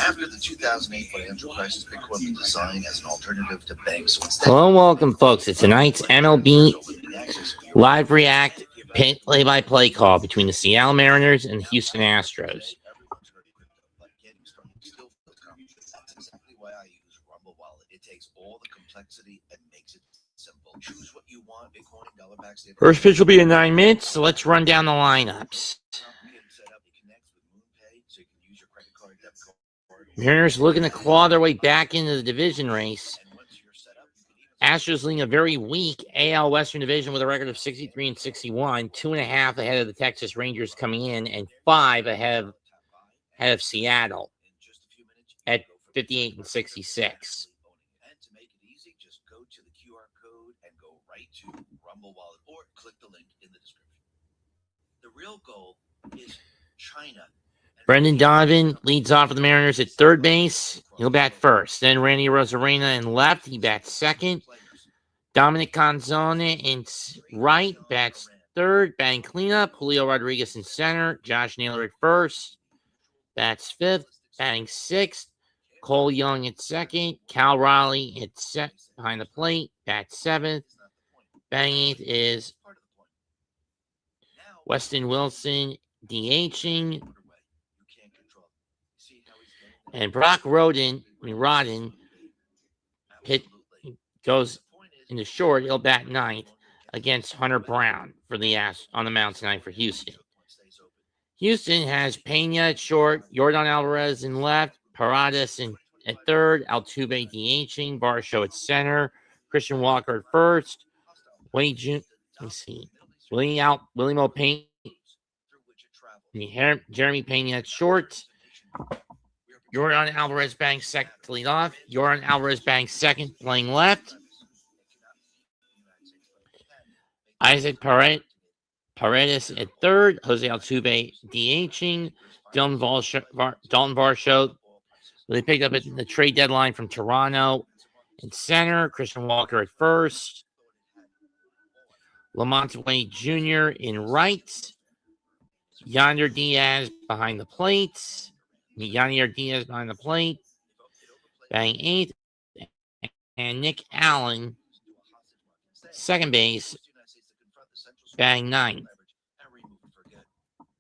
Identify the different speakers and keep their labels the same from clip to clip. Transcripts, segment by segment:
Speaker 1: After the 2008 financial crisis, Bitcoin was designed as an alternative to banks.
Speaker 2: Hello and welcome, folks, to tonight's MLB Live React play-by-play call between the Seattle Mariners and the Houston Astros.
Speaker 1: That's exactly why I use Rumble Wallet. It takes all the complexity and makes it simple. Choose what you want, Bitcoin, dollar backs.
Speaker 2: First pitch will be in 9 minutes, so let's run down the lineups. Mariners looking to claw their way back into the division race. Astros leading a very weak AL Western Division with a record of 63-61, 2.5 ahead of the Texas Rangers coming in, and 5 ahead of Seattle at 58-66.
Speaker 1: And to make it easy, just go to the QR code and go right to Rumble Wallet or click the link in the description. The real goal is China.
Speaker 2: Brendan Donovan leads off for the Mariners at third base. He'll bat first. Then Randy Rosarena in left. He bats second. Dominic Canzone in right. Bats third. Batting cleanup. Julio Rodriguez in center. Josh Naylor at first. Bats fifth. Batting sixth. Cole Young at second. Cal Raleigh at behind the plate. Bats seventh. Batting eighth is Weston Wilson DHing. And Brock Rodden goes into short. He'll bat ninth against Hunter Brown for the on the mound tonight for Houston. Houston has Pena at short, Yordan Alvarez in left, Paredes at third, Altuve DHing, Varsho at center, Christian Walker at first, William O'Payne, Jeremy Pena at short. Yordan Alvarez bangs second to lead off. Yordan Alvarez bangs second, playing left. Isaac Paredes at third. Jose Altuve DHing. Dalton Varsho, they picked up at the trade deadline from Toronto in center. Christian Walker at first. Lamont Wade Jr. in right. Yonder Diaz behind the plate. Yanier Diaz behind the plate, batting eighth, and Nick Allen, second base, batting ninth.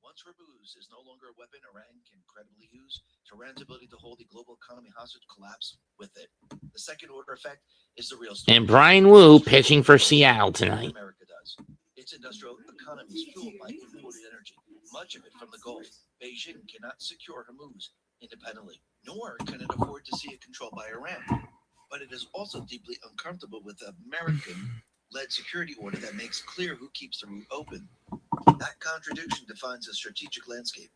Speaker 1: Once Rubuz is no longer a weapon Iran can credibly use, Tehran's ability to hold the global economy hostage collapse with it. The second order effect is the real story.
Speaker 2: And Brian Wu pitching for Seattle tonight.
Speaker 1: America does. Its industrial economy is fueled by imported energy, much of it from the Gulf. Beijing cannot secure Hormuz independently, nor can it afford to see it controlled by Iran. But it is also deeply uncomfortable with the American-led security order that makes clear who keeps the route open. That contradiction defines the strategic landscape.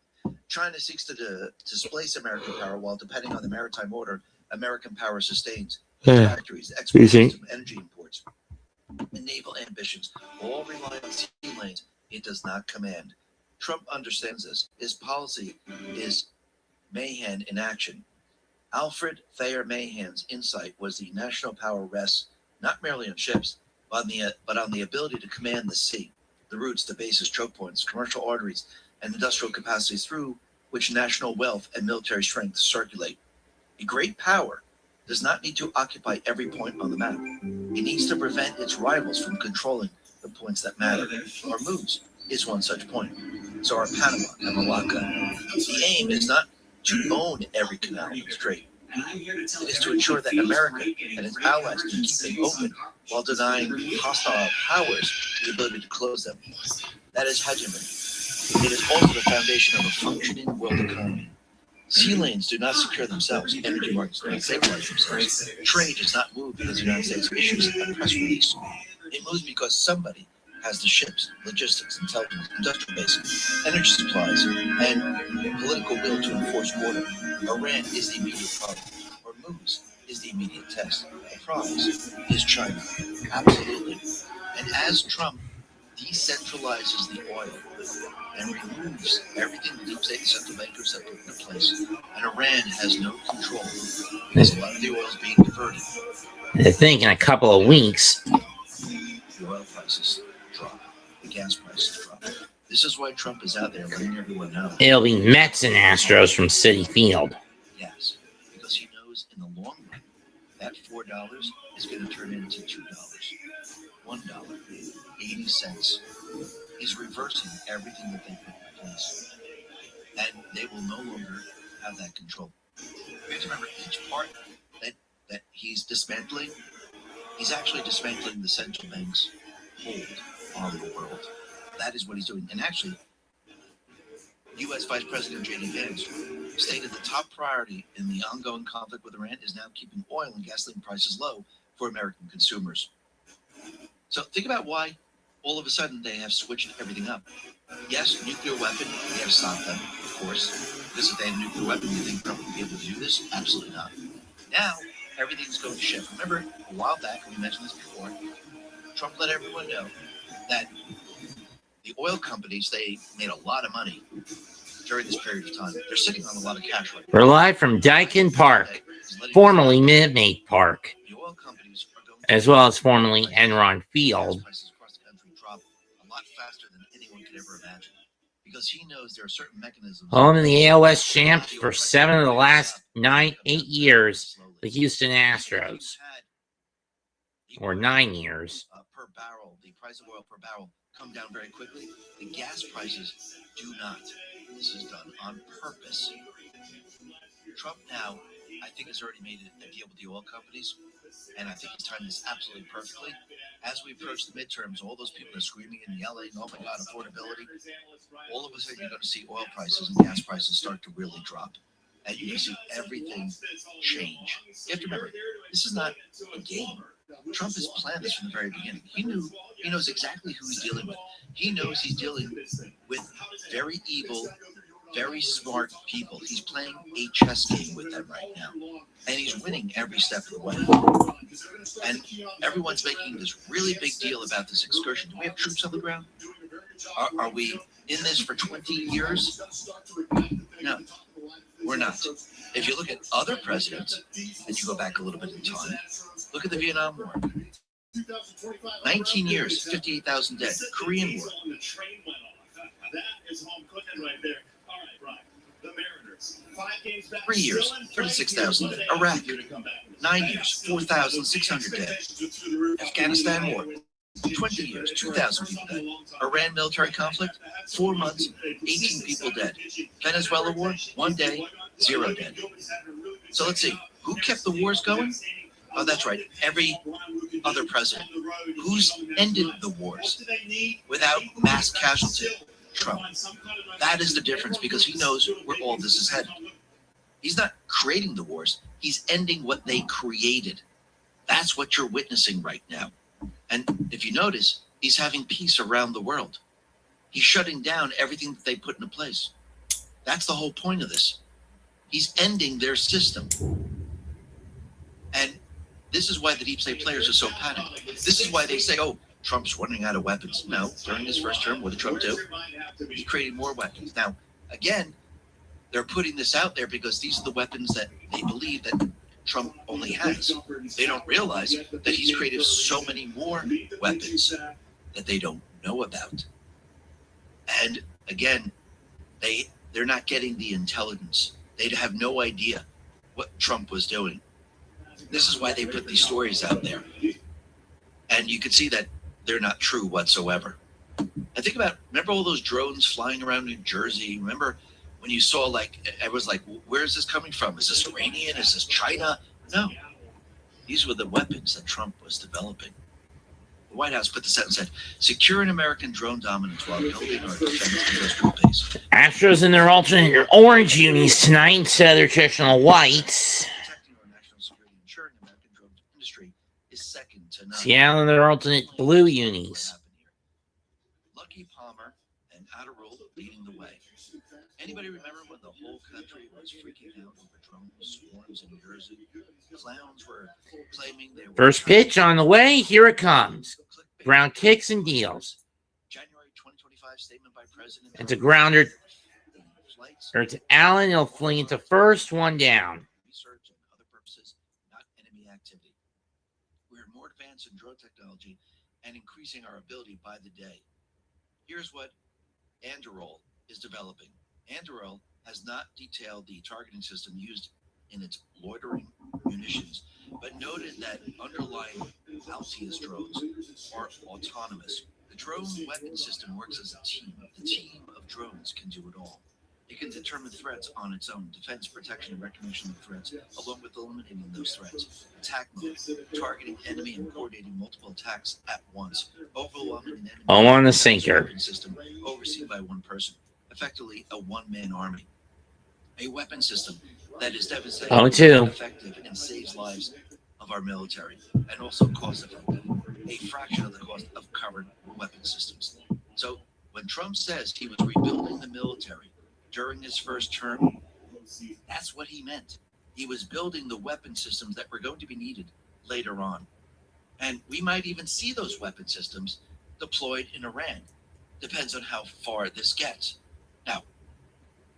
Speaker 1: China seeks to displace American power while depending on the maritime order American power sustains. Factories, export system, energy imports, and naval ambitions all rely on sea lanes it does not command. Trump understands this. His policy is Mahan in action. Alfred Thayer Mahan's insight was the national power rests not merely on ships, but on the ability to command the sea, the routes to bases, choke points, commercial arteries, and industrial capacities through which national wealth and military strength circulate. A great power does not need to occupy every point on the map. It needs to prevent its rivals from controlling the points that matter. Hormuz is one such point. So are Panama and Malacca. The aim is not to own every canal and strait. It is to ensure that America and its allies can keep them open while denying hostile powers the ability to close them. That is hegemony. It is also the foundation of a functioning world economy. Sea lanes do not secure themselves. Energy markets do not stabilize themselves. Trade does not move because the United States issues a press release. It moves because somebody has the ships, logistics, intelligence, industrial base, energy supplies, and political will to enforce order. Iran is the immediate problem. Hormuz is the immediate test. The prize is China. Absolutely. And as Trump decentralizes the oil and removes everything the deep state and central bankers have put into place, and Iran has no control because a lot of the oil is being diverted.
Speaker 2: I think in a couple of weeks,
Speaker 1: the oil prices drop, the gas prices drop. This is why Trump is out there letting everyone know.
Speaker 2: It'll be Mets and Astros from Citi Field.
Speaker 1: Yes. at $4 is going to turn into $2, $1, 80 cents. He's reversing everything that they put in place. And they will no longer have that control. We have to remember each part that he's dismantling, he's actually dismantling the central bank's hold on the world. That is what he's doing. And actually, U.S. Vice President J.D. Vance stated the top priority in the ongoing conflict with Iran is now keeping oil and gasoline prices low for American consumers. So think about why all of a sudden they have switched everything up. Yes, nuclear weapon, we have to stop them, of course. Because if they had a nuclear weapon, you think Trump would be able to do this? Absolutely not. Now, everything's going to shift. Remember, a while back, we mentioned this before, Trump let everyone know that the oil companies, they made a lot of money during this period of time. They're sitting on a lot of cash right now.
Speaker 2: We're live from Dyken Park, formerly Minute Maid Park,
Speaker 1: The oil companies are going
Speaker 2: as well as formerly Enron Field.
Speaker 1: prices across the country drop a lot faster than anyone could ever imagine. Because he knows there are certain mechanisms.
Speaker 2: Home of the AOS champs for 7 of the last 8 years, the Houston Astros, or 9 years.
Speaker 1: Per barrel, the price of oil per barrel come down very quickly. The gas prices do not. This is done on purpose. Trump now, I think, has already made a deal with the oil companies, and I think he's timed this absolutely perfectly. As we approach the midterms, all those people are screaming and yelling, "Oh my God, affordability!" All of a sudden, you're going to see oil prices and gas prices start to really drop, and you're going to see everything change. You have to remember, this is not a game. Trump has planned this from the very beginning. He knows exactly who he's dealing with. He knows he's dealing with very evil, very smart people. He's playing a chess game with them right now. And he's winning every step of the way. And everyone's making this really big deal about this excursion. Do we have troops on the ground? Are we in this for 20 years? No, we're not. If you look at other presidents, and you go back a little bit in time, look at the Vietnam War. 19 years, 58,000 dead. Korean War. 3 years, 36,000 dead. Iraq, 9 years, 4,600 dead. Afghanistan War, 20 years, 2,000 people dead. Iran military conflict, 4 months, 18 people dead. Venezuela War, 1 day, 0 dead. So let's see, who kept the wars going? Oh, that's right, every other president. Who's ended the wars without mass casualty? Trump. That is the difference, because he knows where all this is headed. He's not creating the wars. He's ending what they created. That's what you're witnessing right now. And if you notice, he's having peace around the world. He's shutting down everything that they put into place. That's the whole point of this. He's ending their system. And this is why the deep state players are so panicked. This is why they say, oh, Trump's running out of weapons. No, during his first term, what did Trump do? He created more weapons. Now, again, they're putting this out there because these are the weapons that they believe that Trump only has. They don't realize that he's created so many more weapons that they don't know about. And again, they're not getting the intelligence. They have no idea what Trump was doing. This is why they put these stories out there. And you can see that they're not true whatsoever. And think about, remember all those drones flying around New Jersey? Remember when you saw, like, everyone's like, where is this coming from? Is this Iranian? Is this China? No. These were the weapons that Trump was developing. The White House put this out and said, secure an American drone dominance while building our defense industrial base.
Speaker 2: Astros in their alternate orange unis tonight instead of their traditional whites.
Speaker 1: Protecting our national security and ensuring the American drone industry is second to none.
Speaker 2: Seattle in their alternate blue unis.
Speaker 1: Lucky Palmer and Adderall leading the way. Anybody remember when the whole country was freaking out over drone swarms in New Jersey? Clowns were claiming they were...
Speaker 2: First pitch on the way. Here it comes. Brown kicks and deals.
Speaker 1: January 2025 statement by President...
Speaker 2: It's a grounder. Or to Allen. He'll fling into first. One down.
Speaker 1: Research and other purposes, not enemy activity. We're more advanced in drone technology and increasing our ability by the day. Here's what Anduril is developing. Anduril has not detailed the targeting system used in its loitering munitions, but noted that underlying Altius drones are autonomous. The drone weapon system works as a team. The team of drones can do it all. It can determine threats on its own, defense, protection, and recognition of threats, along with eliminating those threats. Attack mode, targeting enemy and coordinating multiple attacks at once. Overwhelming an enemy
Speaker 2: All on the
Speaker 1: with a
Speaker 2: sinker.
Speaker 1: weapon system overseen by one person. Effectively a one-man army. A weapon system that is devastating,
Speaker 2: Oh, too.
Speaker 1: effective, and saves lives of our military, and also cost-effective. A fraction of the cost of current weapon systems. So when Trump says he was rebuilding the military during his first term, that's what he meant. He was building the weapon systems that were going to be needed later on. And we might even see those weapon systems deployed in Iran. Depends on how far this gets. Now,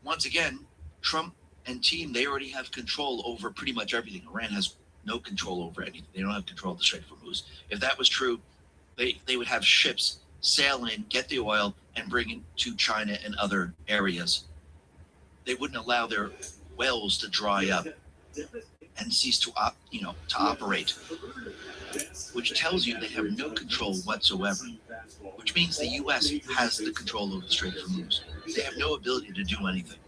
Speaker 1: once again, Trump and team, they already have control over pretty much everything. Iran has no control over anything. They don't have control of the Strait of Hormuz. If that was true, they would have ships sail in, get the oil, and bring it to China and other areas. They wouldn't allow their wells to dry up and cease to operate, which tells you they have no control whatsoever, which means the U.S. has the control over the Strait of Hormuz. They have no ability to do anything.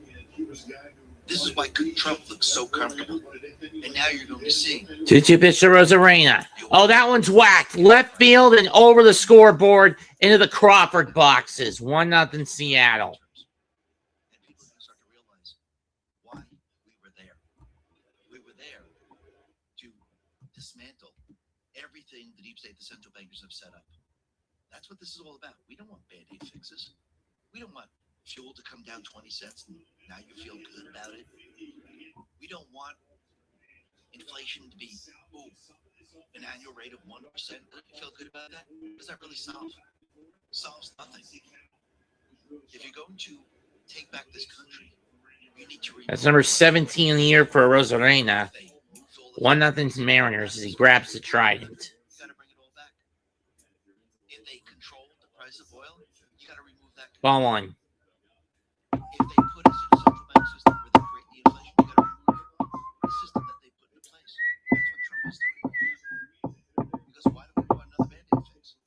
Speaker 1: This is why Trump looks so comfortable. And now you're going to see.
Speaker 2: 2-2 pitch to Rosarena. Oh, that one's whacked. Left field and over the scoreboard into the Crawford boxes. 1-0 Seattle.
Speaker 1: And people are going to start to realize why we were there. We were there to dismantle everything the deep state, the central bankers have set up. That's what this is all about. We don't want Band-Aid fixes. We don't want fuel to come down 20 cents and now you feel good about it. We don't want inflation to be an annual rate of 1%. Does you feel good about that? What does that really solve? Solves nothing. If you're going to take back this country, you need to.
Speaker 2: That's number 17 in the year for Rosarena. 1-0 Mariners as he grabs the trident.
Speaker 1: You got to bring it all back. If they control the price of oil, you got to remove that.
Speaker 2: Ball one.
Speaker 1: If they put us in a central bank system where they create the inflation, you got to remove the system that they put into place. That's what Trump is doing. Because why do we want another Band-Aid fix?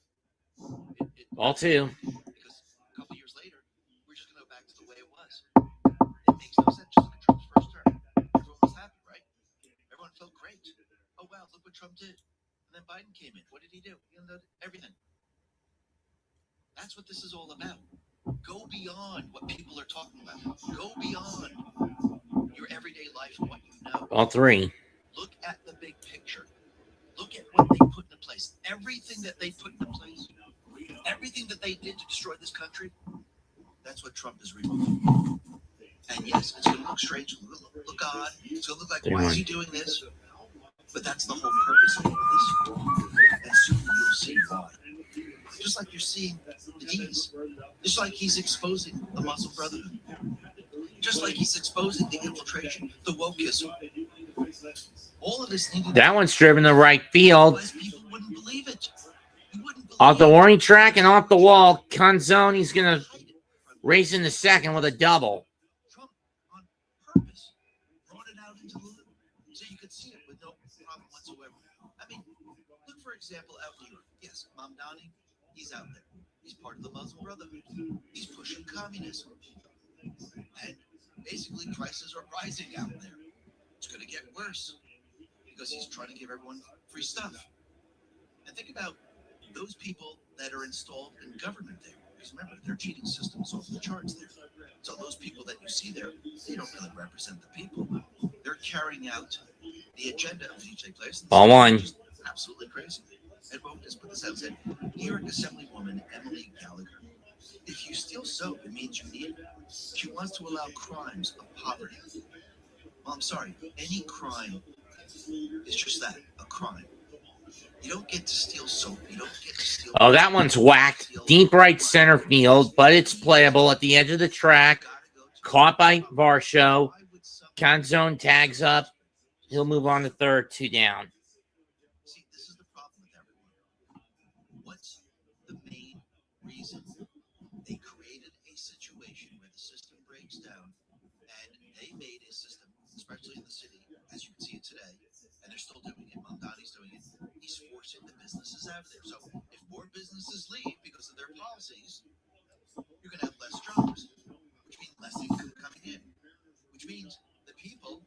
Speaker 2: Ball two.
Speaker 1: Because a couple years later, we're just going to go back to the way it was. It makes no sense. Just look at Trump's first term. Everyone was happy, right? Everyone felt great. Oh, wow, look what Trump did. And then Biden came in. What did he do? He undid everything. That's what this is all about. Go beyond what people are talking about. Go beyond your everyday life and what you know.
Speaker 2: Ball three.
Speaker 1: Look at the big picture. Look at what they put into place. Everything that they put into place. Everything that they did to destroy this country. That's what Trump is removing. And yes, it's going to look strange. It's going to look odd. It's going to look like, why is he doing this? But that's the whole purpose of all this. And soon you'll see why. Just like you're seeing the D's. Just like he's exposing the Muslim Brotherhood. Just like he's exposing the infiltration, the wokeism. All of this needed.
Speaker 2: That one's driven to right field.
Speaker 1: People wouldn't believe it. You wouldn't believe
Speaker 2: Off the warning track and off the wall. Canzone's going to race into second with a double.
Speaker 1: Trump, on purpose, brought it out into the loop so you could see it with no problem whatsoever. I mean, look, for example, out in New York. Yes, Mamdani, he's out there. He's part of the Muslim Brotherhood. He's pushing communism. And basically, prices are rising out there. It's going to get worse because he's trying to give everyone free stuff. And think about those people that are installed in government there. Because remember, their cheating system's off the charts there. So those people that you see there, they don't really represent the people. They're carrying out the agenda of the DJ place.
Speaker 2: Ball one.
Speaker 1: Absolutely crazy. Ed Woke just put this out and said, New York Assemblywoman Emily Gallagher, if you steal soap, it means you need it. She wants to allow crimes of poverty. Well, I'm sorry, any crime is just that, a crime. You don't get to steal soap. You don't get to steal.
Speaker 2: Oh, that one's whacked. Deep right center field, but it's playable at the edge of the track. Caught by Varsho. Canzone tags up. He'll move on to third, 2 down.
Speaker 1: See, this is the problem with everyone. What's the main reason they created a situation where the system breaks down, and they made a system, especially in the city, as you can see it today, and they're still doing it. businesses out there. So if more businesses leave because of their policies, you're going to have less jobs, which means less income coming in, which means the people,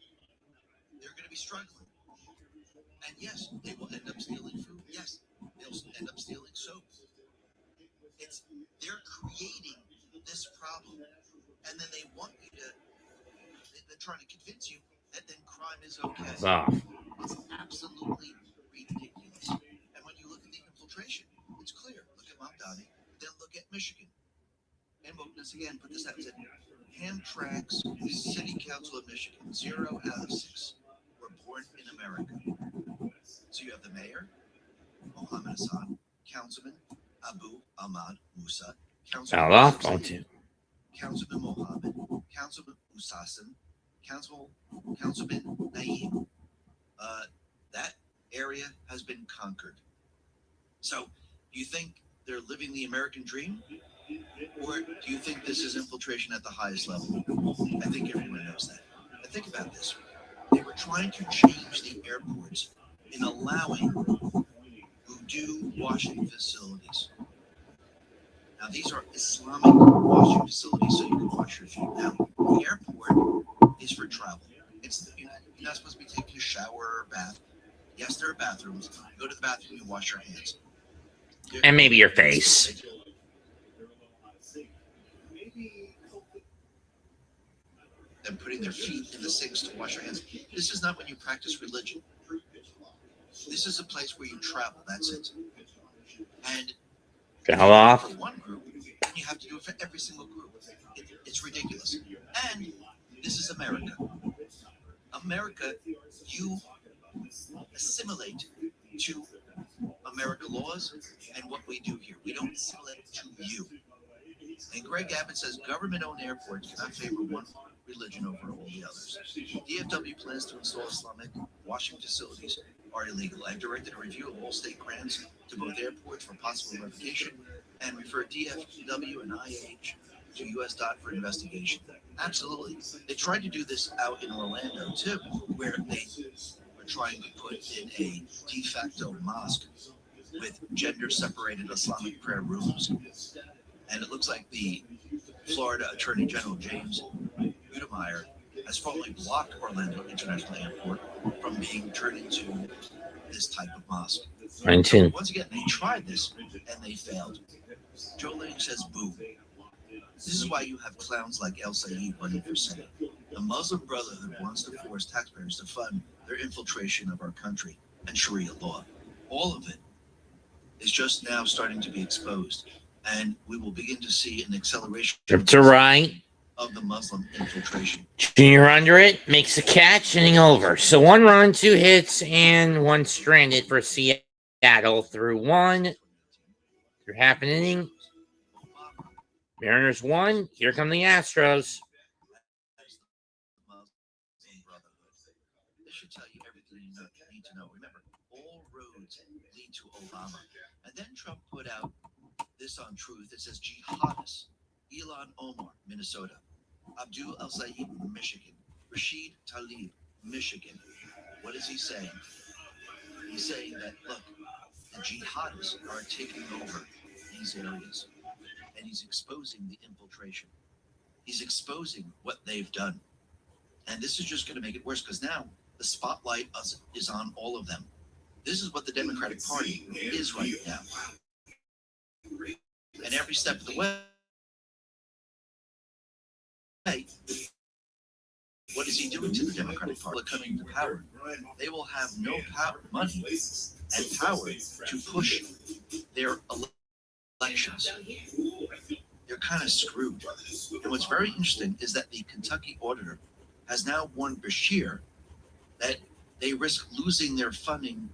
Speaker 1: they're going to be struggling. And yes, they will end up stealing food. Yes, they'll end up stealing soap. They're creating this problem, and then they want you to. They're trying to convince you that then crime is okay.
Speaker 2: Wow.
Speaker 1: It's absolutely ridiculous. And when you look at the infiltration, it's clear. Look at Mamdani, then look at Michigan. And Wokeness again put this out and said, Hamtramck's City Council of Michigan, 0 out of 6 were born in America. So you have the mayor, Mohammed Hassan, Councilman Abu Ahmad Musa, Councilman Councilman Mohammed, Councilman Usassim, Councilman Naeem. That area has been conquered. So, do you think they're living the American dream? Or do you think this is infiltration at the highest level? I think everyone knows that. But think about this. They were trying to change the airports in allowing Wudu washing facilities. Now, these are Islamic washing facilities, so you can wash your feet. Now, the airport is for travel. You're not supposed to be taking a shower or a bath. Yes, there are bathrooms. You go to the bathroom, you wash your hands.
Speaker 2: And maybe your face.
Speaker 1: Them putting their feet in the sinks to wash your hands. This is not when you practice religion. This is a place where you travel. That's it. And
Speaker 2: Fell off.
Speaker 1: for one group, you have to do it for every single group. It's ridiculous. And this is America. America, you assimilate to American laws and what we do here. We don't assimilate to you. And Greg Abbott says government-owned airports cannot favor one religion over all the others. DFW plans to install Islamic washing facilities are illegal. I've directed a review of all state grants to both airports for possible revocation and refer DFW and IH to U.S. DOT for investigation. Absolutely. They tried to do this out in Orlando, too, where they were trying to put in a de facto mosque with gender-separated Islamic prayer rooms. And it looks like the Florida Attorney General, James Udemeyer, has formally blocked Orlando International Airport from being turned into this type of mosque. So once again, they tried this and they failed. Joe Lang says, boo. This is why you have clowns like El Sayed running for Senate. The Muslim Brotherhood wants to force taxpayers to fund their infiltration of our country and Sharia law. All of it is just now starting to be exposed, and we will begin to see an acceleration
Speaker 2: To right.
Speaker 1: of the Muslim infiltration.
Speaker 2: Junior under it, makes a catch, inning over. So 1 run, 2 hits, and 1 stranded for Seattle through half an inning. Mariners 1. Here come the Astros.
Speaker 1: This should tell you everything you need to know. Remember, all roads lead to Obama. And then Trump put out this on Truth. It says jihadists. Elon Omar, Minnesota. Abdul El Sayed, Michigan. Rashid Tlaib, Michigan. What is he saying? He's saying that, look, the jihadists are taking over these areas. And he's exposing the infiltration. He's exposing what they've done. And this is just going to make it worse because now the spotlight is on all of them. This is what the Democratic Party is right now. And every step of the way, what is he doing to the Democratic Party coming to power? They will have no power, money, and power to push their elections. They're kind of screwed. And what's very interesting is that the Kentucky auditor has now warned Bashir that they risk losing their funding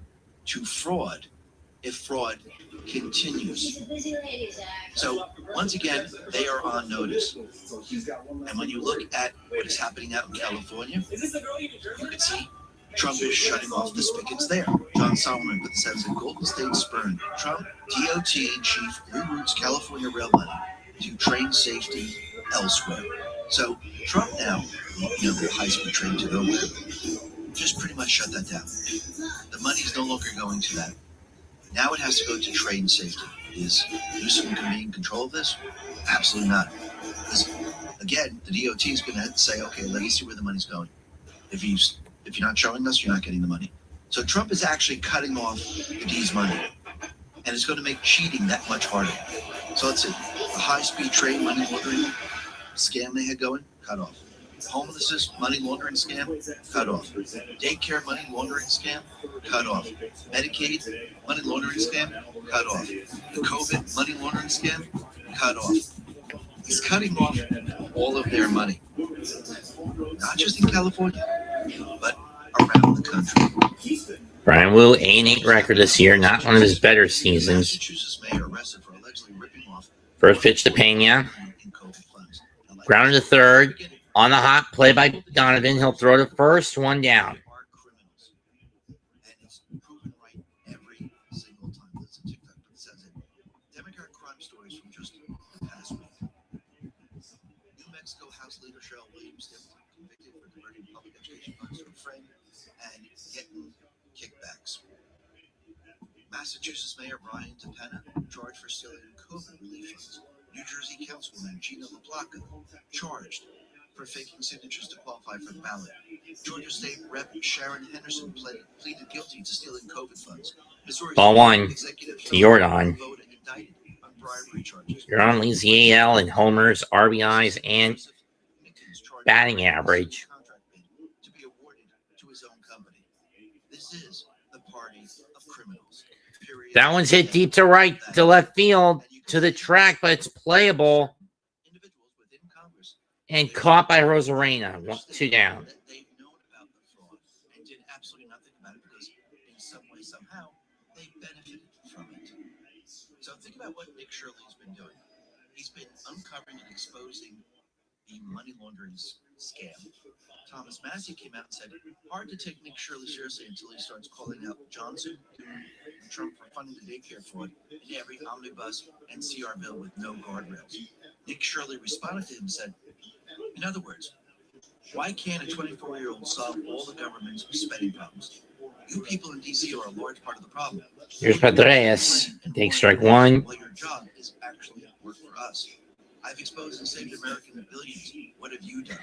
Speaker 1: to fraud if fraud continues. So once again, they are on notice. And when you look at what is happening out in California, you can see Trump is shutting off the spigots there. John Solomon put this out in Golden State spurned. Trump DOT chief reroutes California rail money to train safety elsewhere. So Trump now, the high-speed train to nowhere, just pretty much shut that down. The money is no longer going to that. Now it has to go to trade safety. Is Newsom going to be in control of this? Absolutely not. Because, again, the DOT is going to say, okay, let me see where the money's going. If you're not showing us, you're not getting the money. So Trump is actually cutting off the D's money, and it's going to make cheating that much harder. So let's see, the high-speed train money laundering scam they had going, cut off. Homelessness money laundering scam, cut off. Daycare money laundering scam, cut off. Medicaid money laundering scam, cut off. The COVID money laundering scam, cut off. He's cutting off all of their money, not just in California, but around the country.
Speaker 2: Brian Wu, 8-8 record this year, not one of his better seasons.
Speaker 1: Massachusetts mayor arrested for allegedly ripping off
Speaker 2: First pitch to Pena. Grounded to third. On the hop, play by Donovan. He'll throw to first, one down.
Speaker 1: And it's proven right every single time. That's a TikTok that says it. Democrat crime stories from just the past week. New Mexico House Leader Cheryl Williams convicted for diverting public education funds to a friend and getting kickbacks. Massachusetts Mayor Brian DePena charged for stealing COVID relief funds. New Jersey Councilwoman Gina LaPlaca charged for faking signatures to qualify for the ballot. Georgia State Rep Sharon Henderson pleaded guilty to stealing COVID funds. Missouri
Speaker 2: Ball one
Speaker 1: Executive
Speaker 2: to Jordan.
Speaker 1: voted indicted on bribery charges.
Speaker 2: Jordan leads the AL in homers, RBIs, and batting average.
Speaker 1: To be awarded to his own company. This is the party of criminals. Period.
Speaker 2: That one's hit deep to right, to left field, to the track, but it's playable.
Speaker 1: Individuals within Congress
Speaker 2: And caught by Rosarena. 2 down.
Speaker 1: they've known about the fraud and did absolutely nothing about it because in some way, somehow, they benefited from it. So think about what Nick Shirley's been doing. He's been uncovering and exposing the money laundering scam. Thomas Massey came out and said, hard to take Nick Shirley seriously until he starts calling out Johnson, and Trump for funding the daycare fraud in every omnibus and CR bill with no guardrails. Nick Shirley responded to him and said, in other words, why can't a 24-year-old solve all the government's spending problems? You people in D.C. are a large part of the problem.
Speaker 2: Here's Pedres. Take strike one.
Speaker 1: Well, your job is actually work for us. I've exposed and saved American billions. What have you done?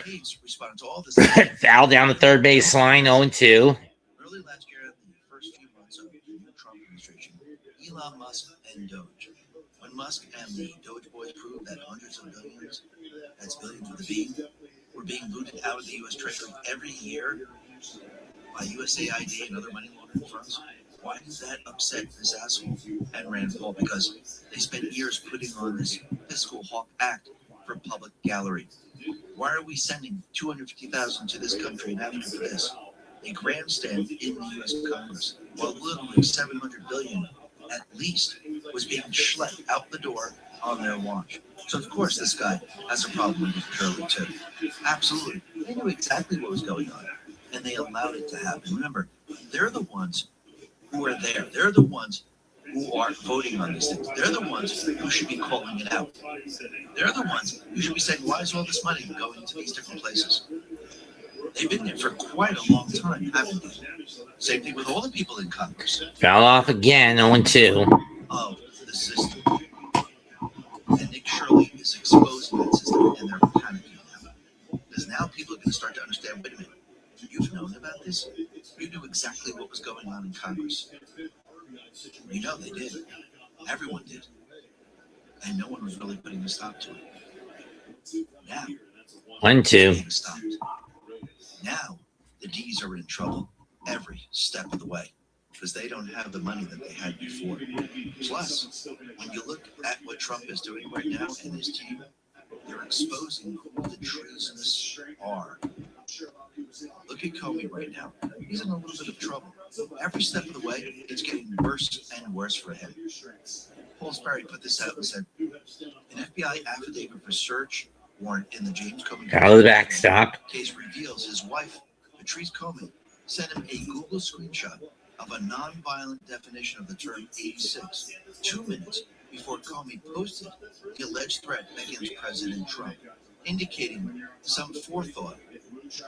Speaker 1: Gates responded to all this.
Speaker 2: Foul down the third base line, 0-2.
Speaker 1: Early last year, in the first few months of the new Trump administration, Elon Musk and Doge. When Musk and the Doge boys proved that hundreds of billions, that's billions with a B, were being looted out of the U.S. Treasury every year by USAID and other money laundering firms, why did that upset this asshole and Rand Paul? Because they spent years putting on this fiscal hawk act for public gallery. Why are we sending $250,000 to this country and after this, a grandstand in the U.S. Congress, while literally $700 billion at least was being schlepped out the door on their watch? So of course this guy has a problem with Curly too. Absolutely, they knew exactly what was going on, and they allowed it to happen. Remember, they're the ones who are there. They're the ones who are voting on these things. They're the ones who should be calling it out. They're the ones who should be saying, why is all this money going to these different places? They've been there for quite a long time, haven't they? Same thing with all the people in Congress.
Speaker 2: Foul off again, 0-2.
Speaker 1: Of the system. And Nick Shirley is exposing that system, and they're panicking now. Because now people are going to start to understand, wait a minute, you've known about this? You knew exactly what was going on in Congress. You know they did. Everyone did. And no one was really putting a stop to it. Now,
Speaker 2: 1-2.
Speaker 1: stopped. Now, the D's are in trouble every step of the way because they don't have the money that they had before. Plus, when you look at what Trump is doing right now and his team, they're exposing who the treasonous are. Look at Comey right now. He's in a little bit of trouble. Every step of the way, it's getting worse and worse for him. Paul Sperry put this out and said, an FBI affidavit for search warrant in the James Comey
Speaker 2: Out of the backstop.
Speaker 1: case reveals his wife, Patrice Comey, sent him a Google screenshot of a nonviolent definition of the term 86, 2 minutes before Comey posted the alleged threat against President Trump, indicating some forethought.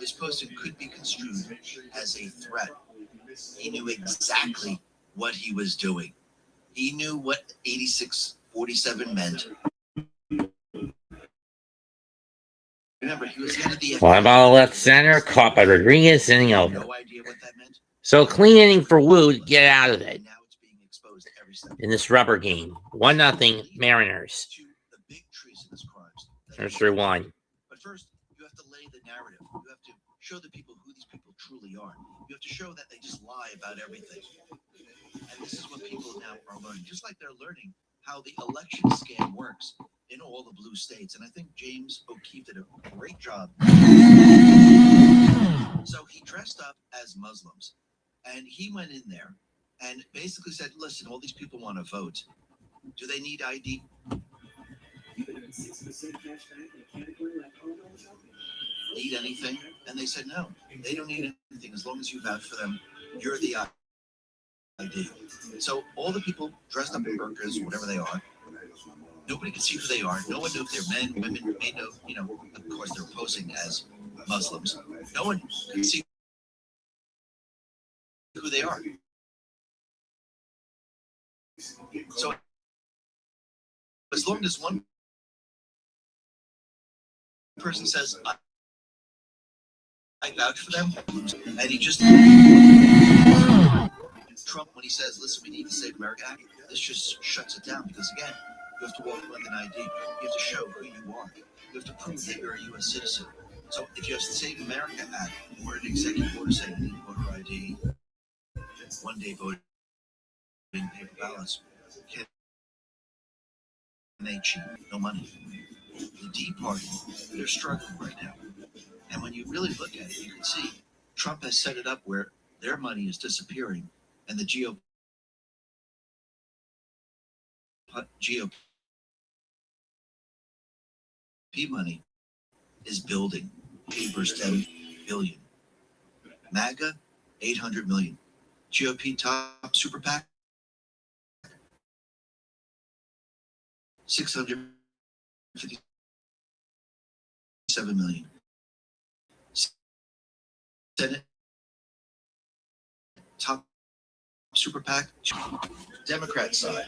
Speaker 1: His posting could be construed as a threat. He knew exactly what he was doing. He knew what 86-47 meant. Remember, he was head of the
Speaker 2: Fly ball left center, caught by Rodriguez, inning over.
Speaker 1: No idea what that meant.
Speaker 2: So clean inning for Wu to get out of it
Speaker 1: And now it's being exposed every step.
Speaker 2: in this rubber game. 1-0 Mariners.
Speaker 1: The big treasonous crimes.
Speaker 2: There's 3-1.
Speaker 1: But first, you have to lay the narrative. You have to show the people who these people truly are. You have to show that they just lie about everything. And this is what people now are learning. Just like they're learning how the election scam works in all the blue states. And I think James O'Keefe did a great job. So he dressed up as Muslims. And he went in there and basically said, listen, all these people want to vote. Do they need ID? Need anything? And they said, no, they don't need anything. As long as you vouch for them, you're the ID. So all the people dressed up in burqas, whatever they are, nobody could see who they are. No one knew if they're men, women, they know, of course they're posing as Muslims. No one could see who they are. So as long as one person says, I vouch for them, and he just Trump, when he says, listen, we need to save America Act, this just shuts it down because, again, you have to walk with an ID. You have to show who you are. You have to prove that you're a U.S. citizen. So if you have to Save America Act or an executive order saying you need voter ID, one-day voting, paper ballots, can they cheat? No money. The Tea Party, they're struggling right now. And when you really look at it, you can see Trump has set it up where their money is disappearing and the GOP money is building. Papers 10 billion. MAGA 800 million. GOP top super PAC 657 million. Senate top super PAC, Democrat side,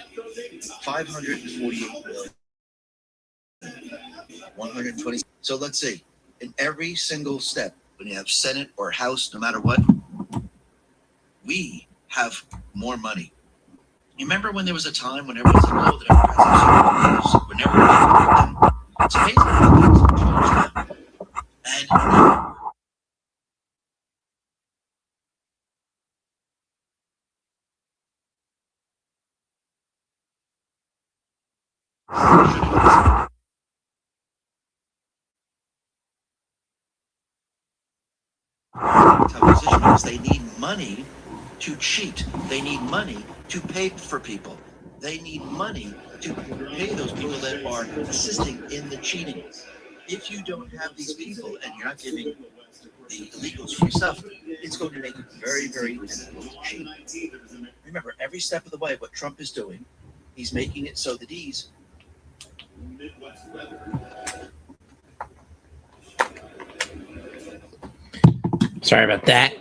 Speaker 1: 548 million. 120. So let's see. In every single step, when you have Senate or House, no matter what, we have more money. You remember when there was a time when everyone's like, oh, the Democrats are whenever it's amazing how things have changed now. And because they need money to cheat. They need money to pay for people. They need money to pay those people that are assisting in the cheating. If you don't have these people and you're not giving the illegals free stuff, it's going to make it very, very difficult to cheat. Remember, every step of the way, what Trump is doing, he's making it so that he's
Speaker 2: Sorry about that.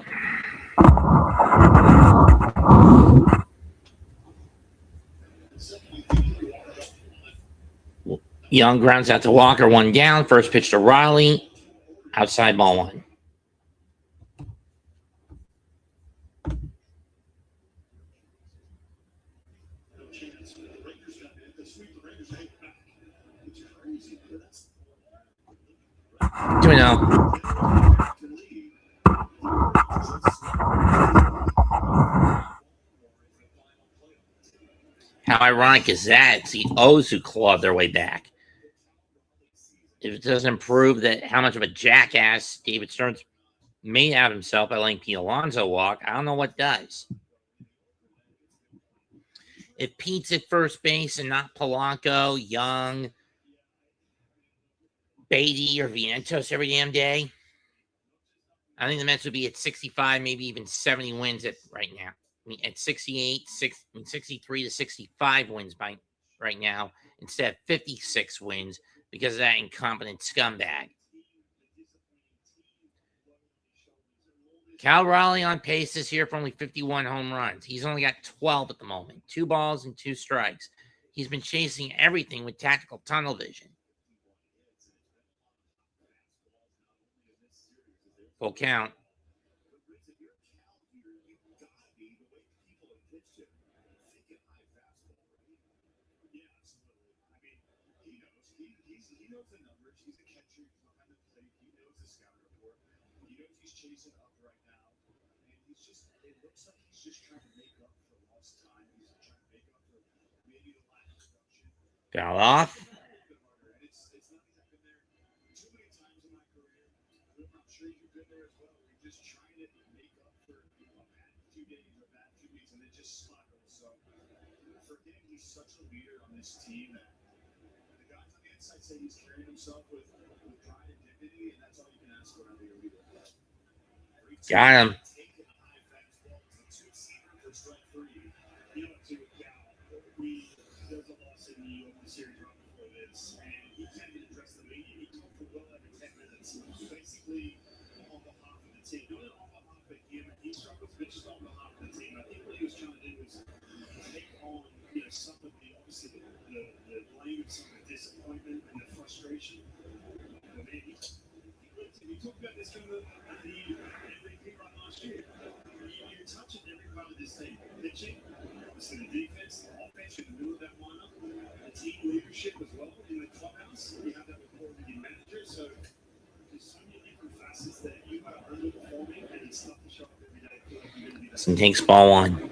Speaker 2: Young grounds out to Walker, 1 down. First pitch to Riley. Outside ball 1. Two and out. How ironic is that? It's the O's who clawed their way back. If it doesn't prove that how much of a jackass David Stearns made out of himself by letting Pete Alonso walk, I don't know what does. If Pete's at first base and not Polanco, Young, Beatty, or Vientos every damn day, I think the Mets would be at 65, maybe even 70 wins at right now. I mean, at 68, 63 to 65 wins by right now instead of 56 wins because of that incompetent scumbag. Cal Raleigh on pace this year for only 51 home runs. He's only got 12 at the moment. 2 balls and 2 strikes. He's been chasing everything with tactical tunnel vision. Full count. Foul off. Got him. And takes ball 1.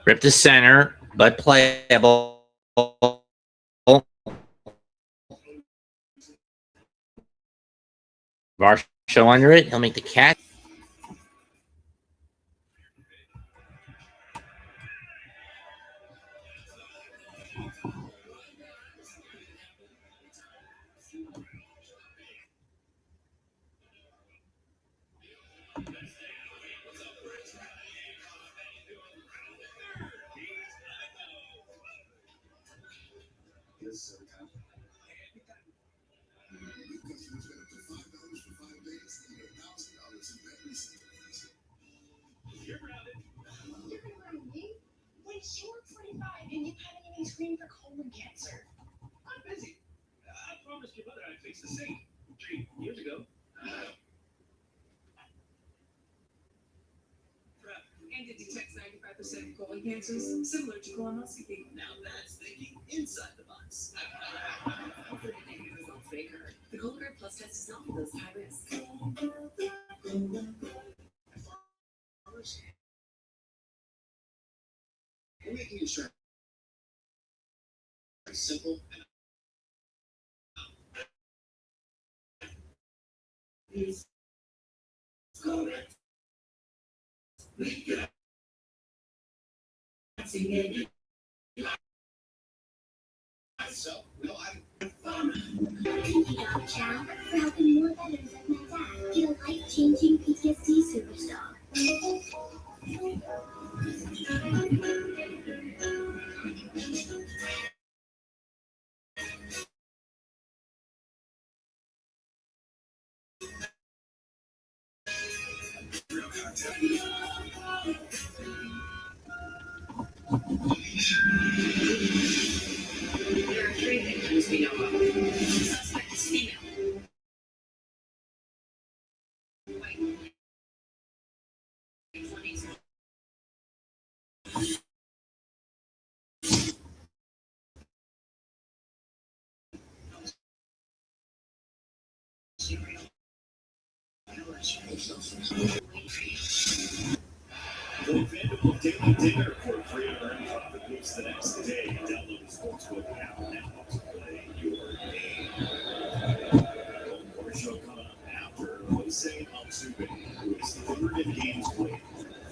Speaker 2: Rip to center, but playable. Varsho under it. He'll make the catch.
Speaker 3: And it detects 95% of colon cancers, similar to colonoscopy. Now that's thinking inside the box. The Cologuard Plus test is not for those high risk. We're making it simple and so, no,
Speaker 4: Ciao, for helping more veterans like my dad get a life-changing PTSD superstar.
Speaker 3: there are 3 victims we know of. The suspect is female. White. 20s.
Speaker 5: Vanderbilt Daily Digger for free to earn profit boost the next day. Download the Sportsbook app now to play your game. More show coming up after Jose Altuve, who is third in games played,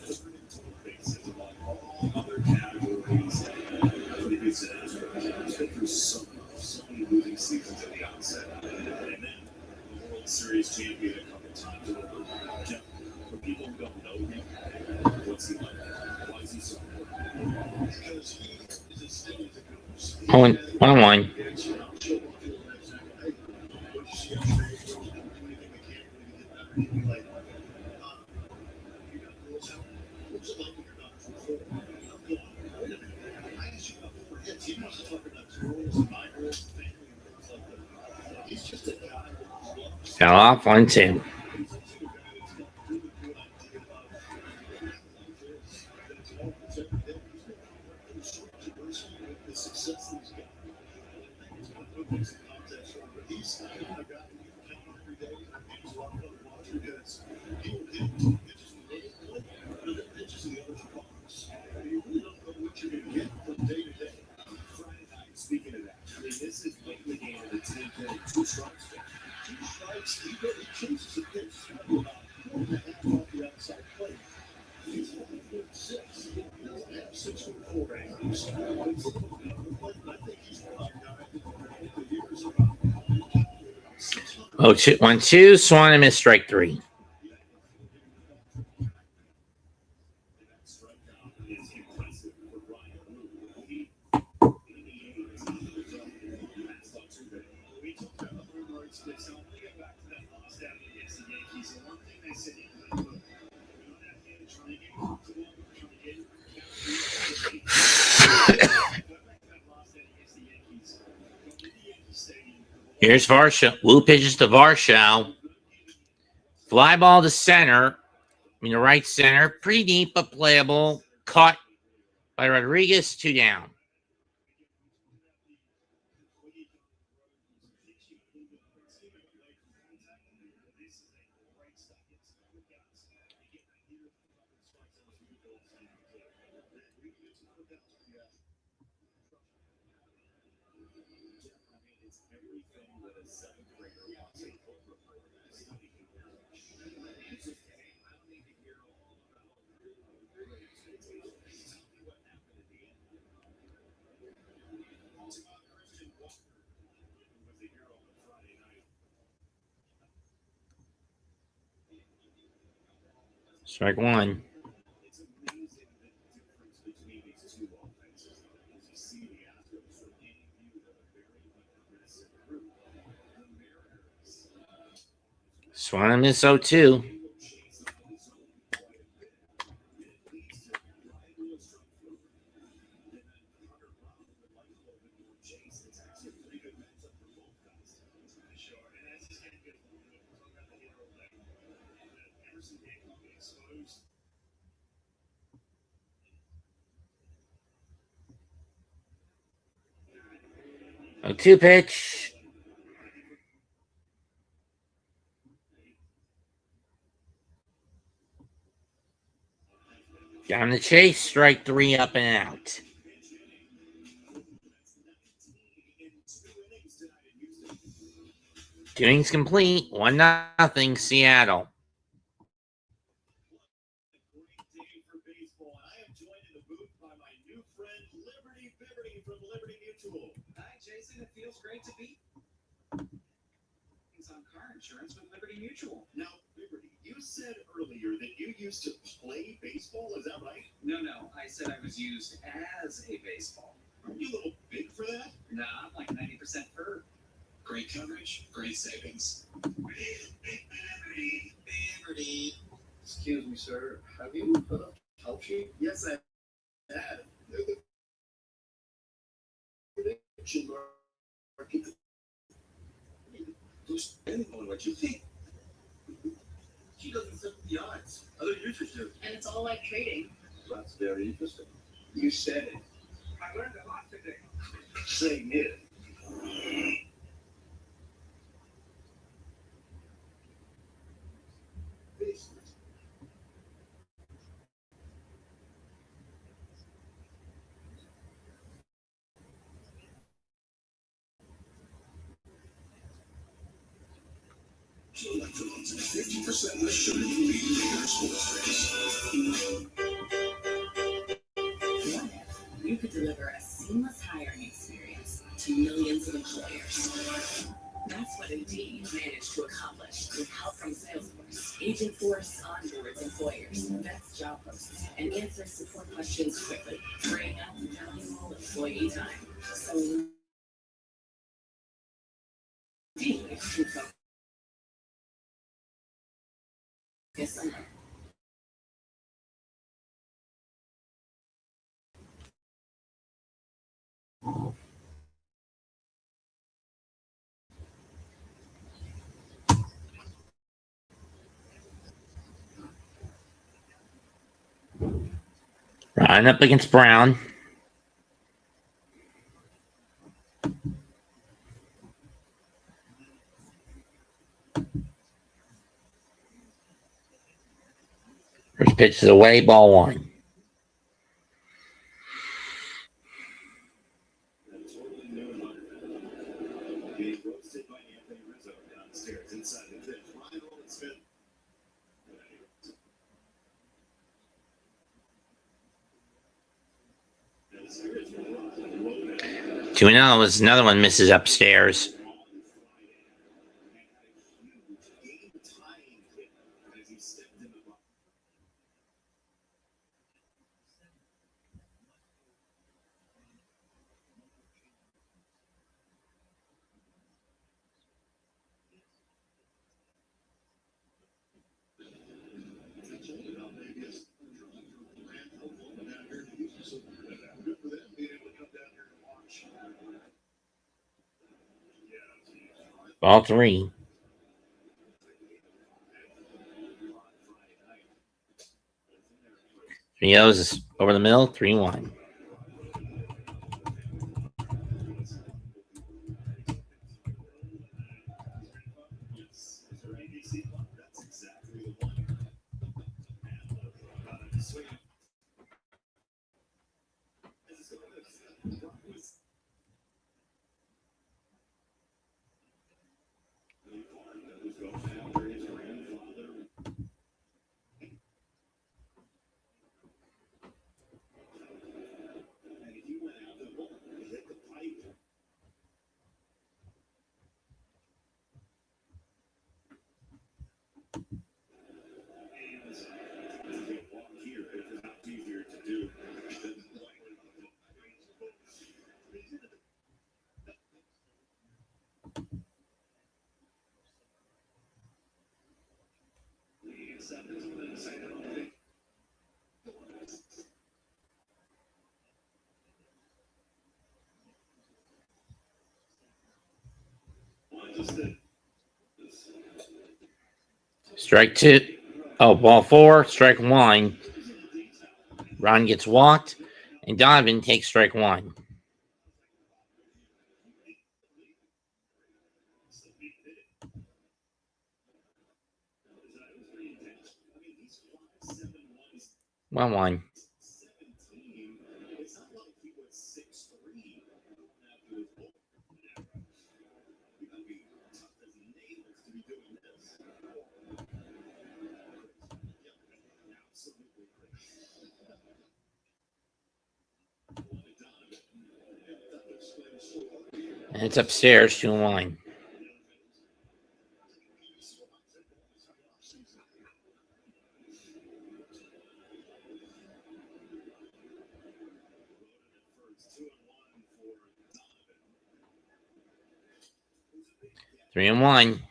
Speaker 5: third in total bases among all other categories. That's what he beats the Astros. He's been through so many losing seasons at the outset. And then the World Series champion a couple times over. For people who don't know him, what's he like? Why is he so important?
Speaker 2: 1-1. Fell off 1-2.
Speaker 5: Speaking of that, I mean, this is late in the game, and it's 2 strikes. 2 strikes, he really chases a pitch. Off the outside plate. He's only 6. He doesn't have 6-4 angles. I think he's one of the years about
Speaker 2: 1-2. Swan and miss strike 3. Here's Varsho. Wu pitches to Varsho. Fly ball to center. The right center. Pretty deep but playable. Caught by Rodriguez. 2 down. Strike 1. Swan and miss 0-2. A 2 pitch. Down the chase. Strike 3 up and out. Two innings complete. 1-0 Seattle.
Speaker 3: Hi, Jason. It feels great to be on car insurance with Liberty Mutual.
Speaker 5: Now, Liberty, you said earlier that you used to play baseball, is that right?
Speaker 3: No, I said I was used as a baseball.
Speaker 5: Aren't you a little big for that?
Speaker 3: Nah, I'm like 90% fur.
Speaker 5: Great coverage, great savings. Liberty.
Speaker 6: Excuse me, sir. Have you put up help sheet?
Speaker 5: Yes, I have. They're the prediction market. Who's depending on what you think? She doesn't set the odds. Other users do.
Speaker 7: And it's all like trading.
Speaker 6: That's very interesting.
Speaker 5: You said it.
Speaker 3: I learned a lot today.
Speaker 5: Say it. Electrolytes, 50% less sugar than regular sports drinks.
Speaker 7: You could deliver a seamless hiring experience to millions of employers.
Speaker 3: That's what Indeed managed to accomplish with help from Salesforce. Agent Force onboards employers, vets job posts, and answers support questions quickly, freeing up valuable employee time. So Indeed can focus on
Speaker 2: Ryan up against Brown. First pitch is away, ball one.
Speaker 5: Being roasted by Anthony Rizzo downstairs inside the pitch. Ryan Smith.
Speaker 2: 2-0 as another one misses upstairs. Ball three. 3-0 is over the middle, 3-1. Strike two. Oh, ball four, strike one. Ron gets walked, and Donovan takes strike one. One. And it's upstairs, 2-1. Three and one.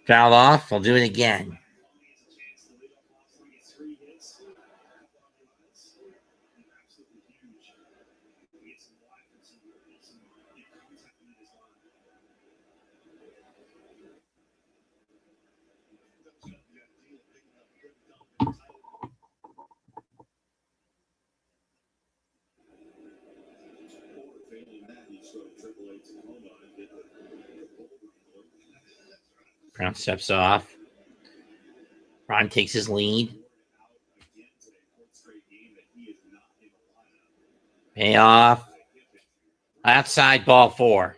Speaker 2: Foul off. I'll do it again. Brown steps off. Ron takes his lead. Payoff. Outside ball 4.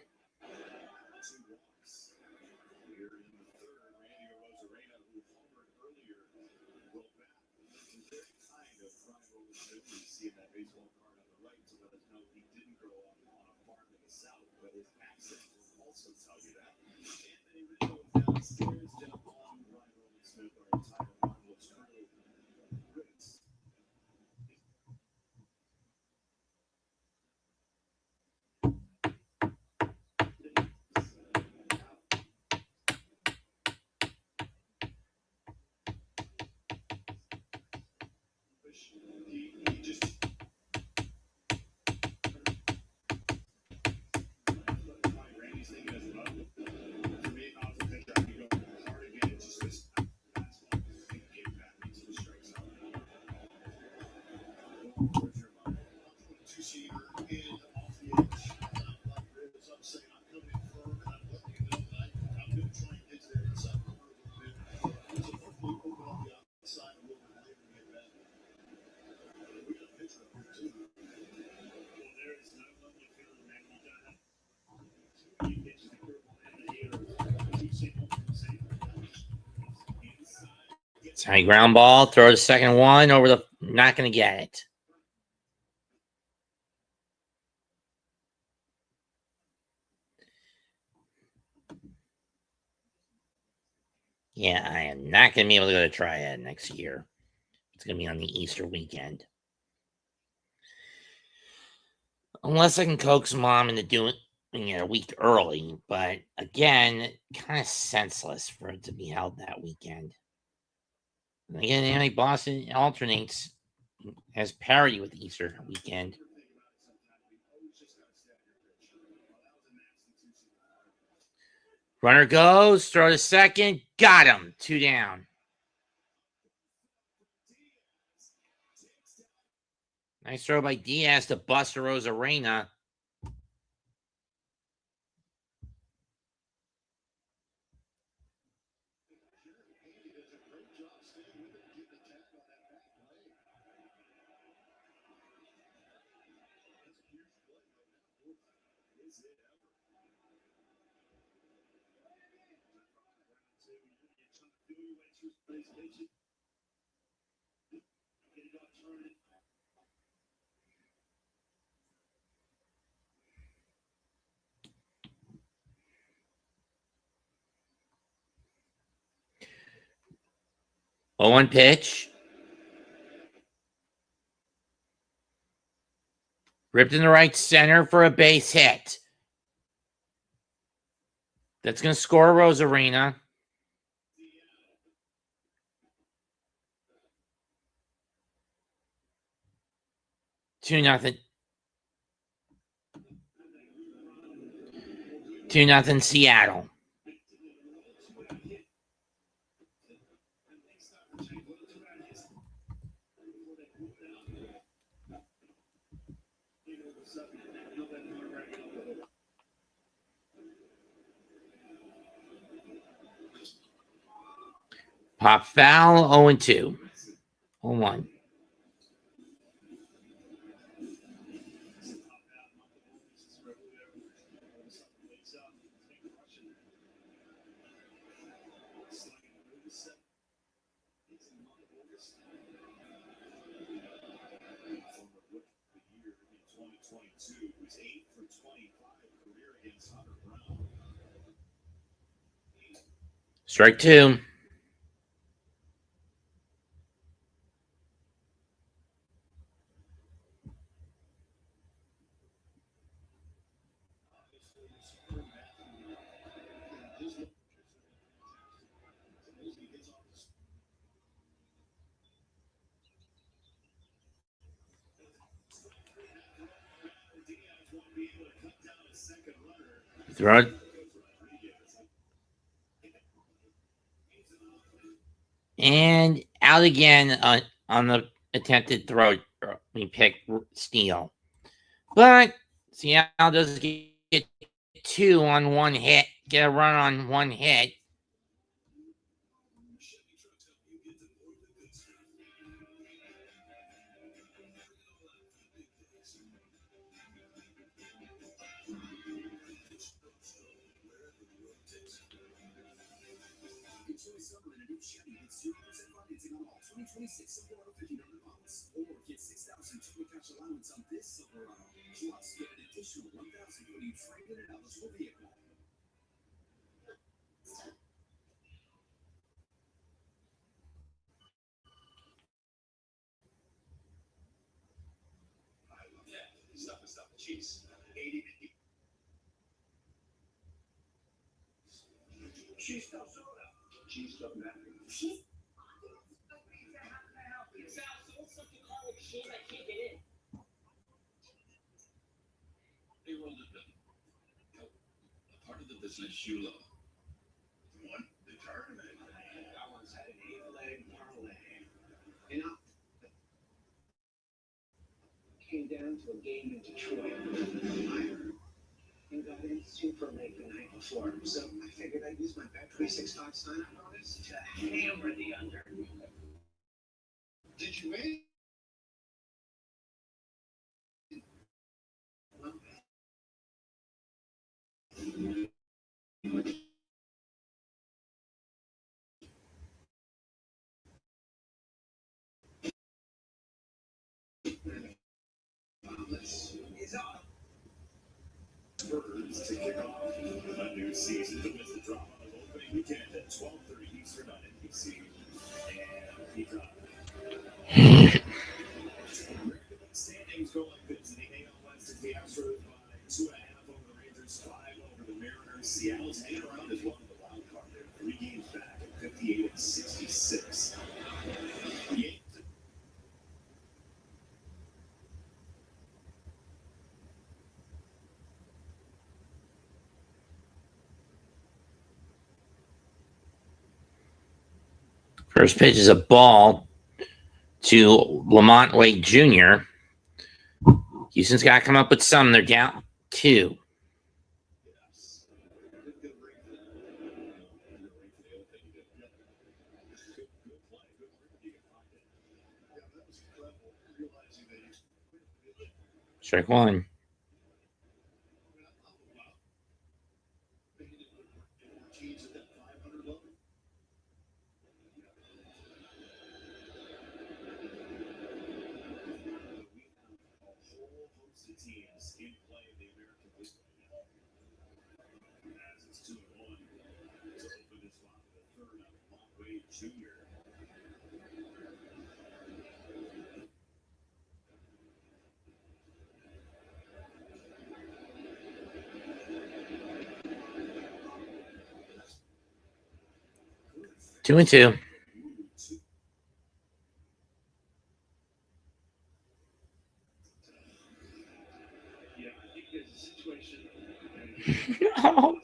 Speaker 2: It's high ground ball. Throw the second one over the. Not going to get it. Yeah, I am not going to be able to go to Triad next year. It's going to be on the Easter weekend. Unless I can coax Mom into doing it a week early. But again, kind of senseless for it to be held that weekend. And again, Annie Boston alternates, has parity with Easter weekend. Runner goes, throw to second, got him, 2 down. Nice throw by Diaz to Buster Rosarena. On pitch. Ripped in the right center for a base hit. That's going to score Rosarena. Two nothing Seattle. Pop foul, 0-2. 0-1. Strike 2. Throw it. And out again on the attempted throw. We pick steal. But Seattle does get 2 on 1 hit. Get a run on 1 hit.
Speaker 5: Enjoy summer in a new Chevy with 0% financing on all 2026 Silverado 50 models. Or get $6,000 total cash allowance on this Silverado. Plus, get an additional $1,000 when you trade in an eligible vehicle. I love that. Stuff the cheese. 80. Cheese stuff soda. Cheese stuff battery. They rolled it up. A part of the business you love. One, the tournament. That one's had an 8-leg parlay. You know, came down to a game in Detroit. And got in super late the night before. So I figured I'd use my bet 365 sign-up bonus to hammer the under. Did you win? Is on. Birds to kick off a new season. Don't miss the drama of opening weekend at 12:30 Eastern on NBC and Peacock. Standings go like this in the AL West. The Astros by 2.5 over the Rangers, 5 over the Mariners. Seattle's hanging around as well in the wild card. They're 3 games back at 58 and 66.
Speaker 2: First pitch is a ball to Lamont Wade Jr. Houston's got to come up with some. They're down 2. Strike 1.
Speaker 5: Teams in play in the American League as it's 2-1 to open this one with a third out of Lamont Wade Jr.
Speaker 2: Two and two.
Speaker 5: Yeah, I think there's a situation.
Speaker 2: Oh.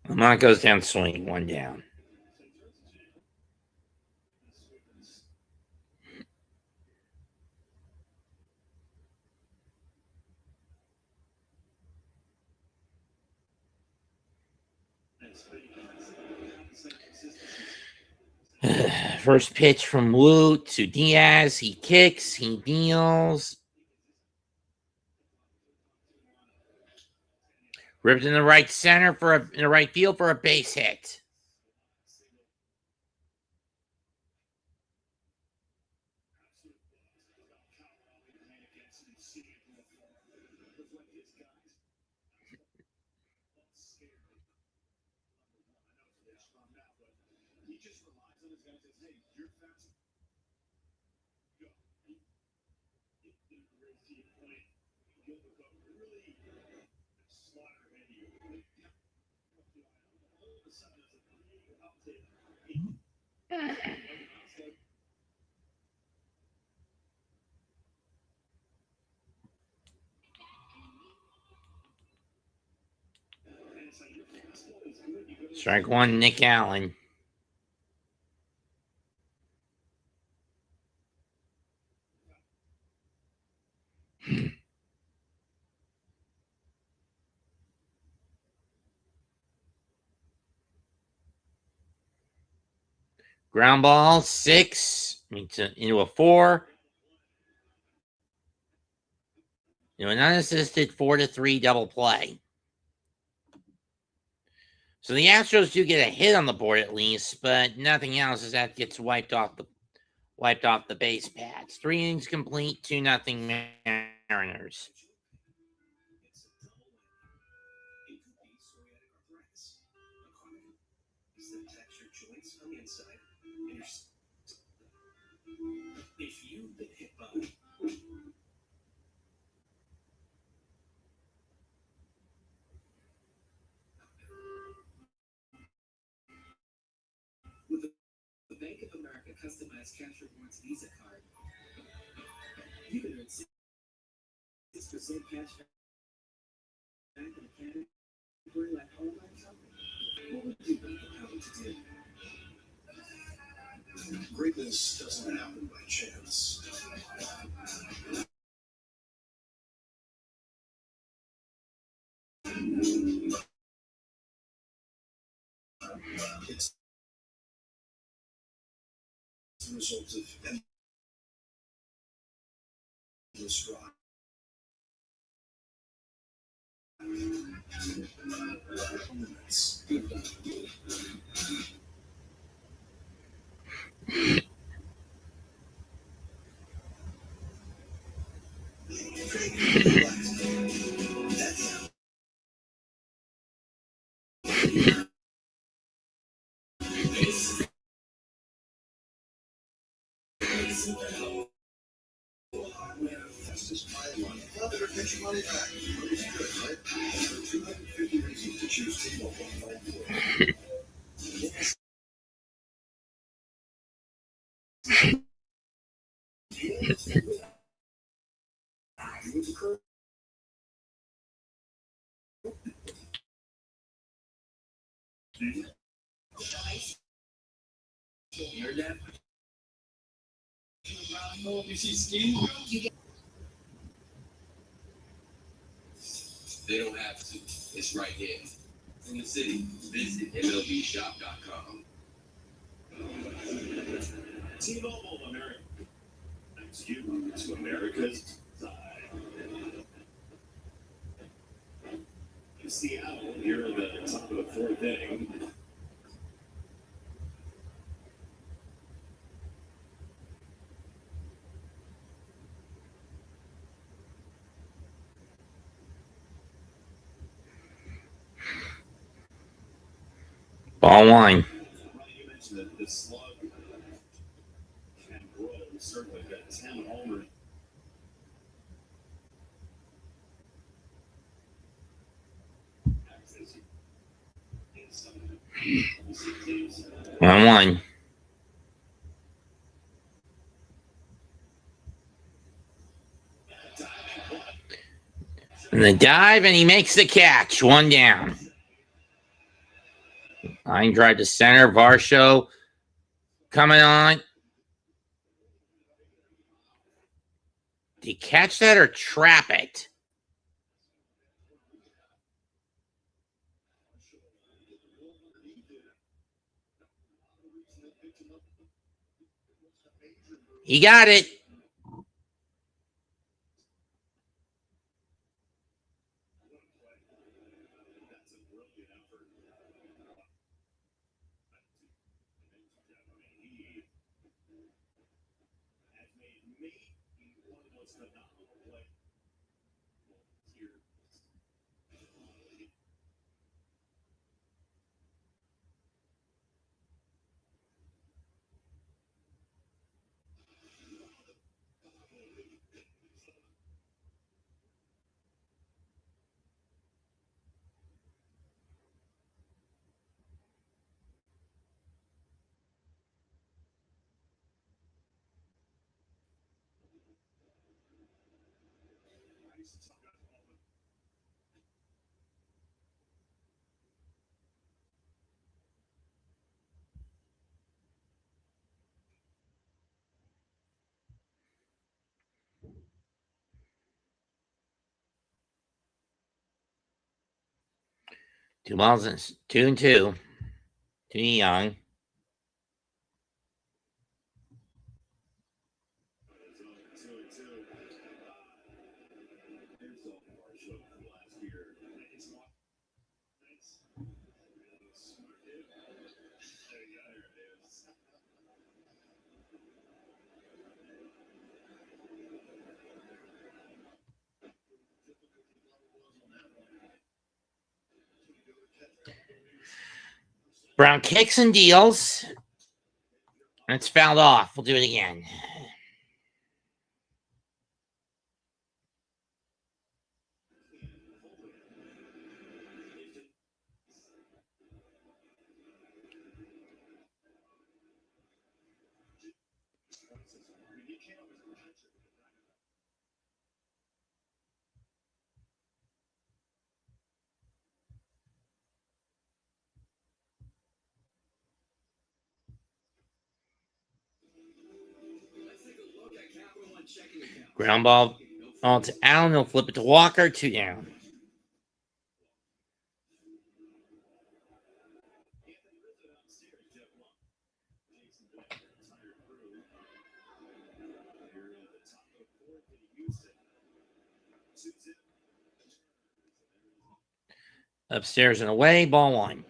Speaker 2: Lamont goes down swinging, 1 down. First pitch from Wu to Diaz. He kicks. He deals. Ripped in the right center in the right field for a base hit. Strike 1, Nick Allen. Ground ball, 6 into a 4. An unassisted 4-3 double play. So the Astros do get a hit on the board at least, but nothing else as that gets wiped off the base pads. 3 innings complete, 2-0 Mariners.
Speaker 5: If you've been hit by with the Bank of America customized cash rewards Visa card, you can earn 6% cash back in a category like online shopping. What would you like the power to do? Greatness doesn't happen by chance. It's the result of endless drive. Fastest money. Well, they're pitching money back. Money's good, right? 250 reasons to choose T-Mobile. Your dad. You see skin? They don't have to. It's right here. In the city, visit MLBshop.com. T-Mobile America. Thanks you to America's side. In Seattle, here at the top of the 4th inning.
Speaker 2: 1.
Speaker 5: You mentioned that the slug can grow. Certainly got 10 homers.
Speaker 2: One. And the dive, and he makes the catch. 1 down. Line drive to center. Varsho coming on. Did he catch that or trap it? He got it. Two balls, 2-2. Too young. Brown kicks and deals. And it's fouled off. We'll do it again. Ground ball on to Allen. He'll flip it to Walker. 2 down. Upstairs and away. Ball 1.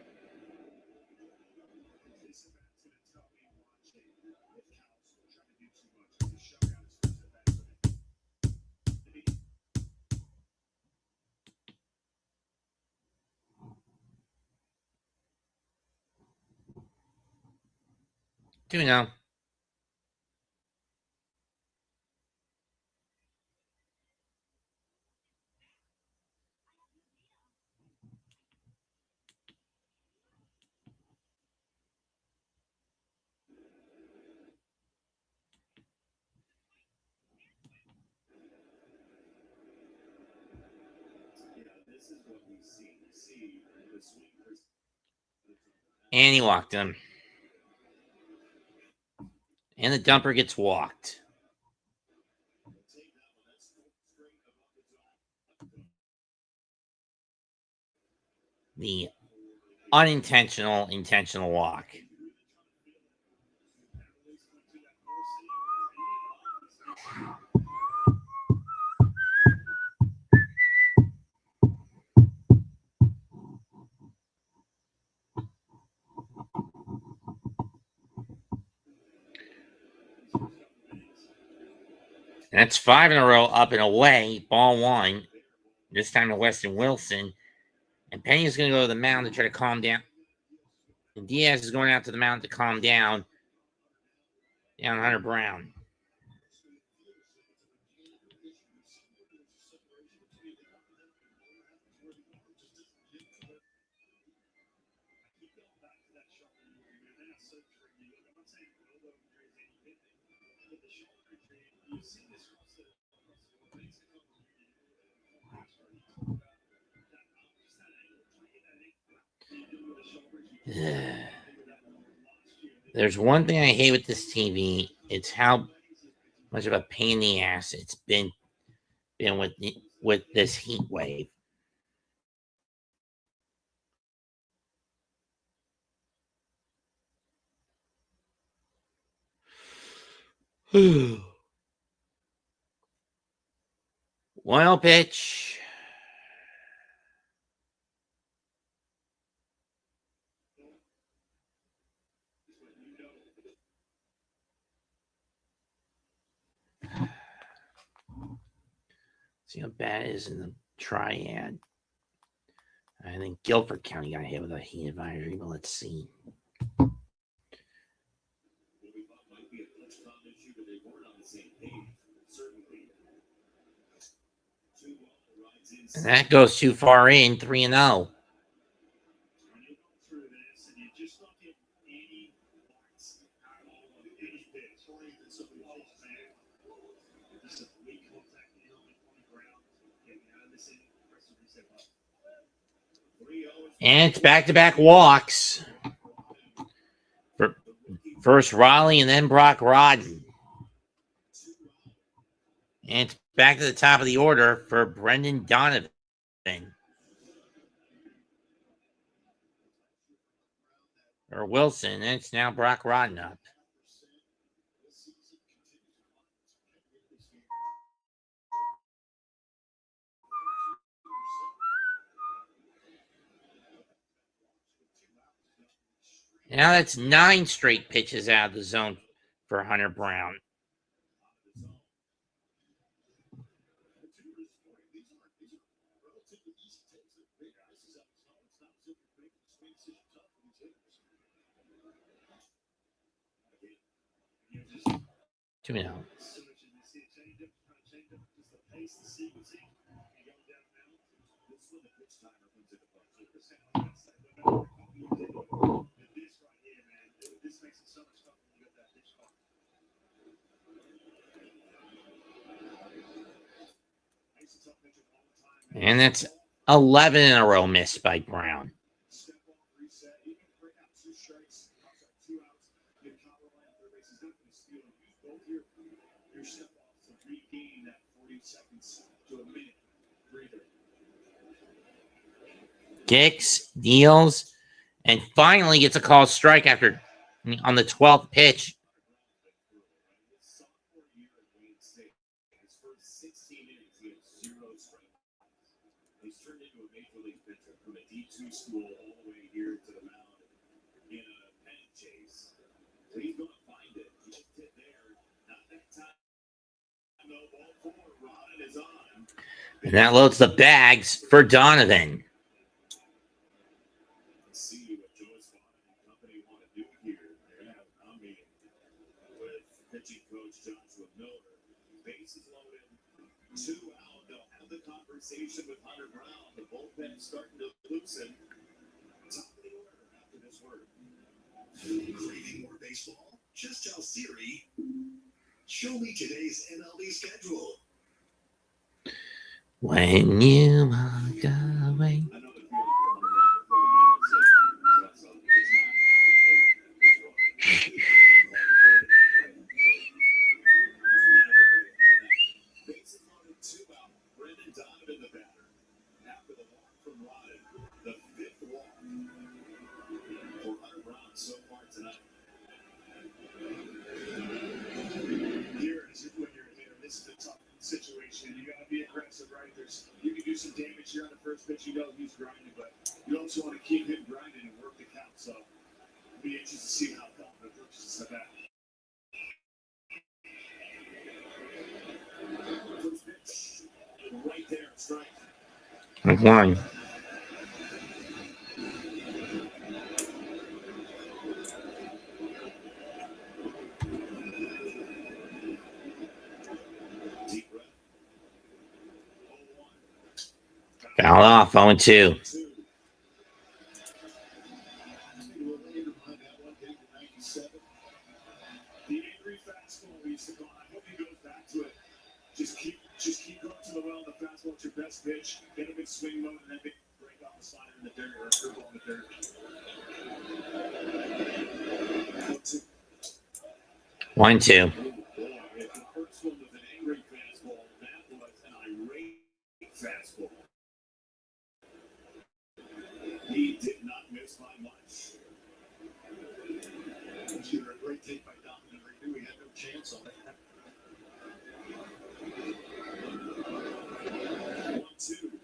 Speaker 2: Two now. And he walked him. And the dumper gets walked. The intentional walk. And that's 5 in a row up and away. Ball 1. This time to Weston Wilson. And Penny's going to go to the mound to try to calm down. And Diaz is going out to the mound to calm down. Down Hunter Brown. There's one thing I hate with this TV. It's how much of a pain in the ass it's been with this heat wave. One pitch. See how bad it is in the triad. I think Guilford County got hit with a heat advisory, but let's see. And that goes too far in, 3-0. And it's back-to-back walks. First Raleigh and then Brock Rodden. And it's back to the top of the order for Brendan Donovan. Or Wilson, and it's now Brock Rodden up. Now that's 9 straight pitches out of the zone for Hunter Brown. 2-0. And that's 11 in a row missed by Brown. Kicks, deals, and finally gets a called strike after on the 12th pitch.
Speaker 5: He's turned into a major league pitcher from a D2 school all the way here to the mound in a pennant chase. So he's going to find it. He just hit there. Not that time. No ball four. Ron is on.
Speaker 2: And that loads the bags for Donovan.
Speaker 5: Let's see what Joe Swan and company want to do here. They're going to have a meeting with pitching coach Joshua Miller. Bases loaded. 2 out. They'll have the conversation with Hunter Brown. The bullpen starting to loosen. Top of the order after this word.
Speaker 7: Craving more baseball? Just tell Siri, show me today's MLB schedule.
Speaker 2: When you walk away.
Speaker 5: Another feeling for Hunter Brown. It's not bases loaded, 2 out. Brendan Donovan, the batter. After the walk from Rodden, the 5th walk for Hunter Brown so far tonight. Here is when you're a hitter. This is a tough situation. You got to be aggressive, right? You can do some damage here on the first pitch. You know he's grinding, but you also want to keep him grinding and work the count. So it'll be interesting to see how confident approaches the bat. First pitch, right there, strike.
Speaker 2: One.
Speaker 5: Deep breath.
Speaker 2: Foul off, 0-2.
Speaker 5: The angry fastball we used to call. I hope he goes back to it. Just keep going to the well. The fastball is your best pitch. Get a big swing mode and then big break off the slider in the dirt or a curveball in the dirt.
Speaker 2: 1-2.
Speaker 5: Boy, if the first one was an angry fastball, that was an irate fastball. He did not miss by much.
Speaker 6: Consider a great take by Donovan. I knew he had no chance on it.
Speaker 5: 1-2.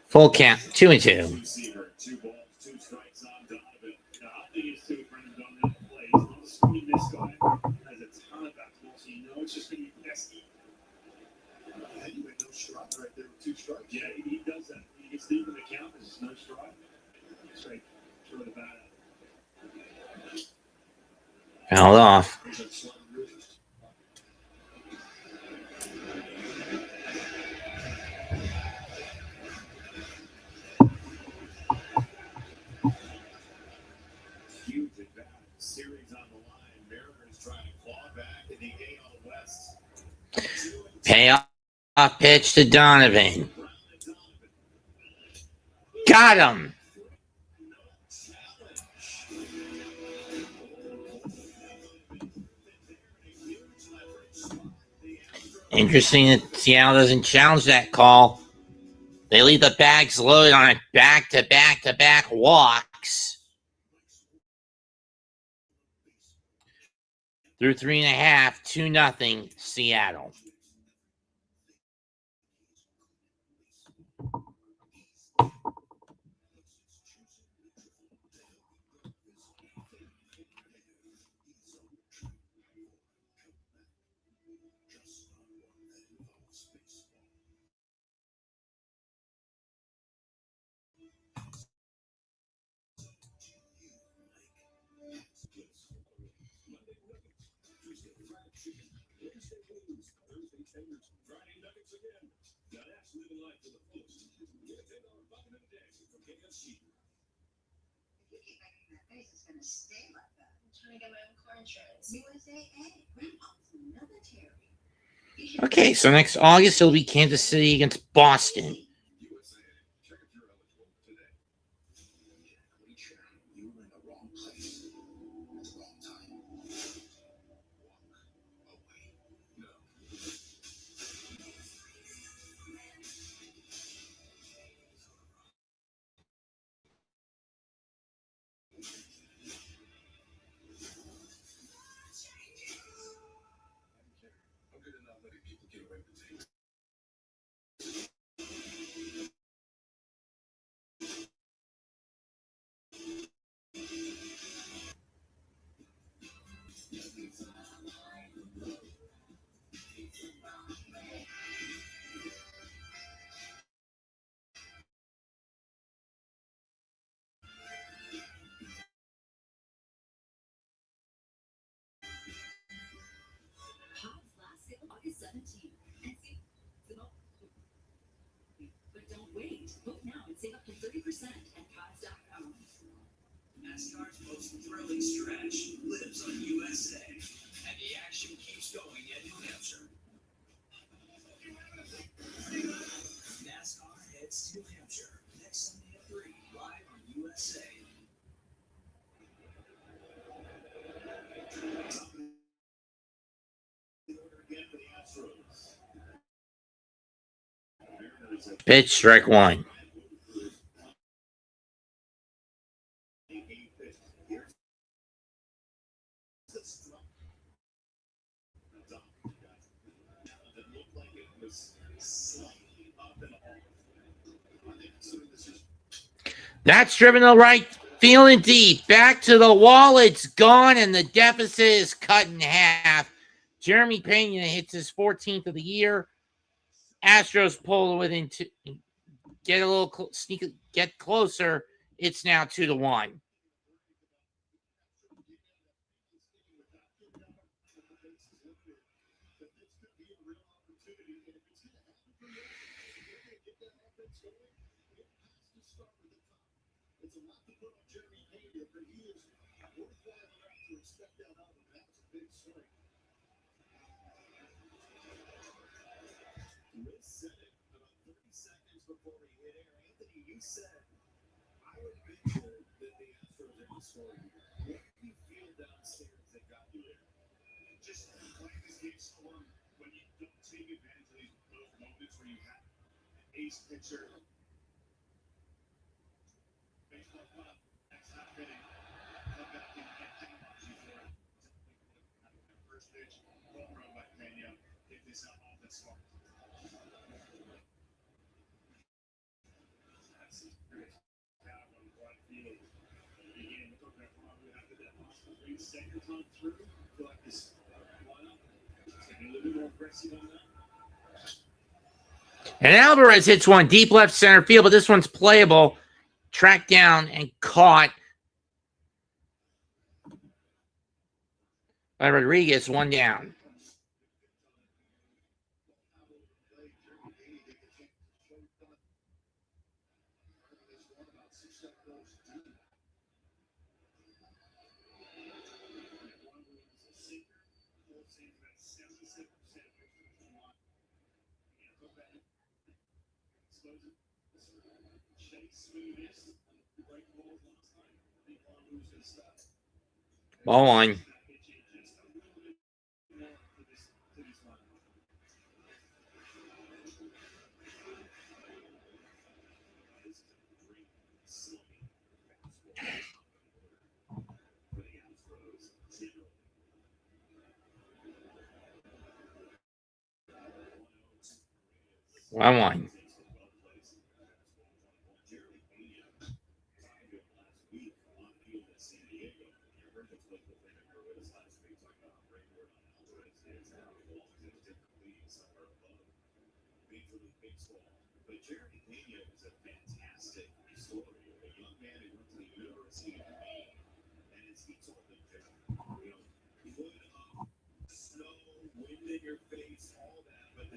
Speaker 2: Full count, 2-2.
Speaker 5: Receiver, 2 balls, 2 strikes on Donovan. Now, I think it's too Brendan Donovan plays. I'm assuming this guy has a ton of basketball, so you know it's just going to be pesky.
Speaker 6: And you had no strike right there with 2 strikes.
Speaker 5: Yeah, he does that. He gets deep in the count. There's no strike. Straight throw the bat out.
Speaker 2: Fouled off.
Speaker 6: There's a slight resist.
Speaker 5: Huge at bat. Series on the line. Mariners trying to claw back in the AL West.
Speaker 2: Payoff pitch to Donovan. Got him. Interesting that Seattle doesn't challenge that call. They leave the bags loaded on a back-to-back-to-back walks. Through 3.5, 2-0 Seattle.
Speaker 5: Friday nuggets again. Now that's living life to the fullest. Get a $10 bucket of the day from KFC.
Speaker 4: If you keep making that face, it's gonna stay like that. I'm trying to get my own car insurance. USAA. Grandpa's military.
Speaker 2: Okay, so next August it'll be Kansas City against Boston.
Speaker 7: USA. Check if you're eligible today. Reacher, you were in the wrong place at the wrong time. Walk away. No. I'm good at not letting people get away with things.
Speaker 3: Pods last sale August 17th. And see, but don't wait. Book now and save up to 30% at pods.com.
Speaker 8: NASCAR's most thrilling stretch lives on USA, and the action keeps going in New Hampshire. NASCAR heads to New Hampshire next Sunday at 3, live on USA.
Speaker 5: Again for the Astros.
Speaker 2: Pitch, strike one. That's driven to right, feeling deep. Back to the wall. It's gone, and the deficit is cut in half. Jeremy Pena hits his 14th of the year. Astros pull within two, get a little get closer. It's now 2-1.
Speaker 5: It's a lot to put on Jeremy Pena, but he is worthwhile enough to expect that out of him. That's a big swing. Riz said it about 30 seconds before he hit air. Anthony, you said, I would venture that the Astros are going to score you. What do you feel downstairs that got you there? Just playing this game so long when you don't take advantage of those moments where you have an ace pitcher. Baseball club, that's not fitting. Come back and hang on you for it. First pitch, home run by Pena. Hit this out off the swamp. That's his great down on the right field. Again, look at that after that possible three seconds on through. Feel like this lineup is going to be a little bit more aggressive on that.
Speaker 2: And Alvarez hits one deep left center field, but this one's playable. Tracked down and caught by Rodriguez, one down. Ball one. One.
Speaker 5: But Jeremy Pena is a fantastic story. A young man who went to the University of Maine, and as he told me, put snow, wind in your face, all that, but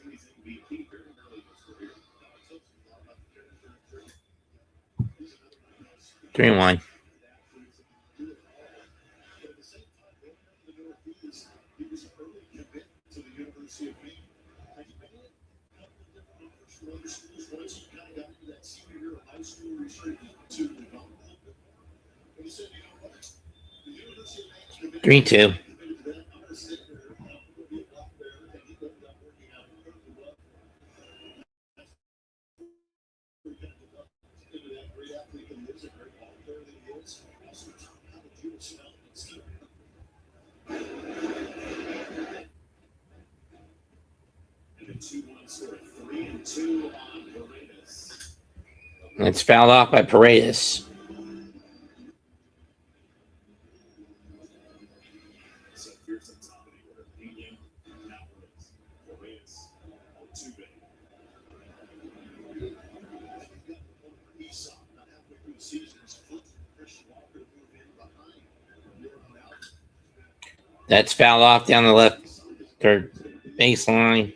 Speaker 5: Series MVP very early in his career.
Speaker 2: 3-1.
Speaker 5: But at the same time, going down to the Northeast, he was an early commit to the University of Maine. Had you been in a couple of different offers from other schools once you kind of got into that senior year of high school where you started to develop a little bit more? And you said, you know what? The University of Maine's committed
Speaker 2: 3-2.
Speaker 5: committed to that. I'm going to sit there. I'm going to be a block there. And he ended up working out incredibly well. We kind of developed into that great athlete that he is, a great ball player that he is. Also taught how to do his elements too. And the 2-1 score, 3-2 on Paredes.
Speaker 2: It's fouled off by Paredes.
Speaker 5: So here's the top of the order. Pena, Alvarez, Paredes, Altuve. Esau, not halfway through the season, is flipping Christian Walker to move in behind.
Speaker 2: That's fouled off down the left third baseline.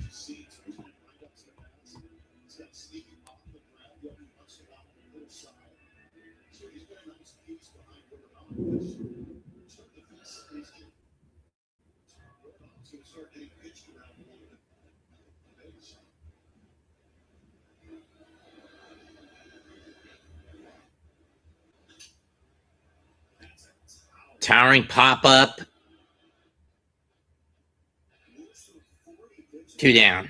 Speaker 2: Towering pop up. 2 down.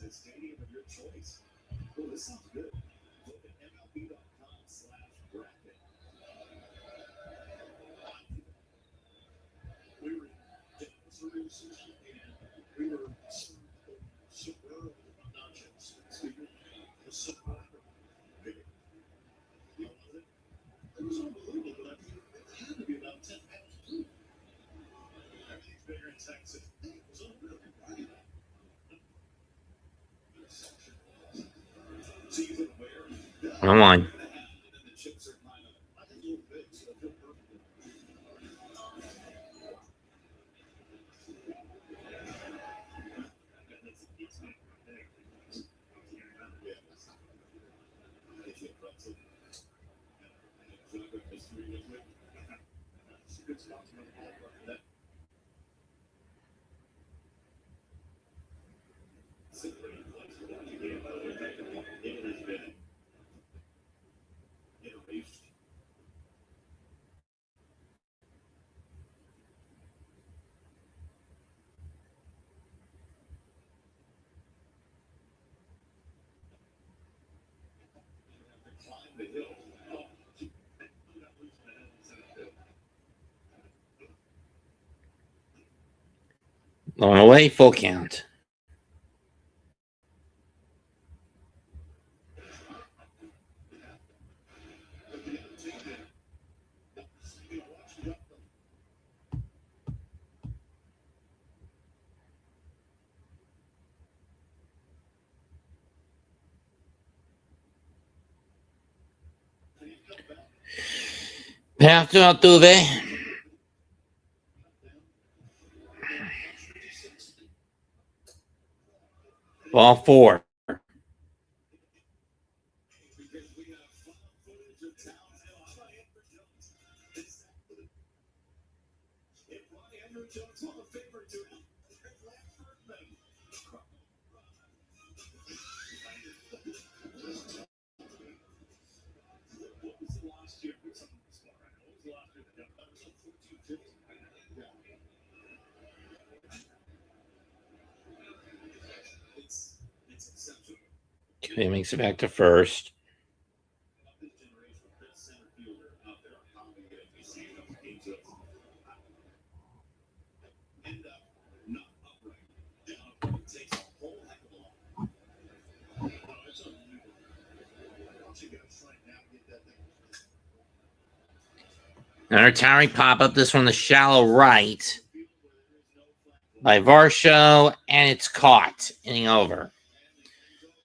Speaker 5: Stadium of your choice. Well, this sounds good. Look at MLB.com/bracket. We were in Dallas earlier this year, and we were sombrero nachos. Excuse me. The sombrero. You know, it was unbelievable, but I mean, it had to be about 10 pounds too. Everything's bigger in Texas. It was unreal.
Speaker 2: Come on. Going away, full count. Pass to Altuve. Ball 4. He makes it back to first. Another towering pop-up, this one the shallow right by Varsho, and it's caught. Inning over.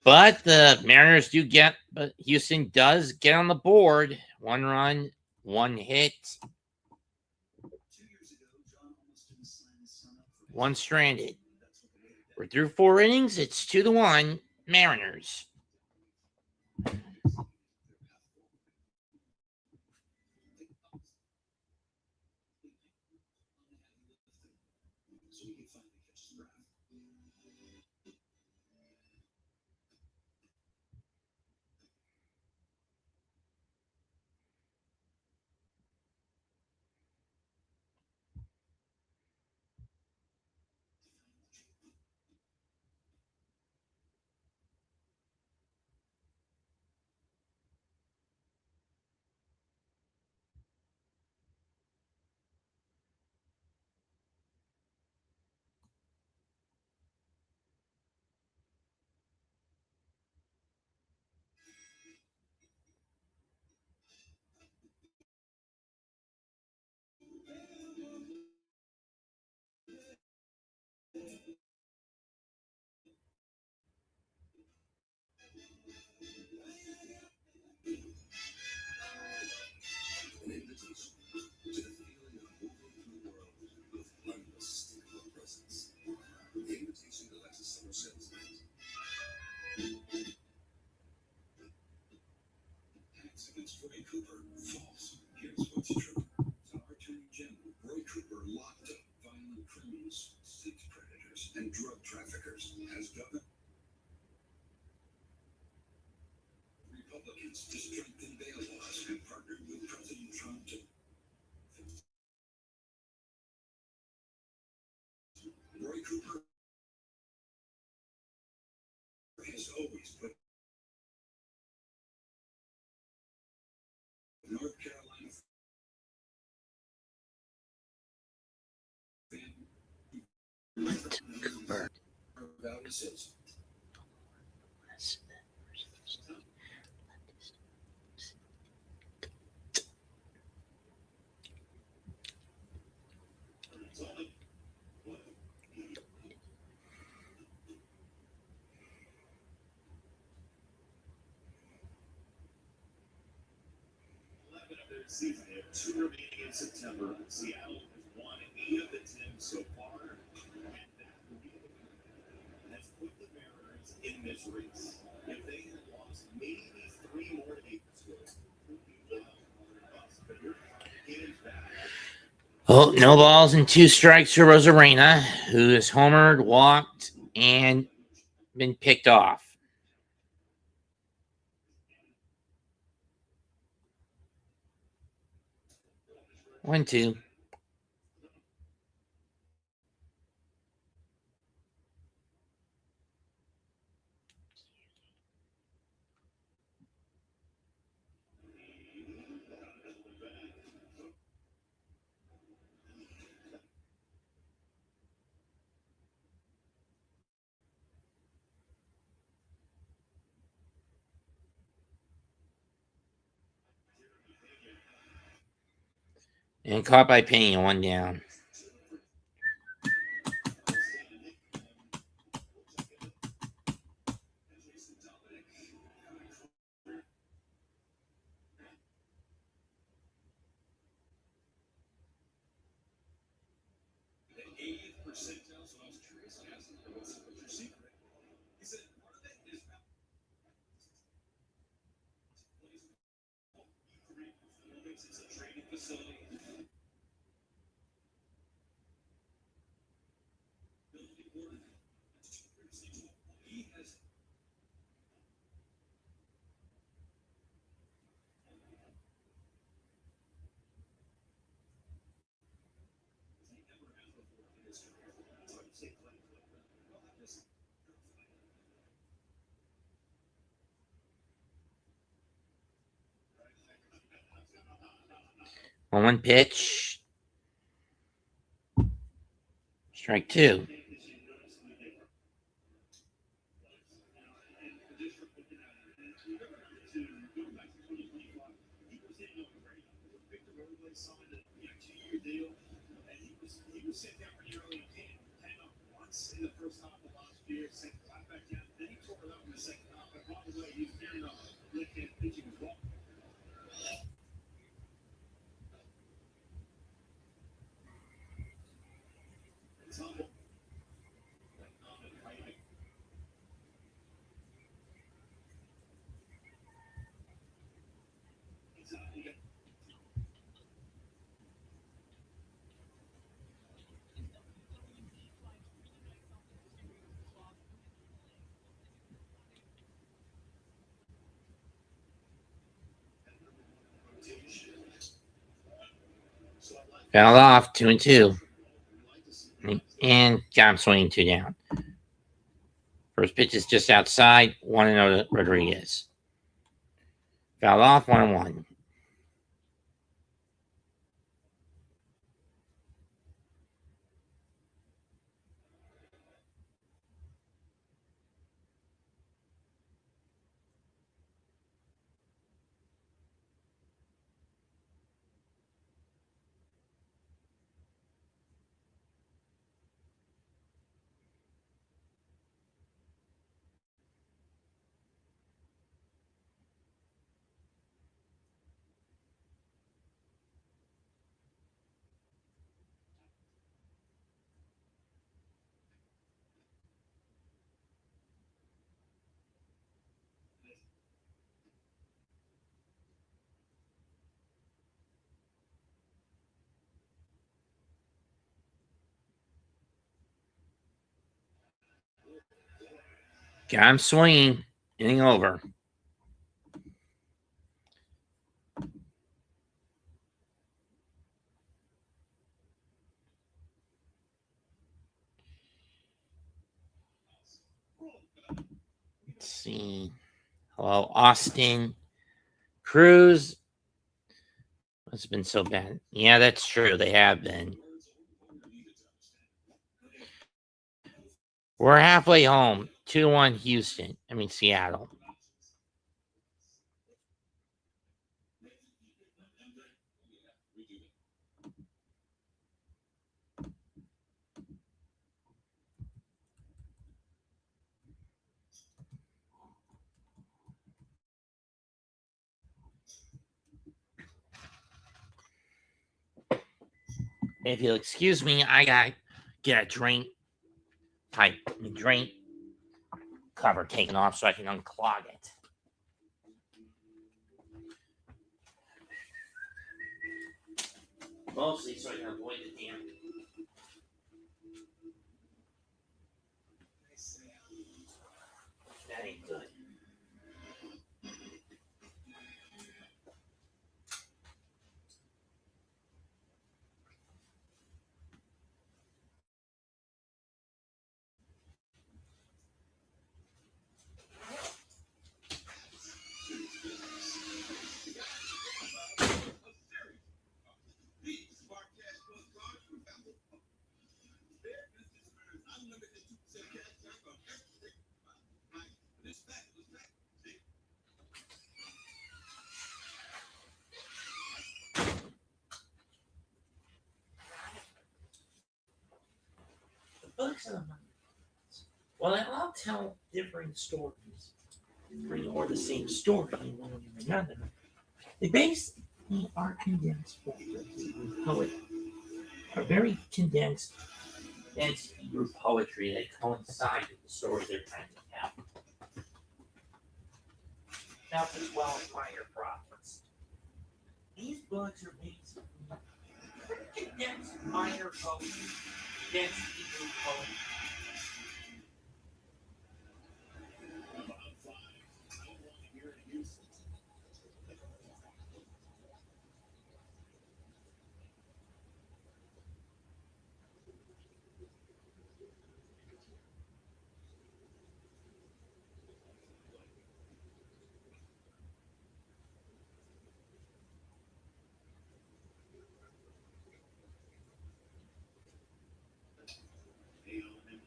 Speaker 2: But the Mariners do get, but Houston does get on the board. 1 run, 1 hit, 1 stranded. We're through 4 innings. It's 2-1 Mariners.
Speaker 5: So he can finally catch his breath. An invitation to the feeling of moving through the world with unmistakable presence. The invitation to Lexus Summer Sales Night. Hacks against Roy Cooper. False. Here's what's true. Our Attorney General, Roy Cooper, locked up violent criminals, sex predators, and drug traffickers. Has government Republicans to strengthen bail laws and partnered with President Trump to Roy Cooper has always put North Carolina
Speaker 2: Cooper.
Speaker 5: Valley citizen. Season of 2 remaining in September. Seattle has won 8 of the 10 so far, and that has put the Mariners in this race. If they had lost maybe 3 more to 8 scores, but you're 5 games back.
Speaker 2: Oh, no balls and 2 strikes for Rosarena, who is homered, walked, and been picked off. 1-2. And caught by Penny, 1 down.
Speaker 5: Percentile, so I was curious. I asked him, what's your secret? He said, part of it is it's a training facility. He has
Speaker 2: On 1 pitch. Strike 2. Fouled off, 2-2. And got him swinging 2 down. First pitch is just outside, 1-0 Rodriguez. Fouled off, 1-1. Got him swinging. Inning over. Let's see. Hello, Austin. Cruz. It's been so bad. Yeah, that's true. They have been. We're halfway home. 2-1 Houston. Seattle. If you'll excuse me, I gotta get a drink cover taken off so I can unclog it. Mostly so I can avoid the damn. That ain't good. Well, they all tell differing stories, or the same story in one way or another. They basically are condensed poetry, are very condensed, dense Hebrew poetry that coincide with the stories they're trying to tell. Now, as well as minor prophets. These books are basically condensed minor poetry, dense Hebrew poetry.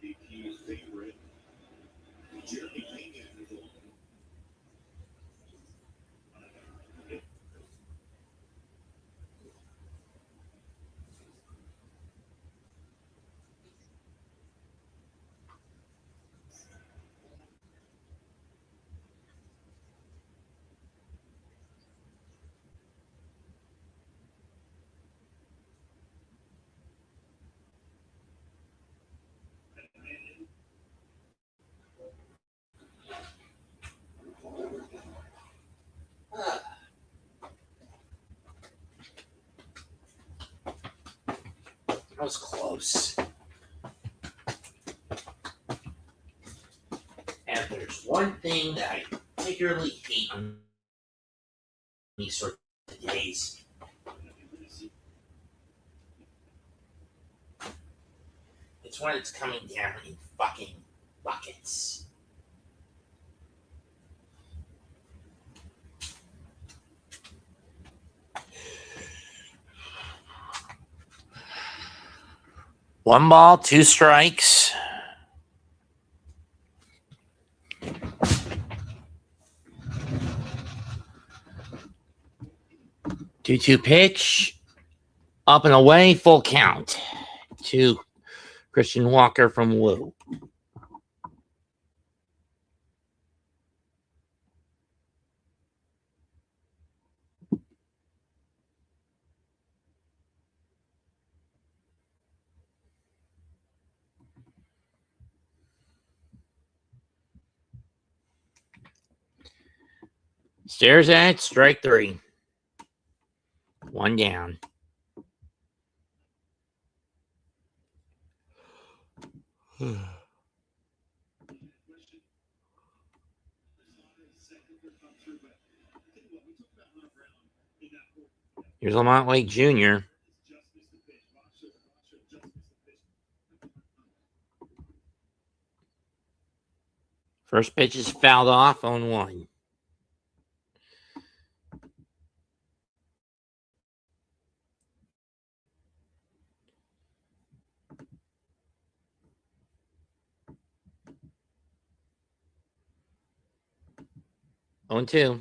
Speaker 5: MVP favorite, Jeremy Pena.
Speaker 2: That was close. And there's one thing that I particularly hate on these sort of days. It's when it's coming down in fucking buckets. One ball, two strikes. Two pitch. Up and away, full count. To Christian Walker from Woo. Stares at strike three. One down. Here's Lamont Lake Jr. First pitch is fouled off on 1. On 2.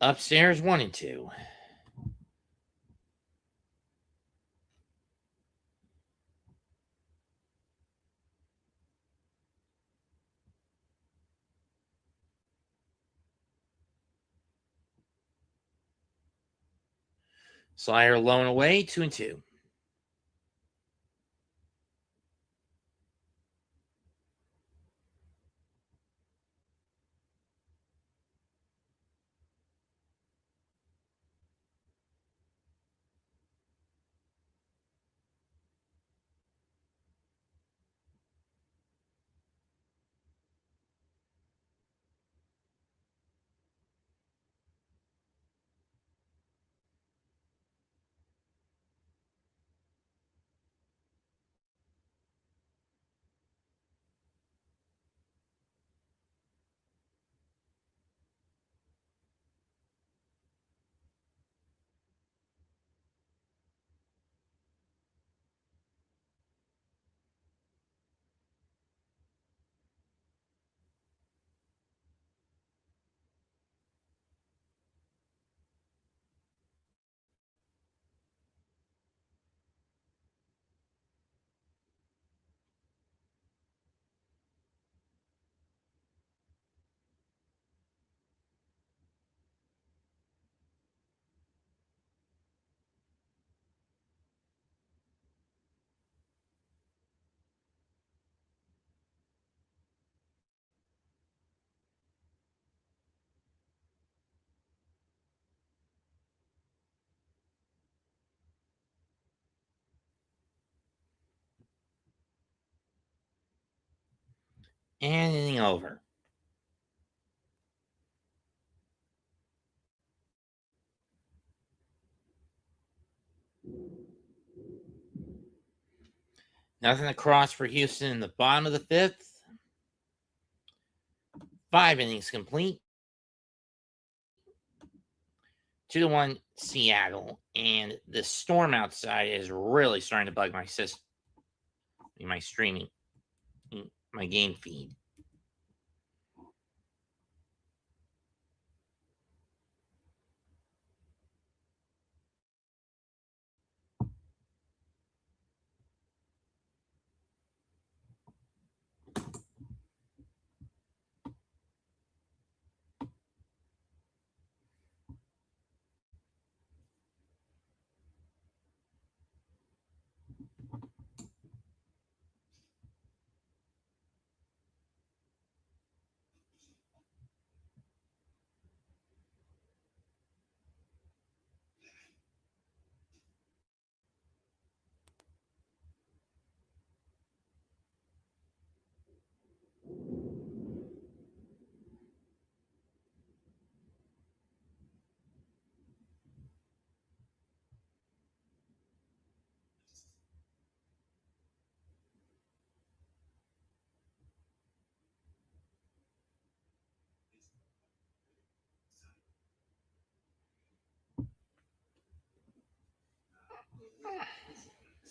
Speaker 2: Upstairs 1 and 2. Slider low and away, 2 and 2. And inning over. Nothing across for Houston in the bottom of the 5th. 5 innings complete. 2-1 Seattle. And the storm outside is really starting to bug my system. My streaming. My game feed.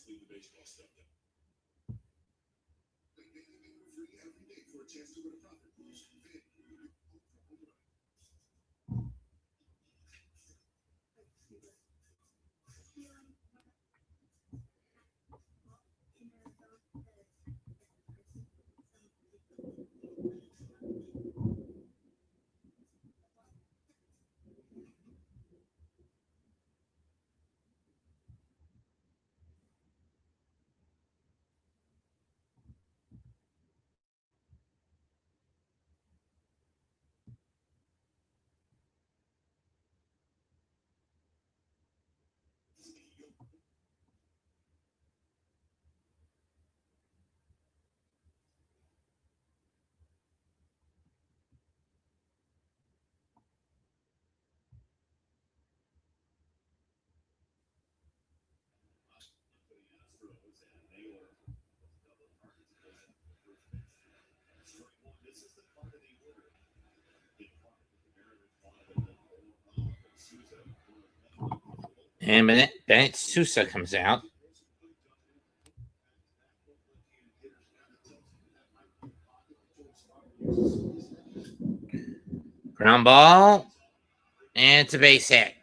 Speaker 5: Let's leave the baseball stuff down. Free every day for a chance to win a profit boost. For the Astros, and they are double targets for first base. Strike one. This is the part of the order. In part, the Mariners wanted a little Souza.
Speaker 2: And Bennett Sousa comes out. Ground ball. And it's a base hit.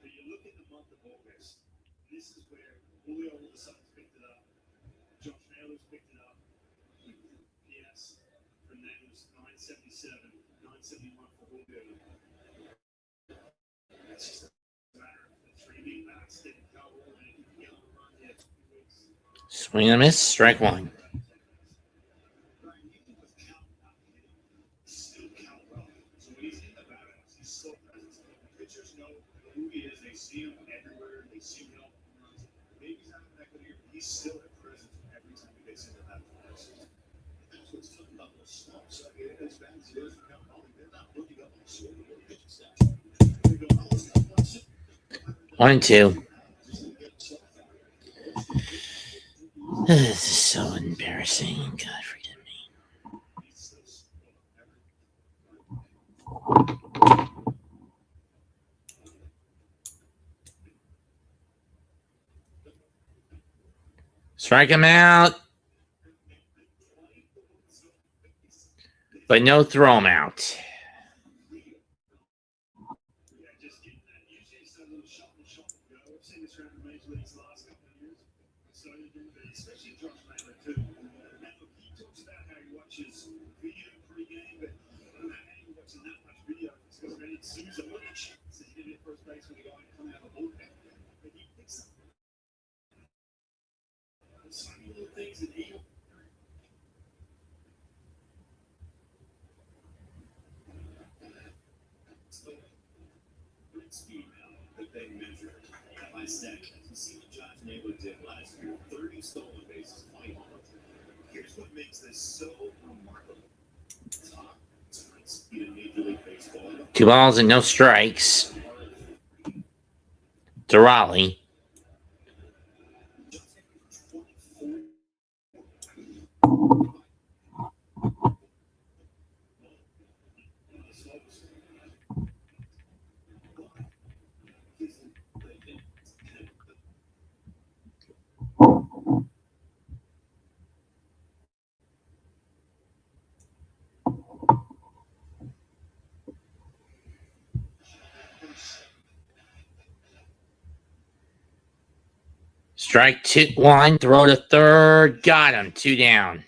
Speaker 5: But you look at the month of August, this is where Julio all of a sudden picked it up. Josh Naylor's picked it up. Yes, from that it was 977, 971 for Julio. That's just a matter of the 3 big bats didn't go all and he get on the run yet.
Speaker 2: Swing and a miss. Strike one.
Speaker 5: Still count well. So when he's in the battle, he's so present. Pitchers know who he is. They see him everywhere. They see him help runs. Maybe he's having that good year, but he's still a presence every time he gets into that place. That's what's tough about those slumps. I mean, as bad as it is for Count Molly, they're not looking up on the slope of the pitching staff. They go, oh, it's got
Speaker 2: 1-2. This is so embarrassing. God forgive me. Strike him out. But no throw him out.
Speaker 5: Especially Josh Naylor too. He talks about how he watches video pre-game, but watching that much video, it's because they didn't see so much. So he did it first base with a guy coming out of the bullpen. But he picks up some little things that he. Speed now that they measure by second. You see what Josh Naylor did last year: 30 stolen bases, 20 home runs. Here's what makes this so remarkable. Top speed in Major League Baseball.
Speaker 2: 2 balls and no strikes to Raleigh. Strike 1, throw to third, got him, 2 down.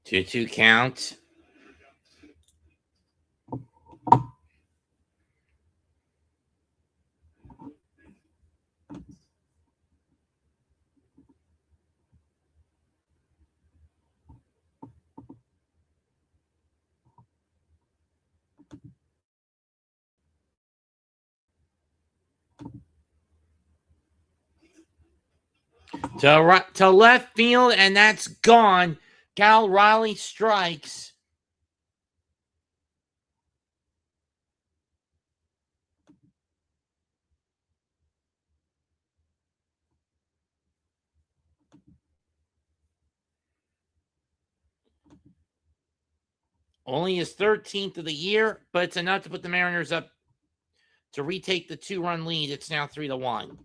Speaker 2: 2-2 count. To left field, and that's gone. Cal Riley strikes. Only his 13th of the year, but it's enough to put the Mariners up to retake the 2-run lead. It's now 3-1.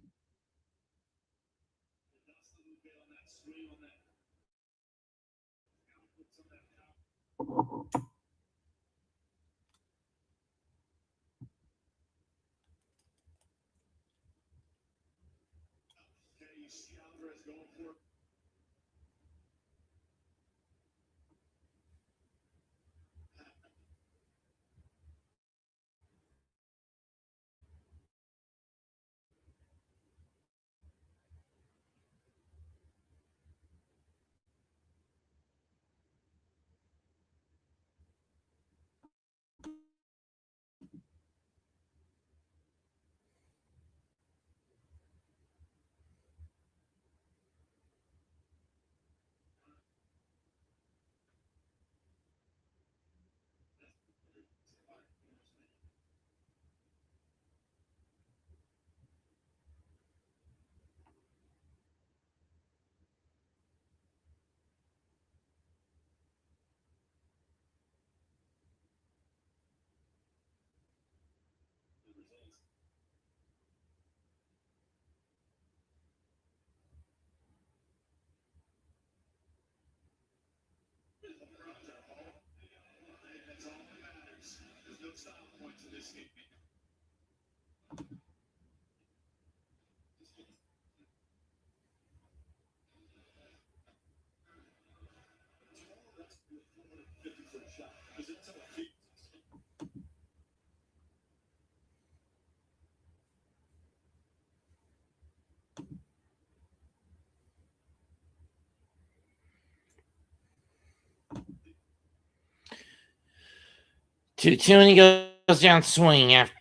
Speaker 2: Two, and he goes down swinging after.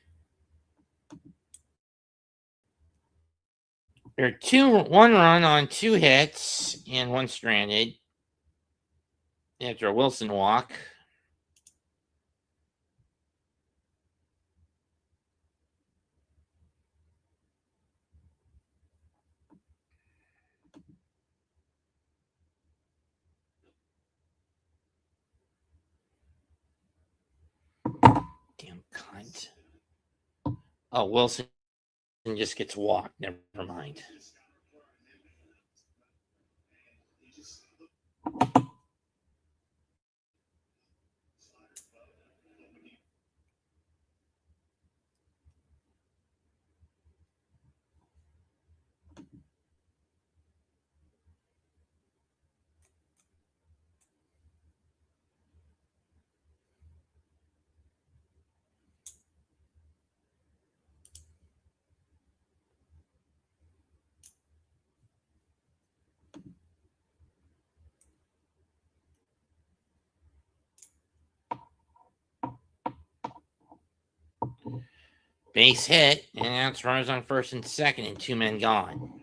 Speaker 2: There are 1 run on 2 hits and 1 stranded after a Wilson walk. Damn cunt. Oh, Wilson just gets walked. Never mind. Base hit, and now it's runners on first and second, and 2 men gone.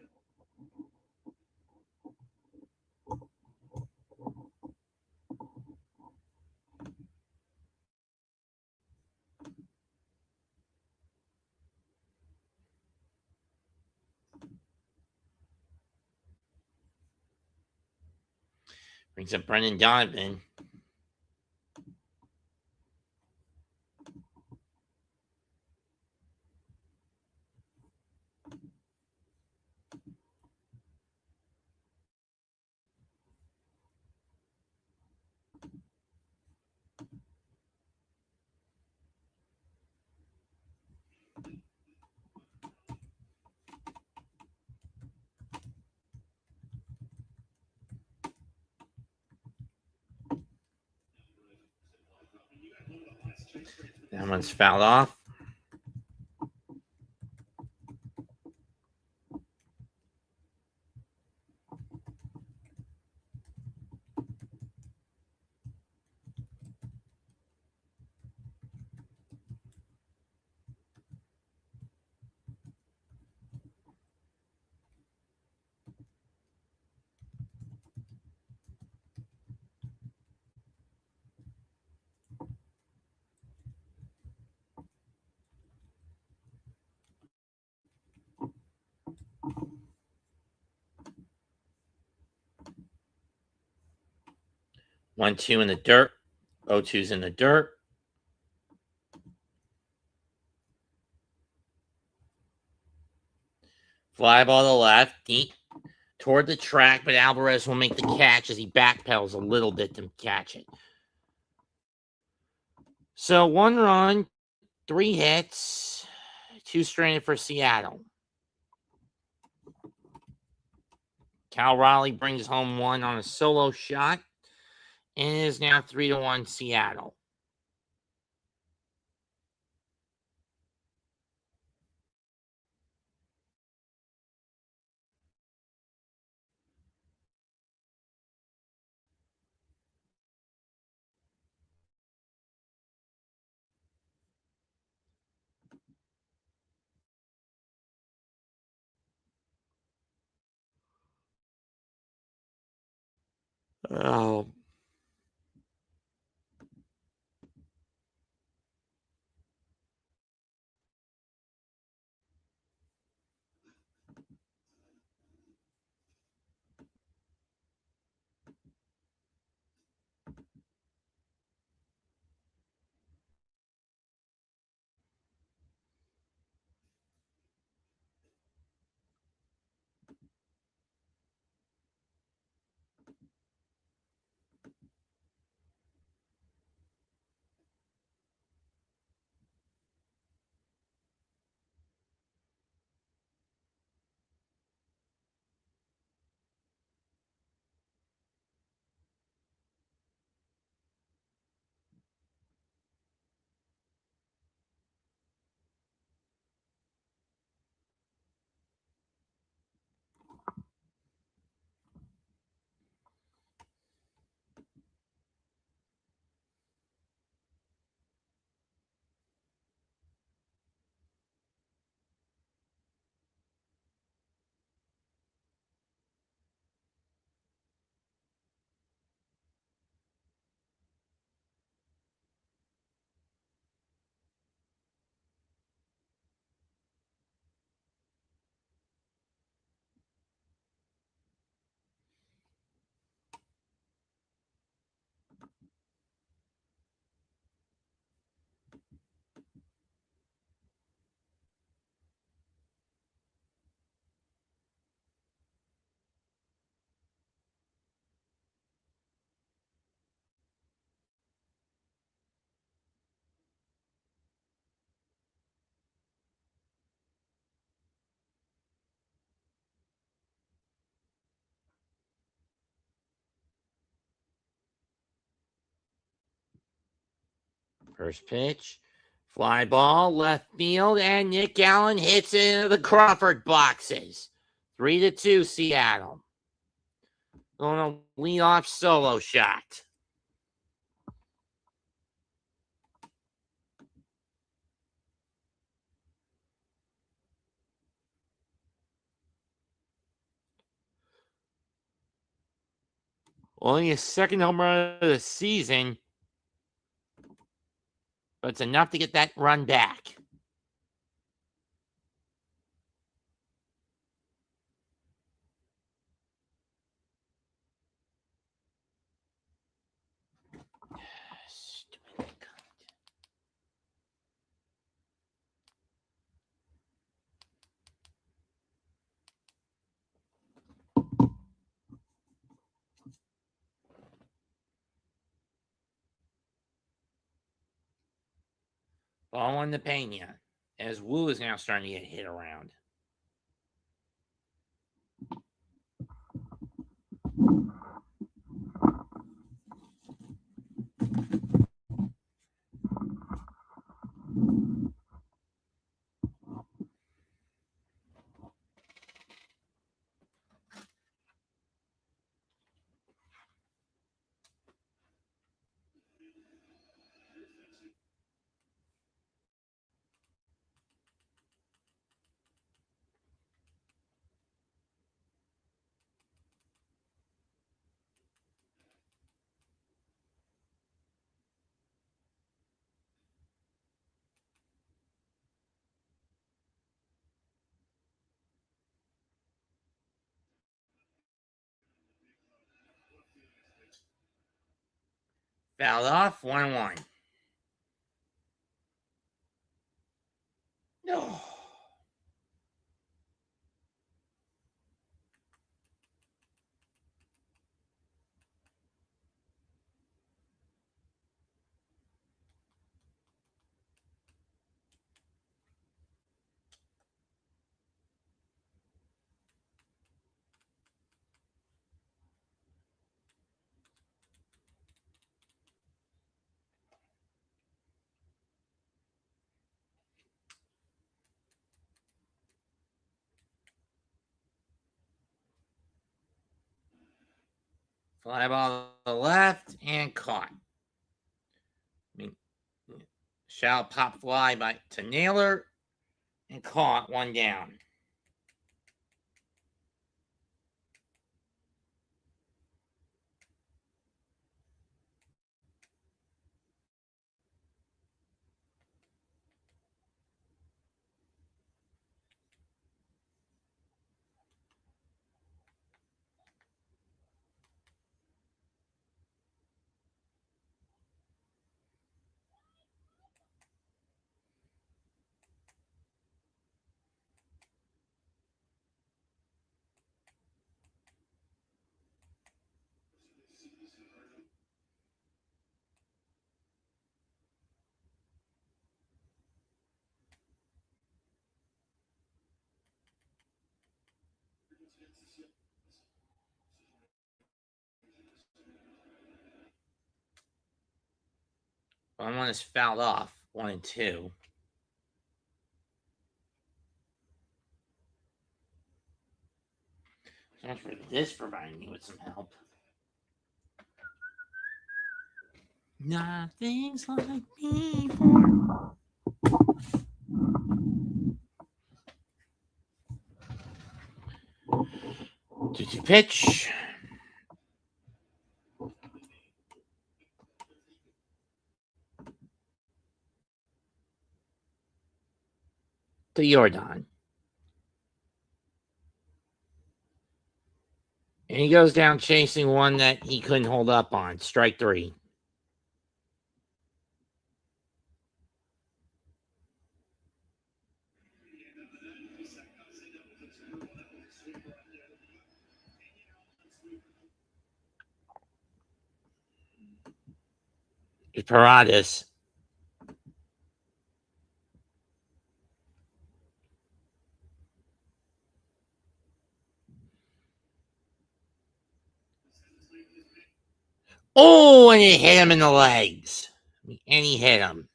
Speaker 2: Brings up Brendan Donovan. That one's fouled off. One, two in the dirt. 0-2's in the dirt. Fly ball to left, deep toward the track, but Alvarez will make the catch as he backpedals a little bit to catch it. So 1 run, 3 hits, 2 stranded for Seattle. Cal Raleigh brings home 1 on a solo shot, and it is now 3-1 Seattle. Oh. First pitch, fly ball, left field, and Nick Allen hits it into the Crawford boxes. 3-2 Seattle. On a leadoff solo shot. Only his second home run of the season, but it's enough to get that run back. Ball on the Pena, as Wu is now starting to get hit around. Fouled off, 1-1. No. Fly ball to the left and caught. Shall pop fly to Naylor and caught, 1 down. One is fouled off, 1-2. So much for this providing me with some help. Nothing's like before. 2-2 pitch. To Jordan. And he goes down chasing one that he couldn't hold up on. Strike 3. Paradis. Oh, and it hit him in the legs. And he hit him.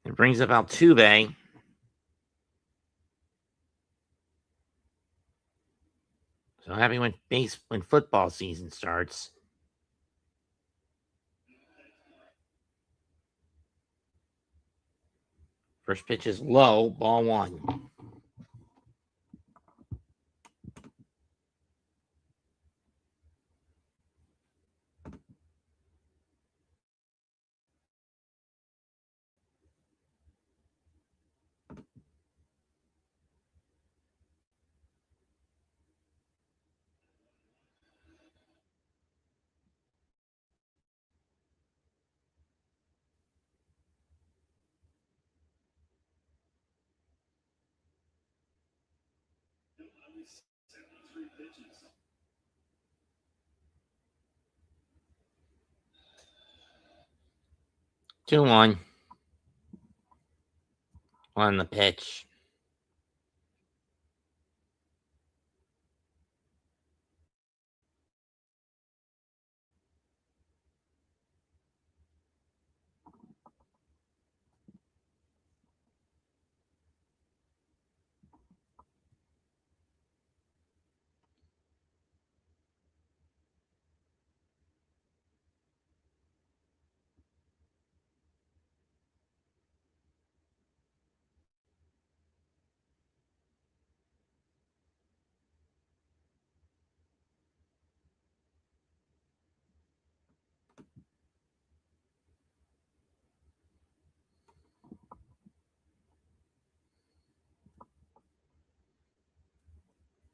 Speaker 2: It brings up Altuve. So happy when football season starts. First pitch is low, ball 1.
Speaker 5: 73 pitches.
Speaker 2: Two one on the pitch.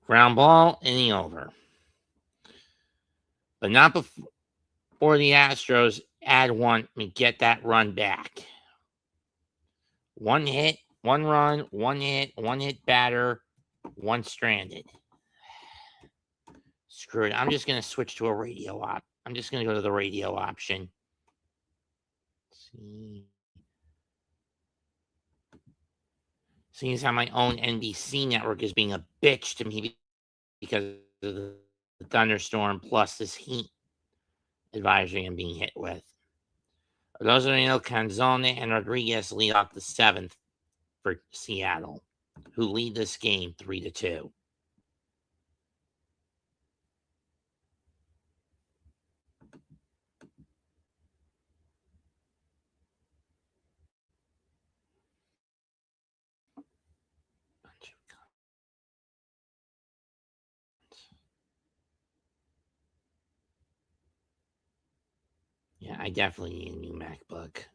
Speaker 2: Ground ball, inning over. But not before the Astros add one and get that run back. One hit, one run, one hit batter, one stranded. Screw it. I'm just going to switch to a radio op. I'm just going to go to the radio option. Let's see. Seeing as how my own NBC network is being a bitch to me because of the thunderstorm plus this heat advisory I'm being hit with. Rosarino, Canzone, and Rodriguez lead off the seventh for Seattle, who lead this game 3-2. Yeah, I definitely need a new MacBook.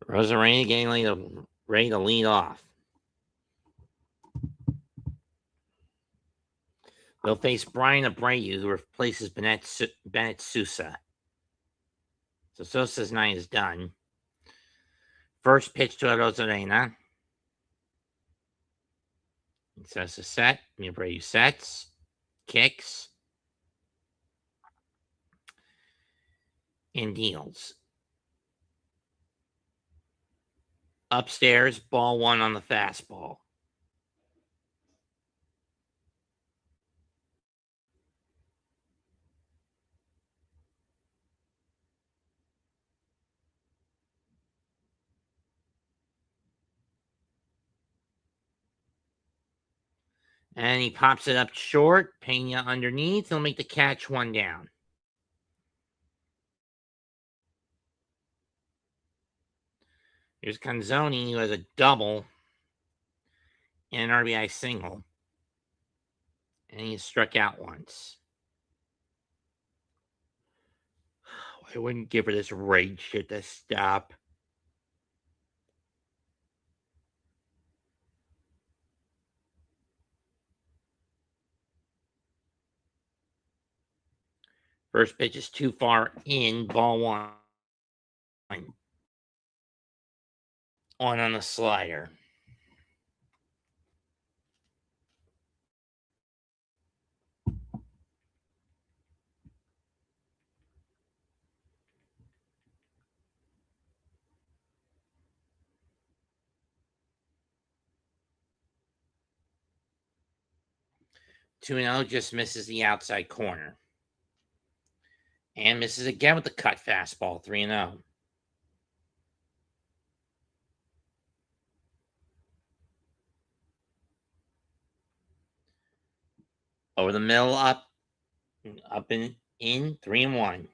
Speaker 2: Rosarino getting ready to lead off. They'll face Brian Abreu, who replaces Bennett Sousa. So Sousa's night is done. First pitch to Rosarena. Sousa set. Abreu sets. Kicks. And deals. Upstairs, ball one on the fastball. And he pops it up short. Pena underneath. He'll make the catch, one down. Here's Canzone, who has a double and an RBI single. And he struck out once. I wouldn't give her this rage shit to stop. First pitch is too far in, ball one. On the slider. 2-0, just misses the outside corner. And misses again with the cut fastball, 3-0. Over the middle, up and in, 3-1.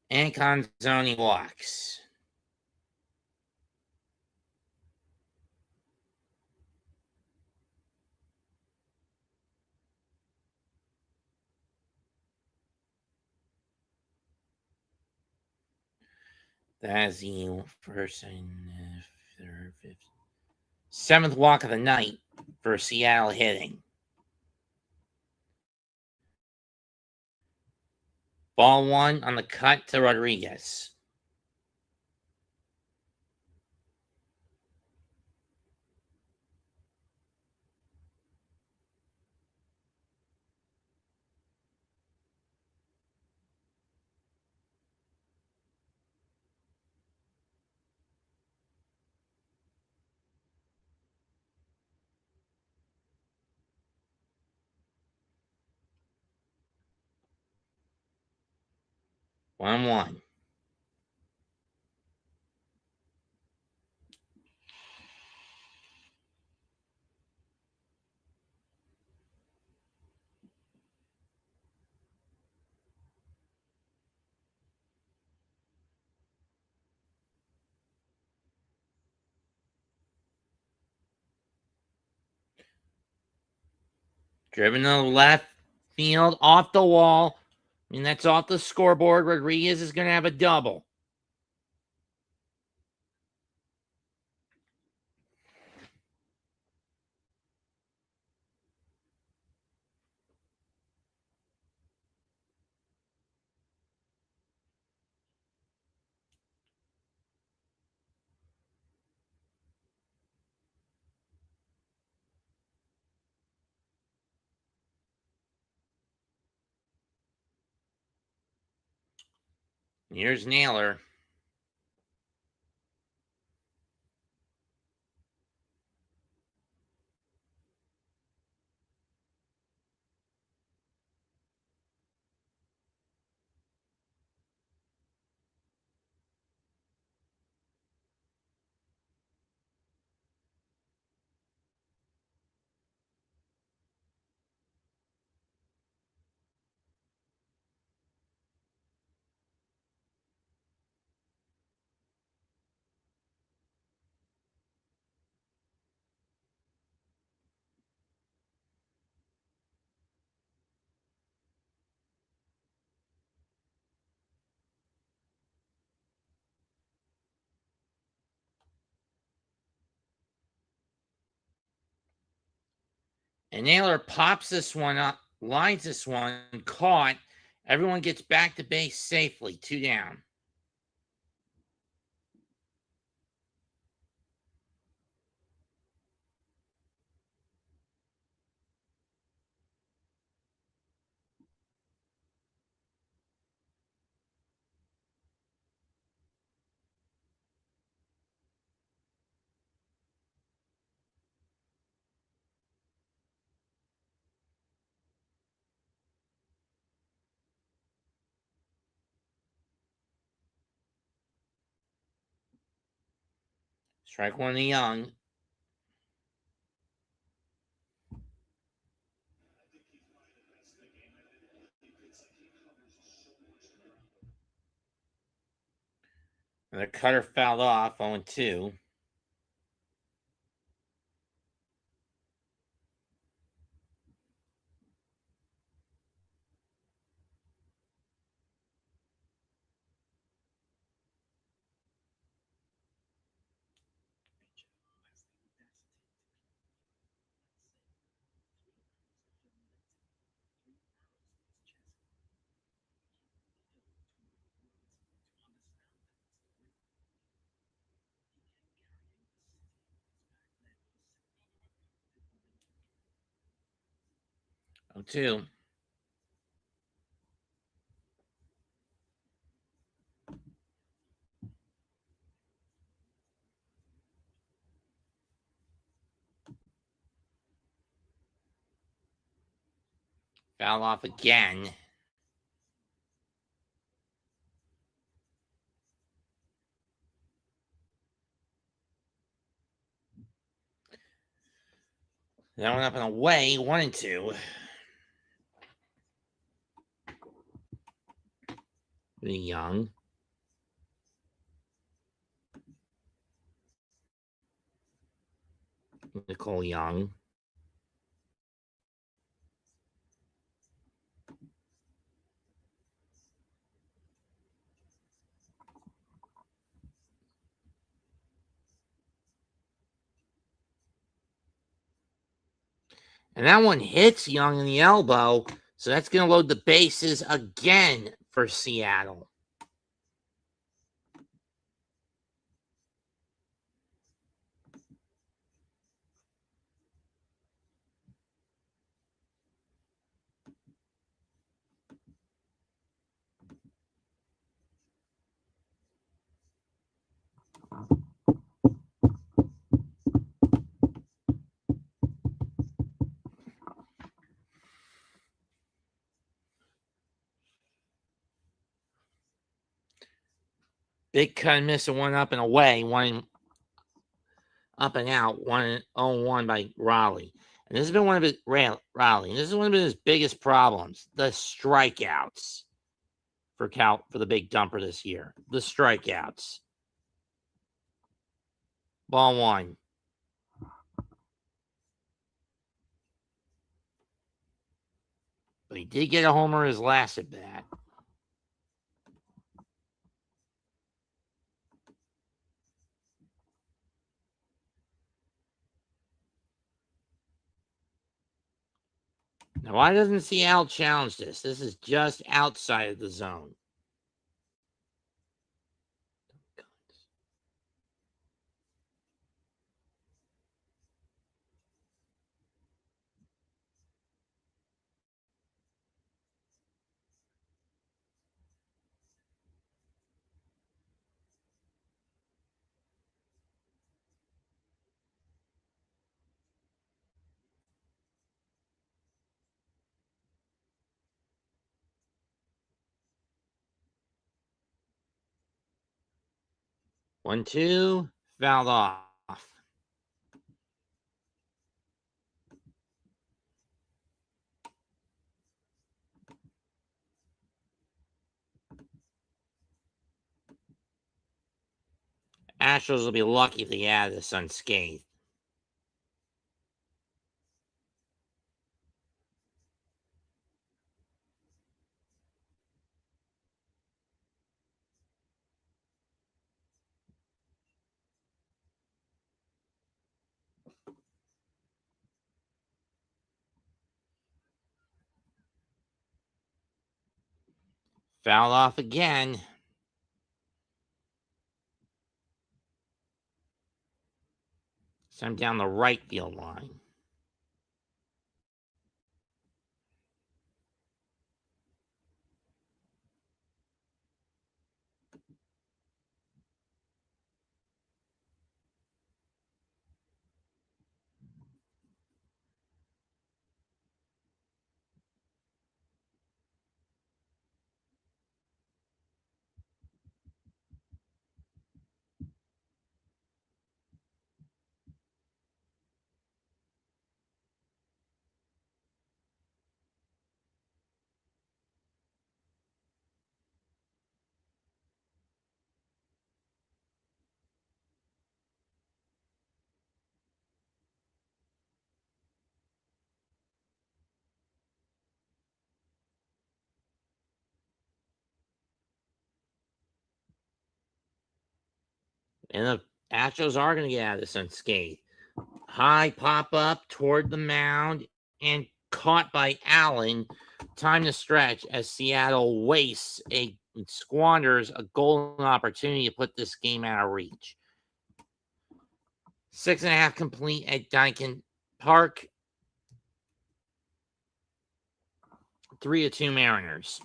Speaker 2: And Canzoni walks. That's the first and third, fifth, seventh walk of the night for Seattle hitting. Ball one on the cut to Rodriguez. One. Driven to the left field, off the wall. I mean, that's off the scoreboard. Rodriguez is going to have a double. Here's Naylor. And Naylor pops this one up, lines this one, caught. Everyone gets back to base safely, 2 down. Strike one to Young. And the cutter fouled off, 0-2. 0-2. Foul off again. That one up and away, 1-2. Pretty Young. Nicole Young. And that one hits Young in the elbow. So that's going to load the bases again for Seattle. Big cut and miss, a one up and away, one up and out, 1-0-1 by Raleigh. And this has been one of his Raleigh. And this is one of his biggest problems: the strikeouts for the big dumper this year. The strikeouts. Ball one. But he did get a homer his last at bat. Now, why doesn't Seattle challenge this? This is just outside of the zone. One, two, fouled off. Astros will be lucky if they add this unscathed. Fouled off again. So I'm down the right field line. And the Astros are going to get out of this unscathed. High pop up toward the mound and caught by Allen. Time to stretch as Seattle squanders a golden opportunity to put this game out of reach. 6.5 complete at Daikin Park. 3-2 Mariners.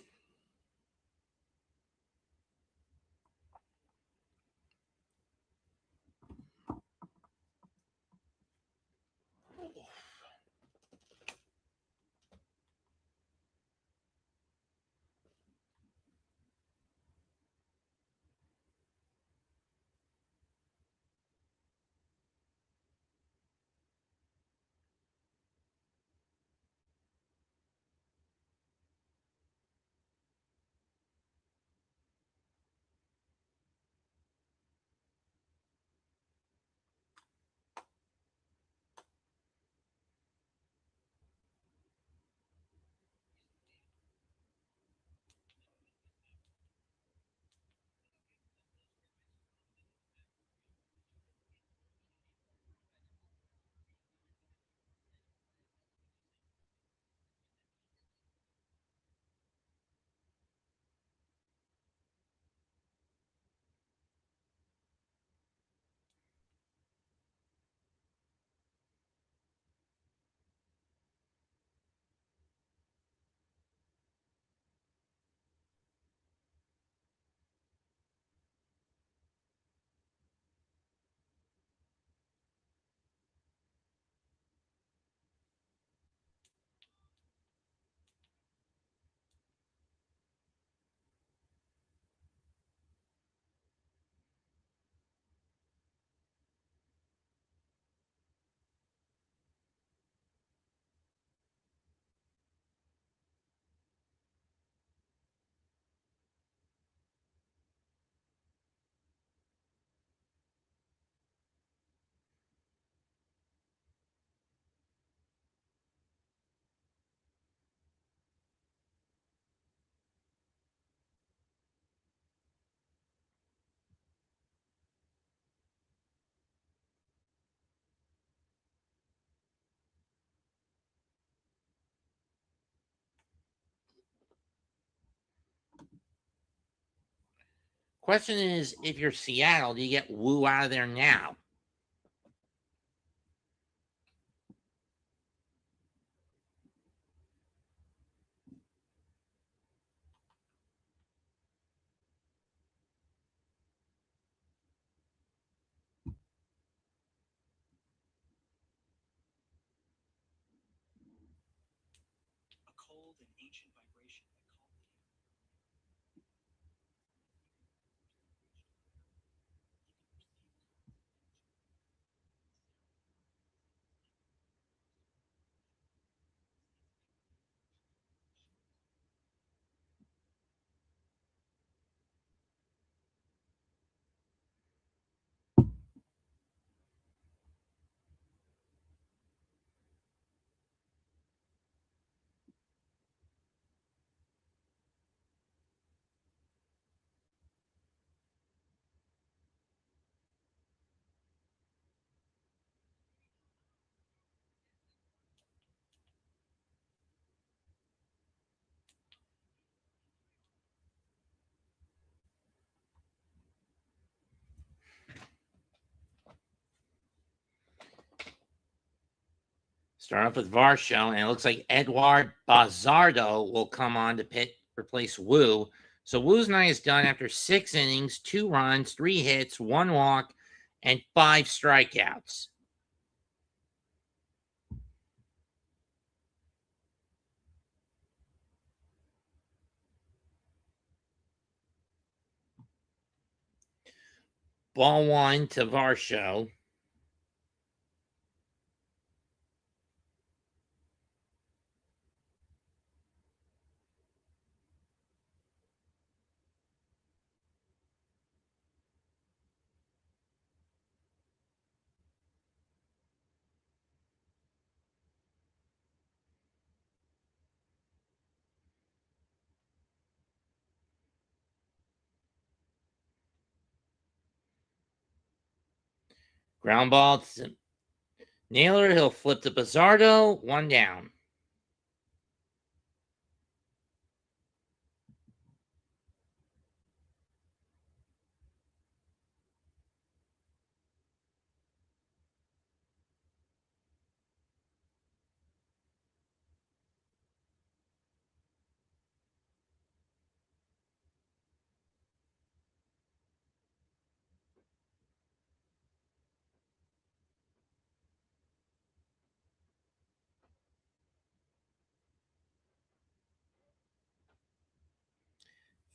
Speaker 2: Question is, if you're Seattle, do you get Wu out of there now?
Speaker 8: A cold and ancient vibration that called me.
Speaker 2: Start off with Varsho, and it looks like Edward Bazardo will come on to replace Wu. So Wu's night is done after 6 innings, 2 runs, 3 hits, 1 walk, and 5 strikeouts. Ball 1 to Varsho. Ground ball to Naylor. He'll flip to Bazardo. 1 down.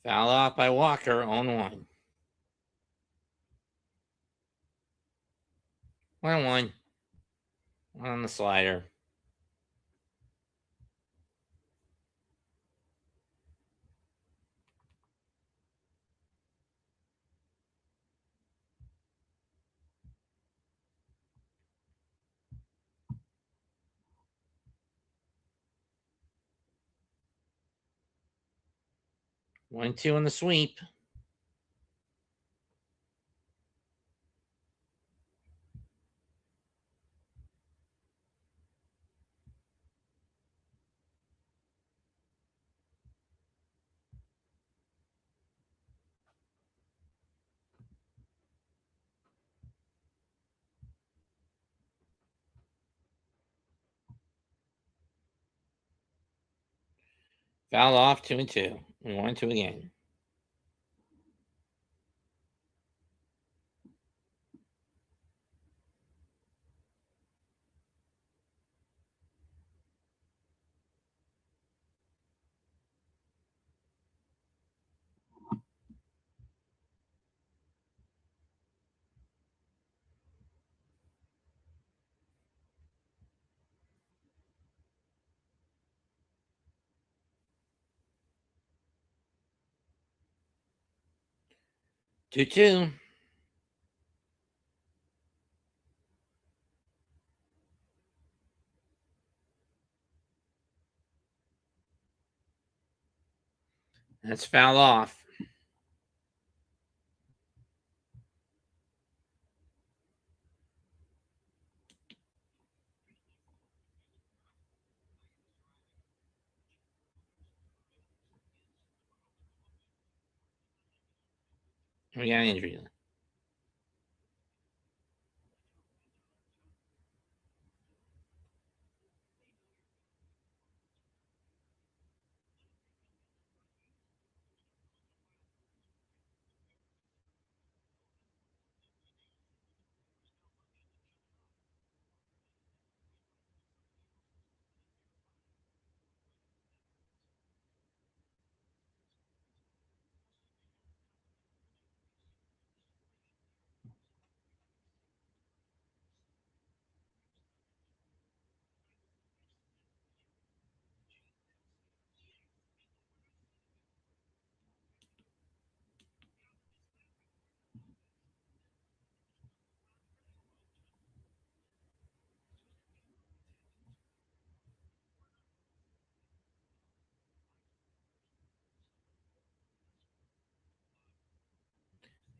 Speaker 2: Foul off by Walker on 1. 1-1. One on the slider. One, 2 on the sweep. Foul off 2-2. 1-2 again. Two. That's foul off. We got an injury.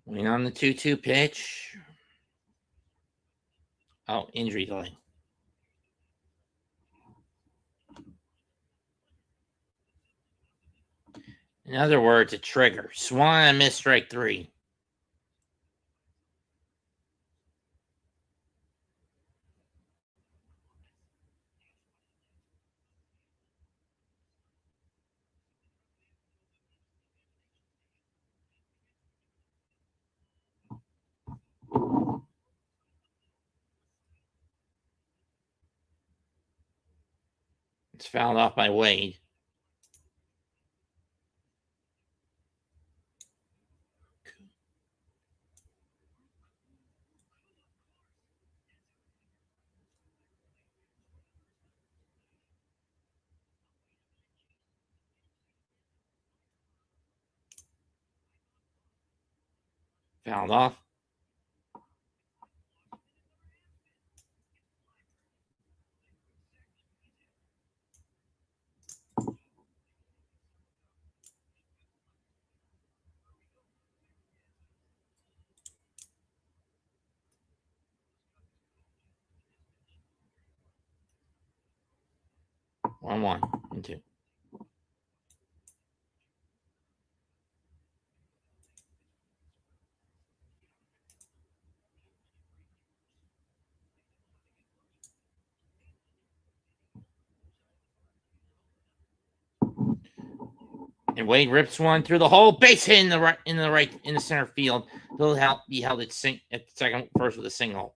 Speaker 2: 1 on the 2-2 pitch. Oh, injury delay. In other words, a trigger. Swan missed strike 3. It's fouled off by Wade. Fouled off. One and 2. And Wade rips one through the hole. Base hit in the center field. He'll be held at second first with a single.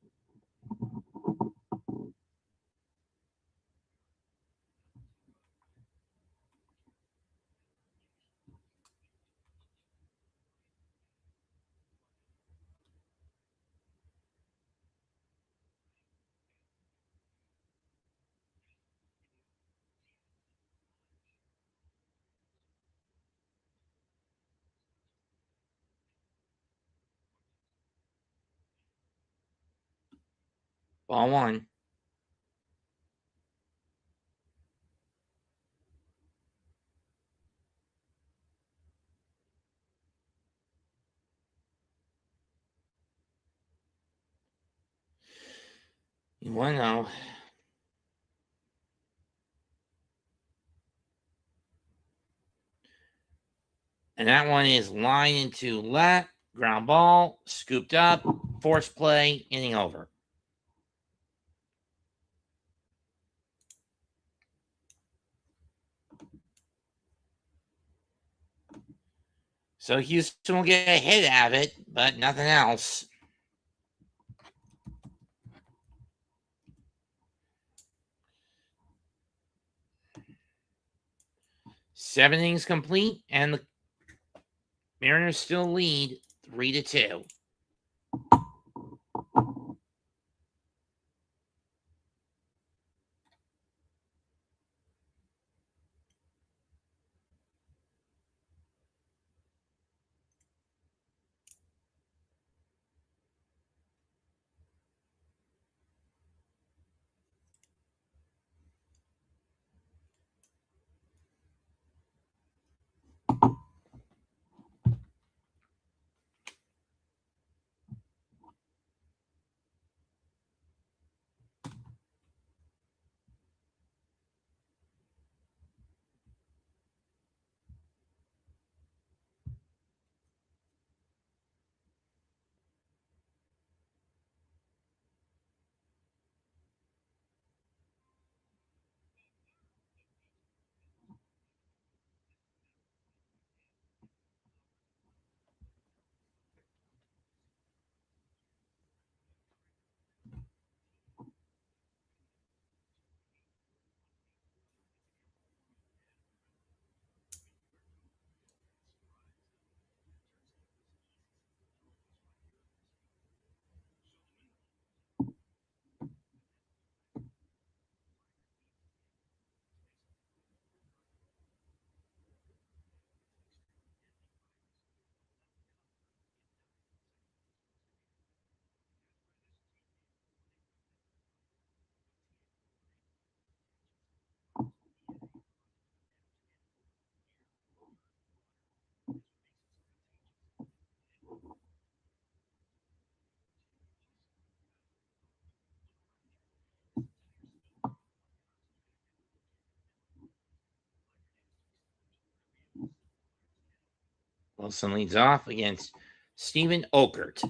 Speaker 2: Ball one. You want to know. And that one is line into left, ground ball, scooped up, force play, inning over. So Houston will get a hit out of it, but nothing else. 7 innings complete, and the Mariners still lead 3-2. Wilson leads off against Steven Okert.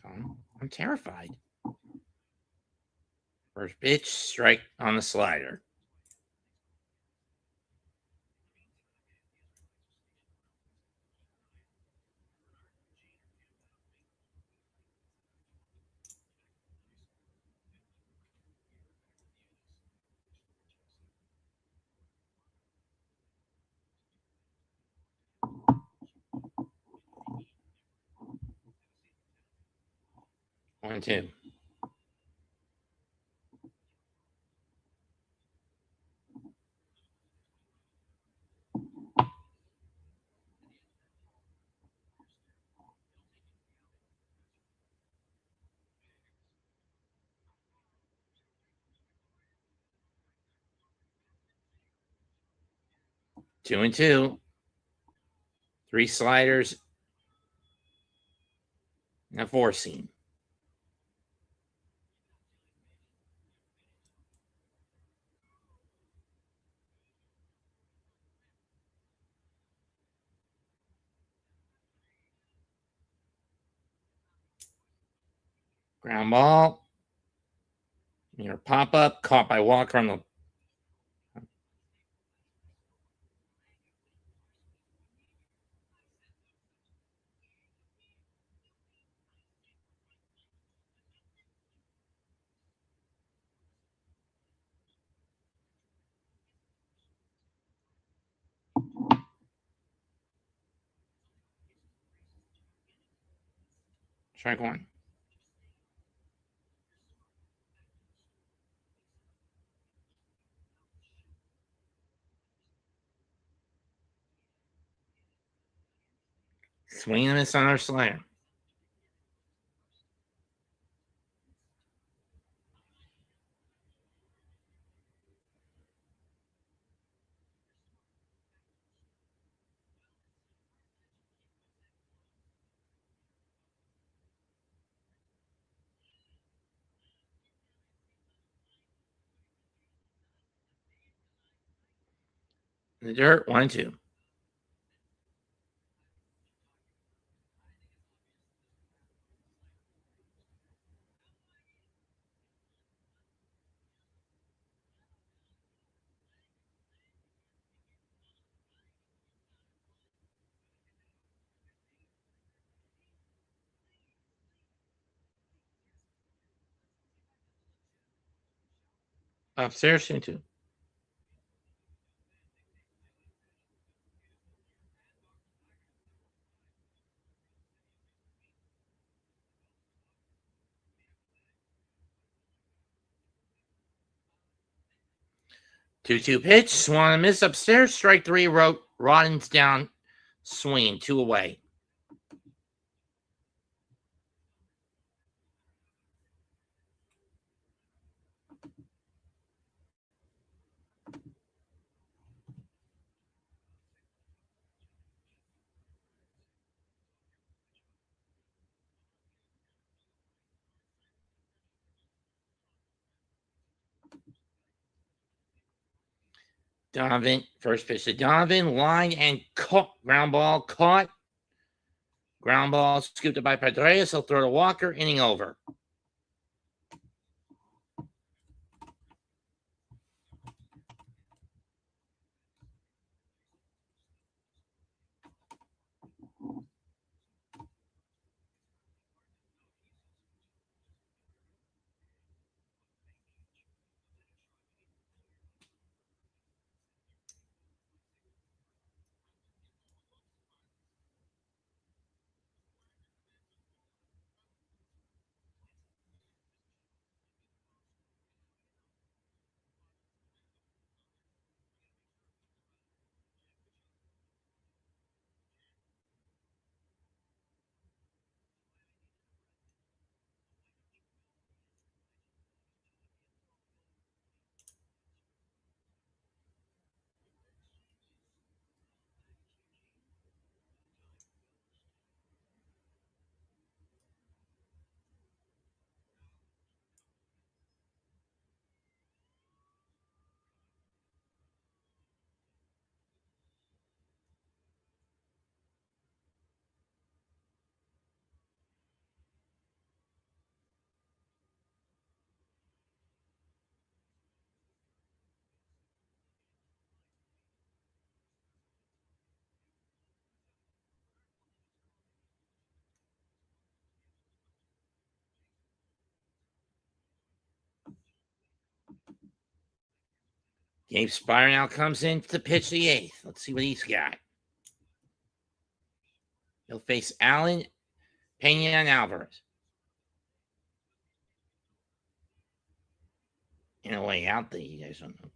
Speaker 2: I'm terrified. First pitch, strike on the slider. One, two. Two and two. 3 sliders. And a 4-seam. Ground ball. Near pop up, caught by Walker on the. Strike one. Swing and a miss on our slam. The dirt, 1-2. Upstairs, 2-2. Two pitch. Swan and miss upstairs. Strike 3. Rodden's down. Swinging. 2 away. Donovan, first pitch to Donovan, line and caught. Ground ball caught. Ground ball scooped up by Pedreas. He'll throw to Walker. Inning over. Gabe Spire now comes in to pitch the 8th. Let's see what he's got. He'll face Allen, Pena, and Alvarez. In a way out that you guys don't know.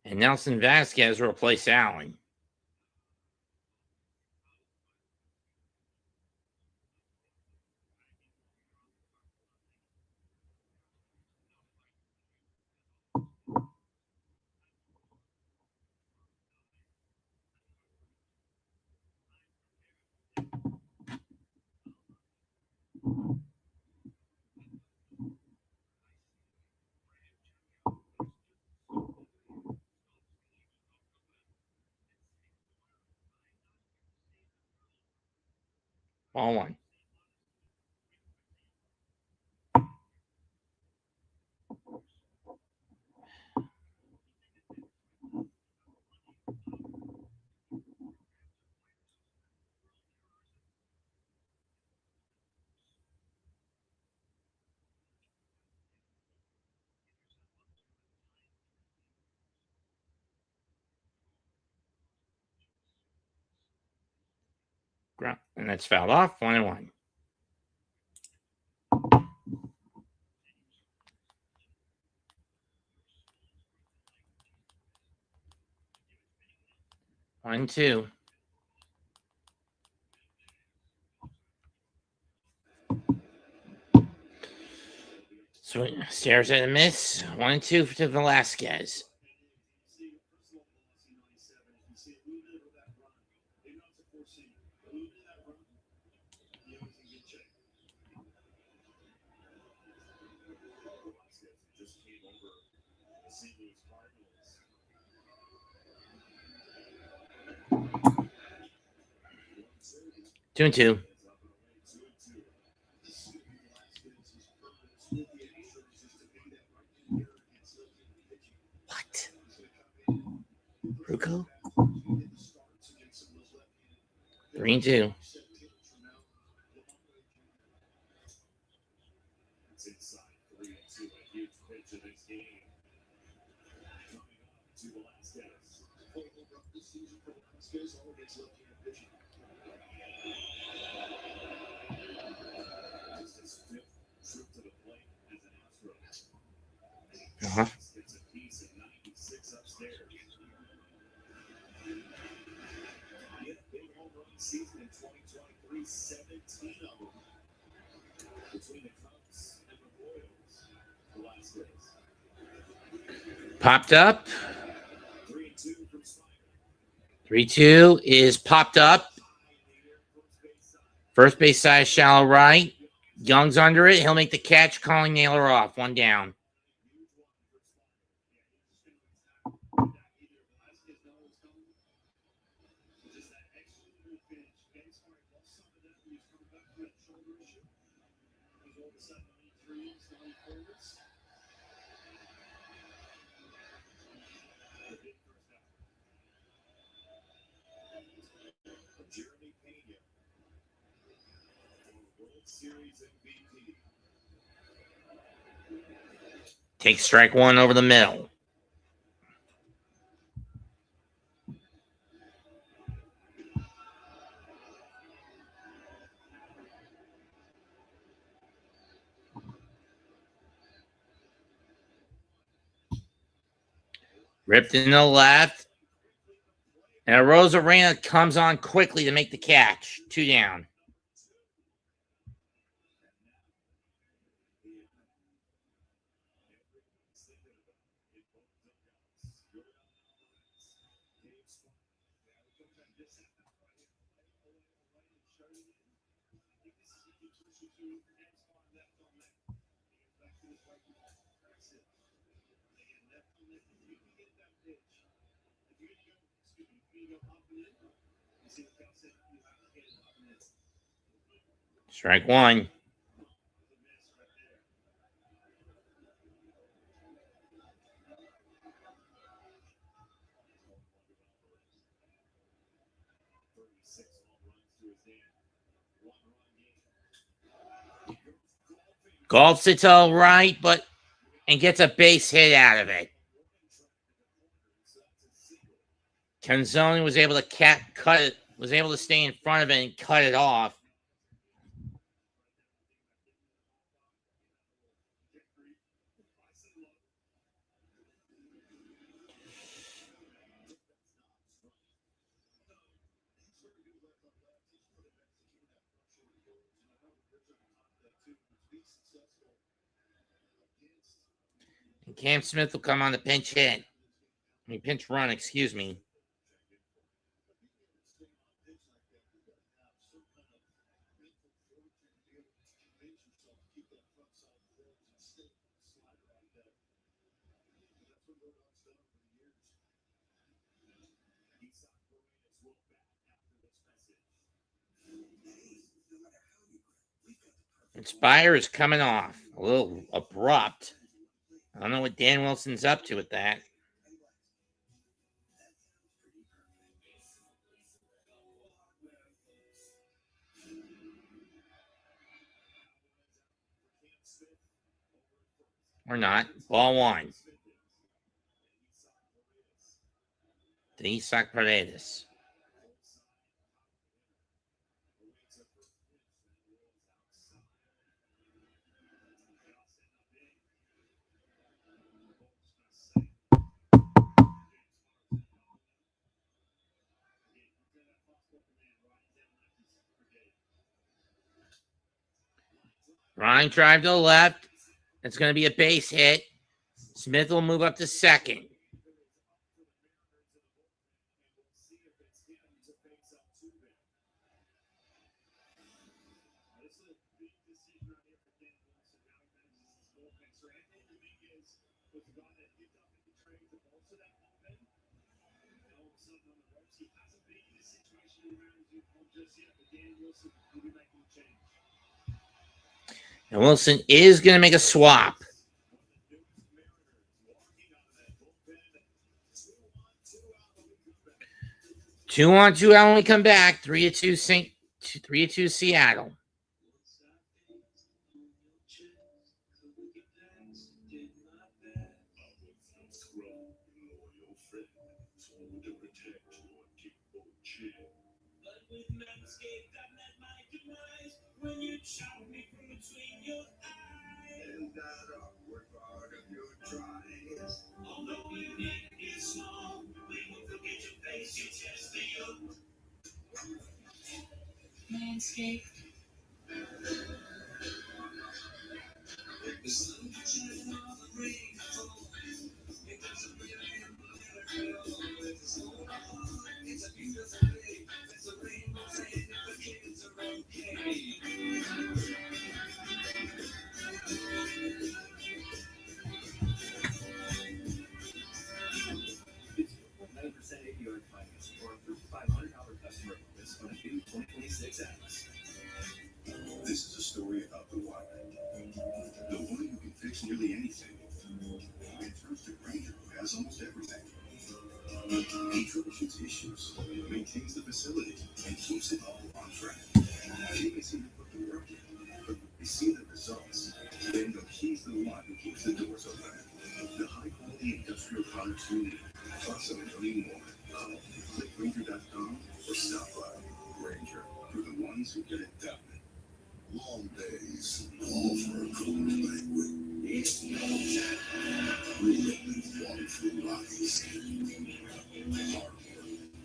Speaker 2: And Nelson Vasquez will replace Allen. Ball 1. And that's fouled off. 1-1. One, two. So stares at a miss. 1-2 to Velasquez. Two and two. What? Ruko? 3-2. Uh-huh. Popped up. 3-2 is popped up. First base side, shallow right. Young's under it. He'll make the catch. Calling Naylor off. One down. Take strike one over the middle. Ripped in the left. And Rosarena comes on quickly to make the catch. 2 down. Strike one. Golfs it all right, and gets a base hit out of it. Canzoni was able to cut it, was able to stay in front of it and cut it off. And Cam Smith will come on the pinch hit. Pinch run, excuse me. Inspire is coming off. A little abrupt. I don't know what Dan Wilson's up to with that. Or not. Ball one. Denise Paredes. Line drive to the left. It's going to be a base hit. Smith will move up to second. And Wilson is going to make a swap. 2-on-2 out when we come back. 3-2 Seattle.
Speaker 5: When you shot me from between your eyes, and that awkward part of your tries. Although your neck is small, we won't forget your face, your chest, your landscape. The sun shining on the rainbow. It doesn't really matter. It's a beautiful day. It's a rainbow saying if the kids are okay. 9% APR finance or a $500 customer that's going to be 2026 Atlas. This is a story about the one. The woman who can fix nearly anything. And turns to Granger, who has almost everything. He troubleshoots issues, maintains the facility, and keeps it all on track. She may seem to put the work in, but we see the results. Then he's the one who keeps the doors open. The high-quality industrial products you need, plus a million more. Click Granger.com or stop by. Granger, for the ones who get it done. Long days, all for a cold banquet. It's no time. Relive wonderful lives. Hard work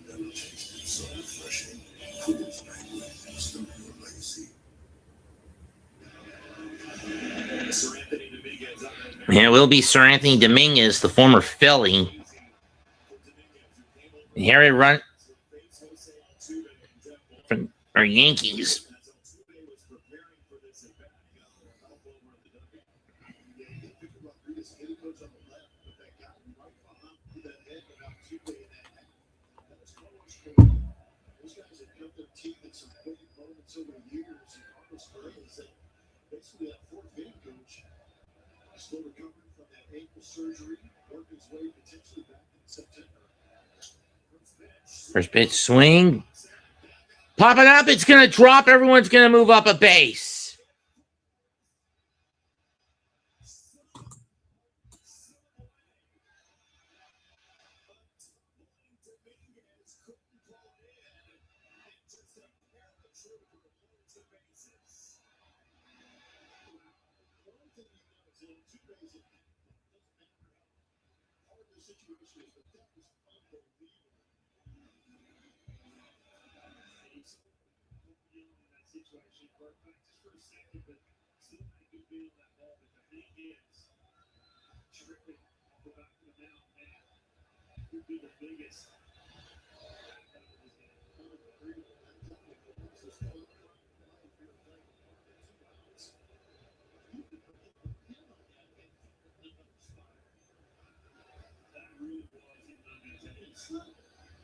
Speaker 5: never tasted so refreshing. Cool's banquet, start your legacy.
Speaker 2: And it will be Sir Anthony Dominguez, the former Philly. And here we run from our Yankees.
Speaker 5: Still recovering from that ankle surgery, worked his way potentially back in September.
Speaker 2: First pitch swing. Pop it up. It's going to drop. Everyone's going to move up a base.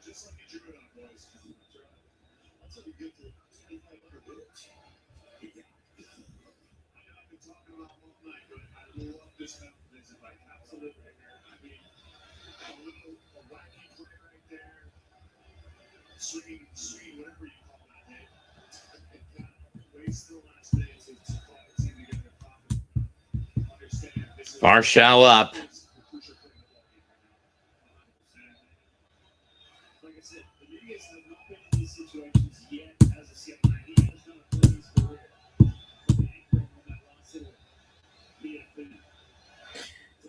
Speaker 5: Just like a Jordan was. That's what he did to 2,500 hits. I know I've been talking about all night, but I love this kind of visit. Like, absolutely. I mean, a wacky play right there. Swing, whatever you call that hit. But he's still last day, so it's called the team together. Understand this is
Speaker 2: Varsho up.
Speaker 5: Like I said, the Vegas have not been in these situations yet as a CMI. He has done a play in his career. The anchor on that last hit.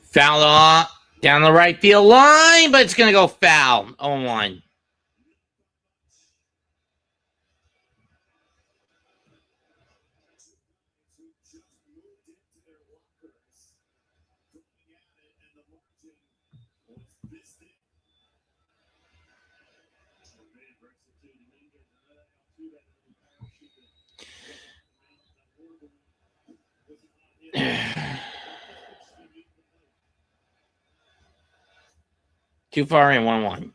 Speaker 2: Foul off down the right field line, but it's going to go foul. 0-1. Too far in 1-1.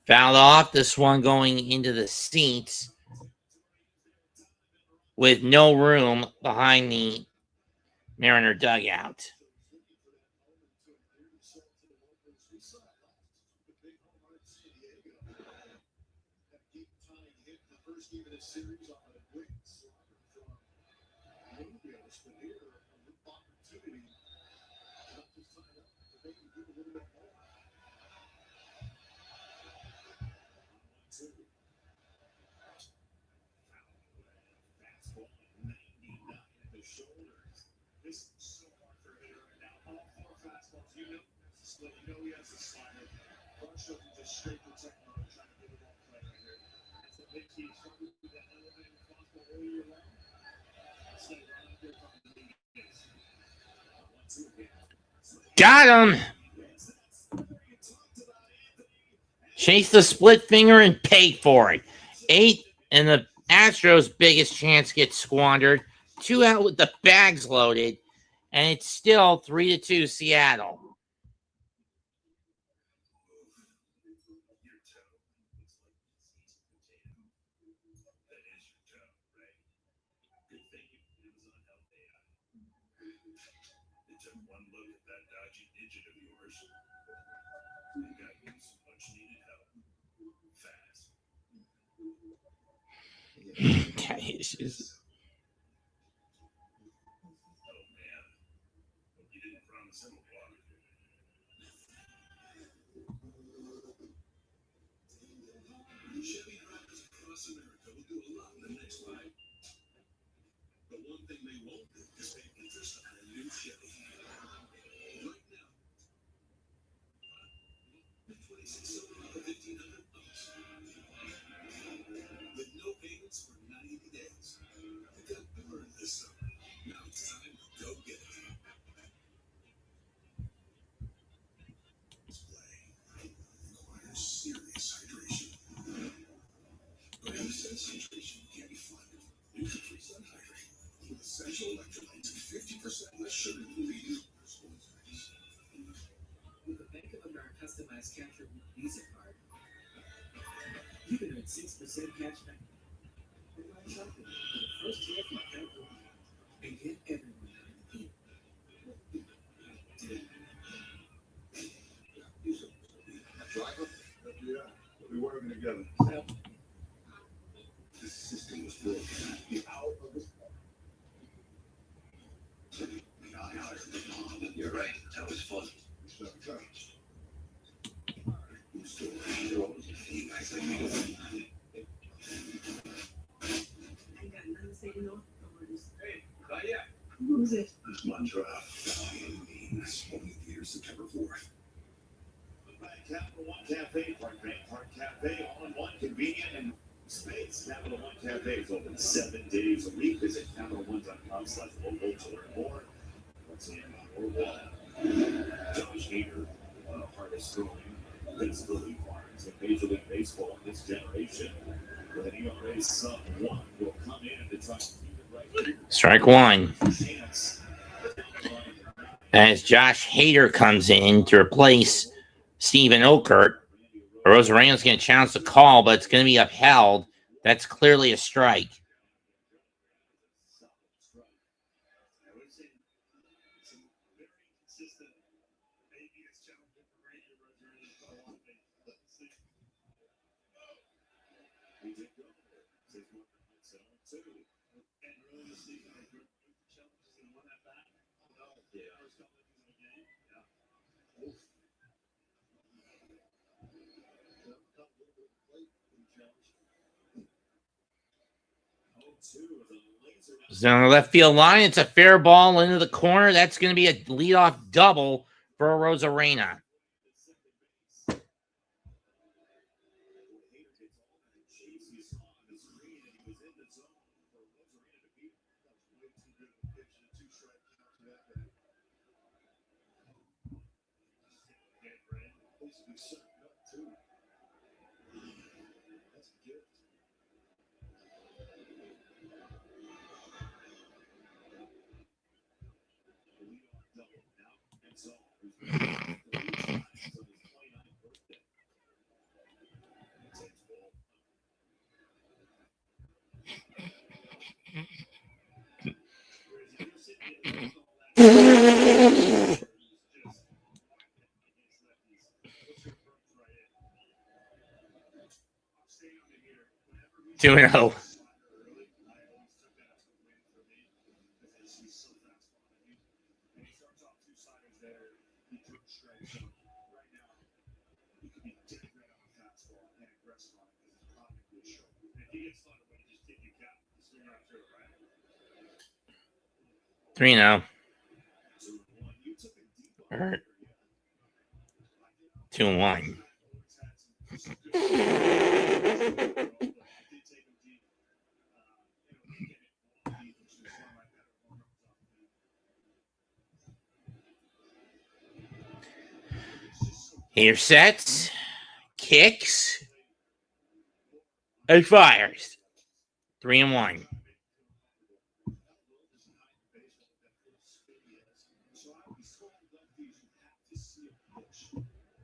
Speaker 2: Fouled off. This one going into the seats with no room behind the Mariner dugout. Got him. Chase the split finger and pay for it. 8, and the Astros' biggest chance gets squandered. 2 out with the bags loaded, and it's still 3-2 Seattle. Issues.
Speaker 8: With a Bank of America customized capture Visa card, you can earn 6% cashback. For my shopping, the first year from Apple, and get everyone out of the deal.
Speaker 7: Driver? Yeah, we'll be working together. The system was broken. Get out of this.
Speaker 1: You're right. That was fun. You guys like me.
Speaker 3: I got nothing to say to no orders.
Speaker 5: Hey, not yet.
Speaker 3: Who's it?
Speaker 7: This one drop. Only theater September 4th.
Speaker 5: Capital One Cafe, Park Cafe, all in one, convenient and space. Capital One Cafe is open 7 days a week. Visit CapitalOne.com/local to learn more. What's in or what? Josh Hader, one of the hardest growing baseball farms in Major League Baseball in this generation. With an ERA sub-1, will come in to try to keep it right here.
Speaker 2: Strike one.
Speaker 5: Chance.
Speaker 2: As Josh Hader comes in to replace Steven Okert. Rosareno's going to challenge the call, but it's going to be upheld. That's clearly a strike. So on the left field line, it's a fair ball into the corner. That's going to be a leadoff double for Rosarena.
Speaker 5: Chase on the screen, and he was in the zone for Rosarina to beat him.
Speaker 6: That was way too good of a pitch and a two-strike count to that guy.
Speaker 5: Hit Brand.
Speaker 6: Basically sucked up too. That's a gift.
Speaker 5: Leadoff double now. And so, who's been 3 times on his 29th birthday. Takes ball. Whereas if you're sitting in the all that, he's just whacking against lefties. Puts your first right in. I'll stay on it here. Whenever he
Speaker 2: 2-0.
Speaker 5: slider early, I always took that as a win for me because he's so fast behind you. And he starts off 2 sliders there. He took strikes. So right now, he could be dead right on the fastball and aggressive on it because it's probably good show. And if he gets slotted away, just take your cap. Just swing right through it, right?
Speaker 2: 3-0.
Speaker 5: 2-1. You took a deep on
Speaker 2: Hurt.
Speaker 5: there, yeah.
Speaker 2: 2-1. Here sets, kicks, and fires. 3-1.
Speaker 5: So I always told lefties you have to see a pitch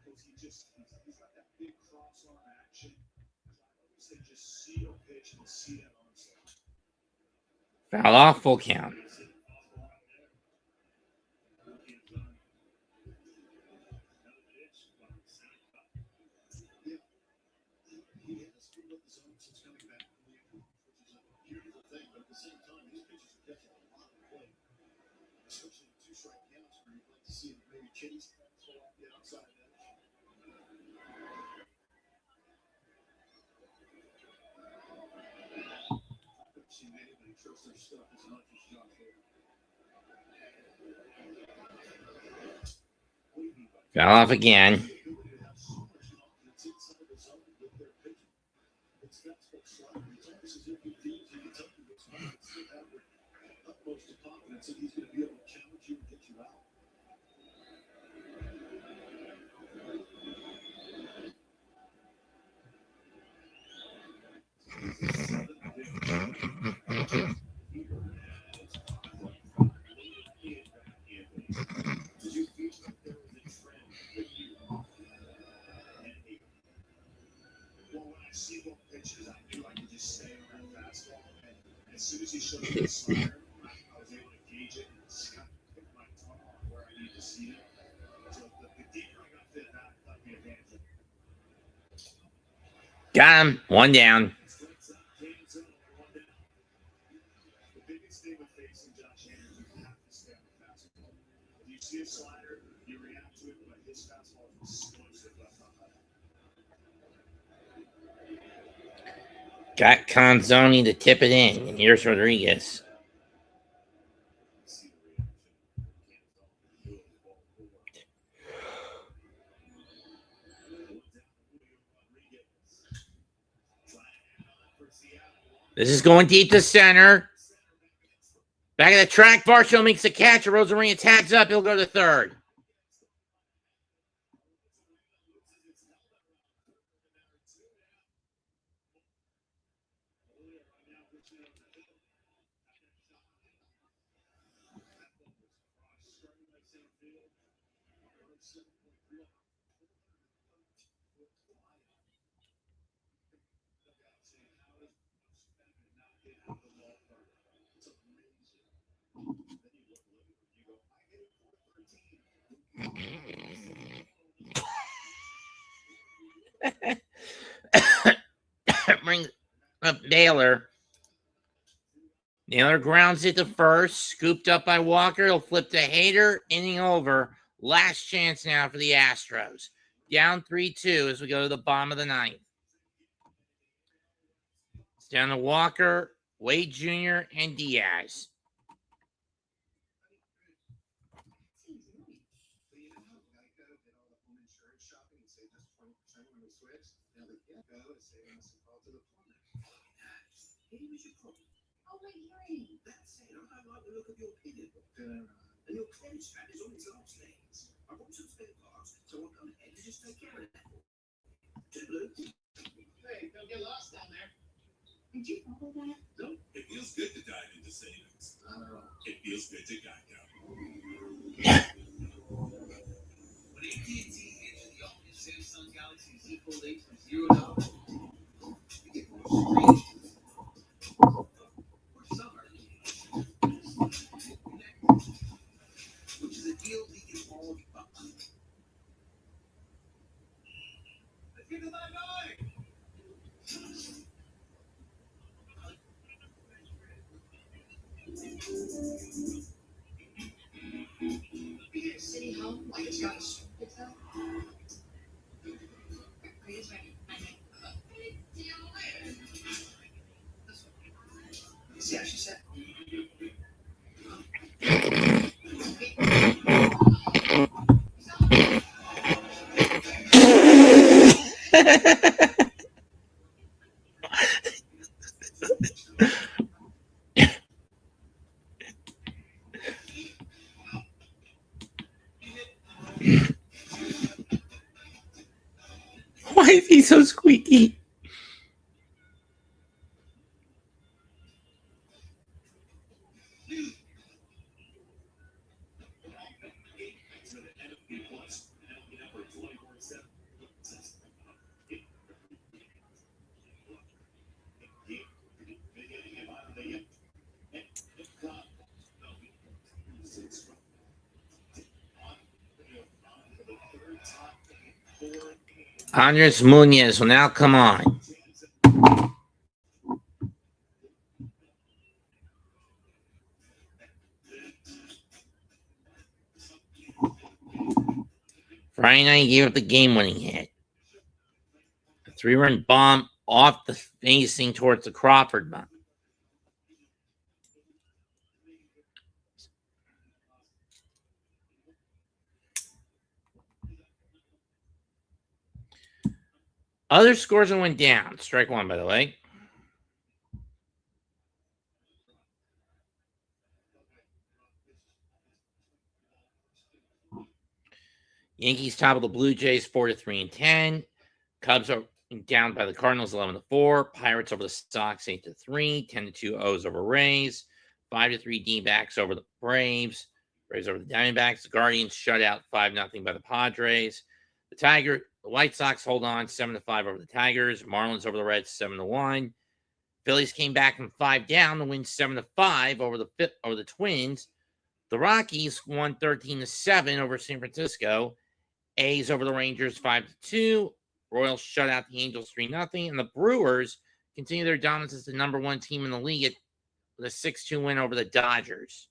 Speaker 5: because he's got that big cross arm action. So I always say just see a pitch and see that arm slide.
Speaker 2: Foul off, full count.
Speaker 5: Is it off on there? Looking at done. Another pitch, but center cut.
Speaker 6: Yeah. He has screwed up the zone since coming back from the injury, which is a beautiful thing, but at the same time, these pitches are catching a lot of play, especially in two-strike counts where you'd like to see him maybe chase fastball off the outside edge. I've seen anybody trust their stuff as much as Josh Hader.
Speaker 2: Foul off again.
Speaker 6: The ability to have so much confidence inside the zone with their pitching. It's fastball slider. It's almost as if he feels he can tell you what's going to still have the utmost of confidence that he's going to be able to challenge you and get you out.
Speaker 5: Did you feel like there was a trend with you and me? Well, when I see both pitches, I knew I could just stay on that fastball. And as soon as he showed me the slider, I was able to gauge it and just kind of pick my tongue on where I need to see it. So the deeper I got to that, got me advantage.
Speaker 2: Got him. 1 down.
Speaker 5: Strikes out, gains in, 1 down. The biggest thing with facing Josh Hader is you have to stay on the fastball. If you see a slider, you react to it, but his fastball is explosive left on that.
Speaker 2: Got Canzoni to tip it in. And here's Rodriguez.
Speaker 5: See the reaction. Can't tell. The ball forward. 1 down, Julio Rodriguez. Flag for Seattle.
Speaker 2: This is going deep to center. Back of the track, Varsho makes the catch. Rosarina tags up. He'll go to third. Brings up Naylor. Naylor grounds it to first. Scooped up by Walker. He'll flip to Hader. Inning over. Last chance now for the Astros. Down 3-2 as we go to the bottom of the ninth. It's down to Walker, Wade Jr., and Diaz.
Speaker 6: But you know how Geico did all the home insurance shopping and saved us 20% when we switched? Now they can't go and say I must have called to the plumber.
Speaker 7: Hey, Mr. Crump,
Speaker 4: Oh, wait, Harry.
Speaker 7: that's it. I like the look of your opinion book.
Speaker 6: Then,
Speaker 7: And your credit strap is on its last legs. I brought some spare parts, so I'll come ahead and just take care of that. Toodaloo.
Speaker 6: hey, don't get lost down there.
Speaker 4: Did you follow that?
Speaker 5: No, it feels good to dive into savings.
Speaker 6: Not at all.
Speaker 5: It feels good to Geico.
Speaker 8: When AT&T gives you the ultimate Samsung Galaxy Z Fold 8 for $0, you get more screen for summer, which is a deal we can all buck. Let's get to my guy.
Speaker 4: City Hall, like it's got a hotel. Are you guys ready?
Speaker 8: See how she said.
Speaker 2: Why is he so squeaky?
Speaker 5: To the NFB Plus, NFB Network 24/7.
Speaker 2: Andres Munoz will now come on. Friday night, he gave up the game-winning hit. A 3-run bomb off the facing towards the Crawford bunt. Other scores that went down. Strike one, by the way. Yankees topple the Blue Jays 4-3 and 10. Cubs are down by the Cardinals 11-4. Pirates over the Sox 8-3. 10-2 O's over Rays. 5-3 D-backs over the Braves. Braves over the Diamondbacks. The Guardians shut out 5-0 by the Padres. The White Sox hold on 7-5 over the Tigers. Marlins over the Reds 7-1. Phillies came back from 5 down to win 7-5 over the Twins. The Rockies won 13-7 over San Francisco. A's over the Rangers 5-2. Royals shut out the Angels 3-0. And the Brewers continue their dominance as the number one team in the league with a 6-2 win over the Dodgers.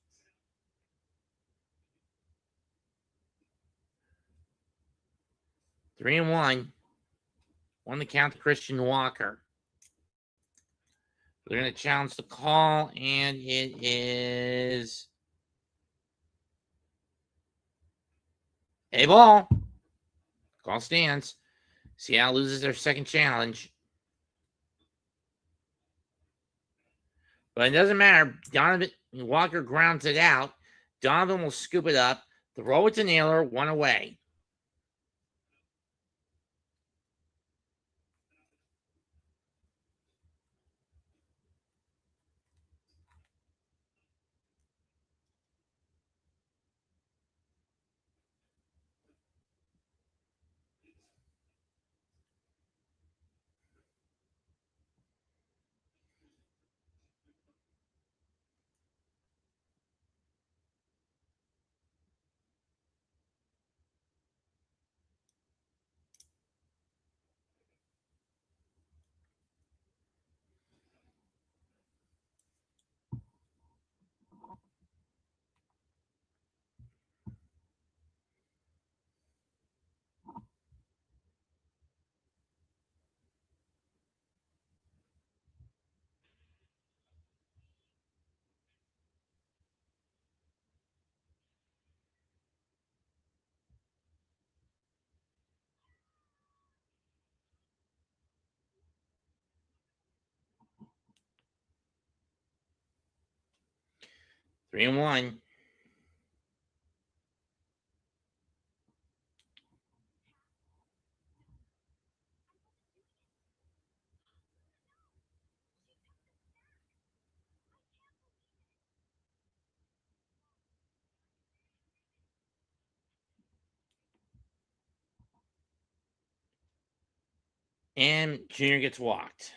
Speaker 2: Three and one. Won the count to Christian Walker. They're going to challenge the call, and it is a ball. Call stands. Seattle loses their second challenge. But it doesn't matter. Donovan Walker grounds it out. Donovan will scoop it up. Throw it to Naylor. One away. 3-1. And Junior gets walked.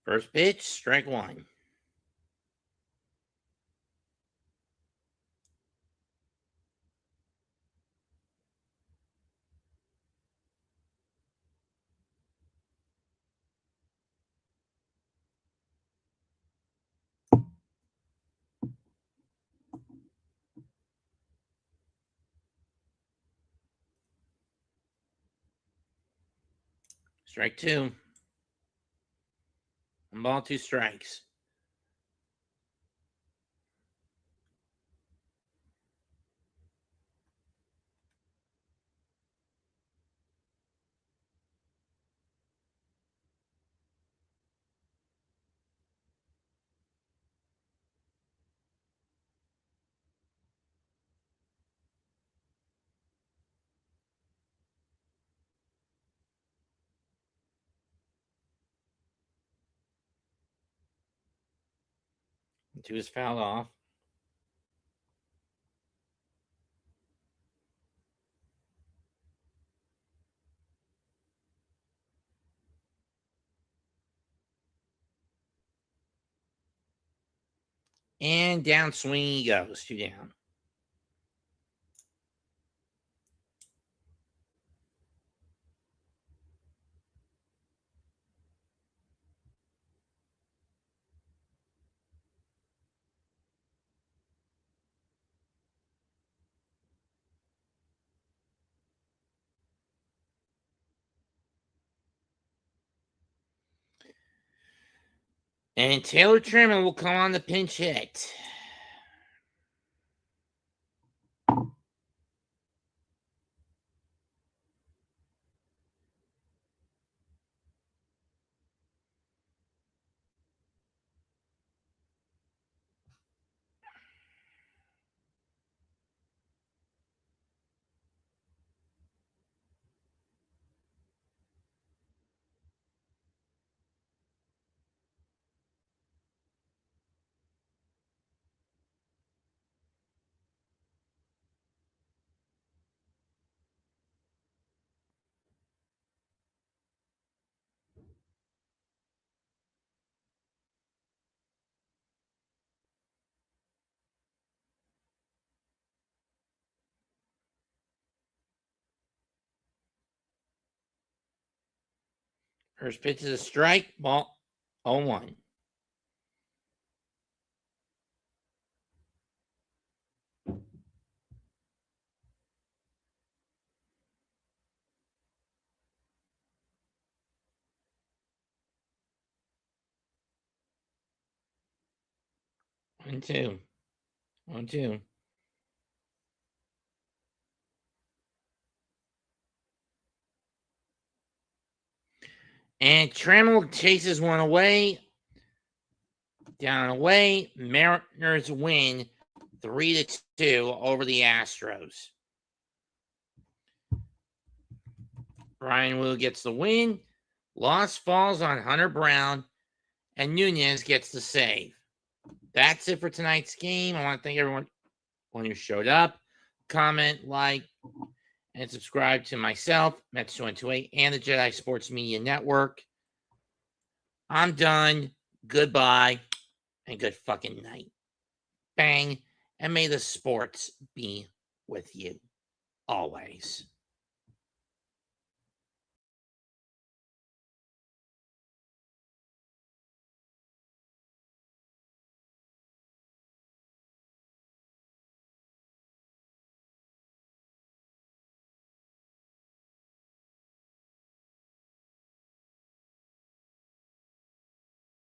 Speaker 2: First pitch, strike one. Strike two. 1 ball, 2 strikes. Two is fouled off. And down swing he goes. 2 down. And Taylor Trammell will come on the pinch hit. First pitch is a strike. Ball 0-1. One, two. 1-2. And Trammell chases one away. Down and away. Mariners win 3-2 over the Astros. Brian Wu gets the win. Loss falls on Hunter Brown. And Nunez gets the save. That's it for tonight's game. I want to thank everyone who showed up. Comment, like, and subscribe to myself, Mets2128, and the Jedi Sports Media Network. I'm done. Goodbye, and good fucking night. Bang, and may the sports be with you always.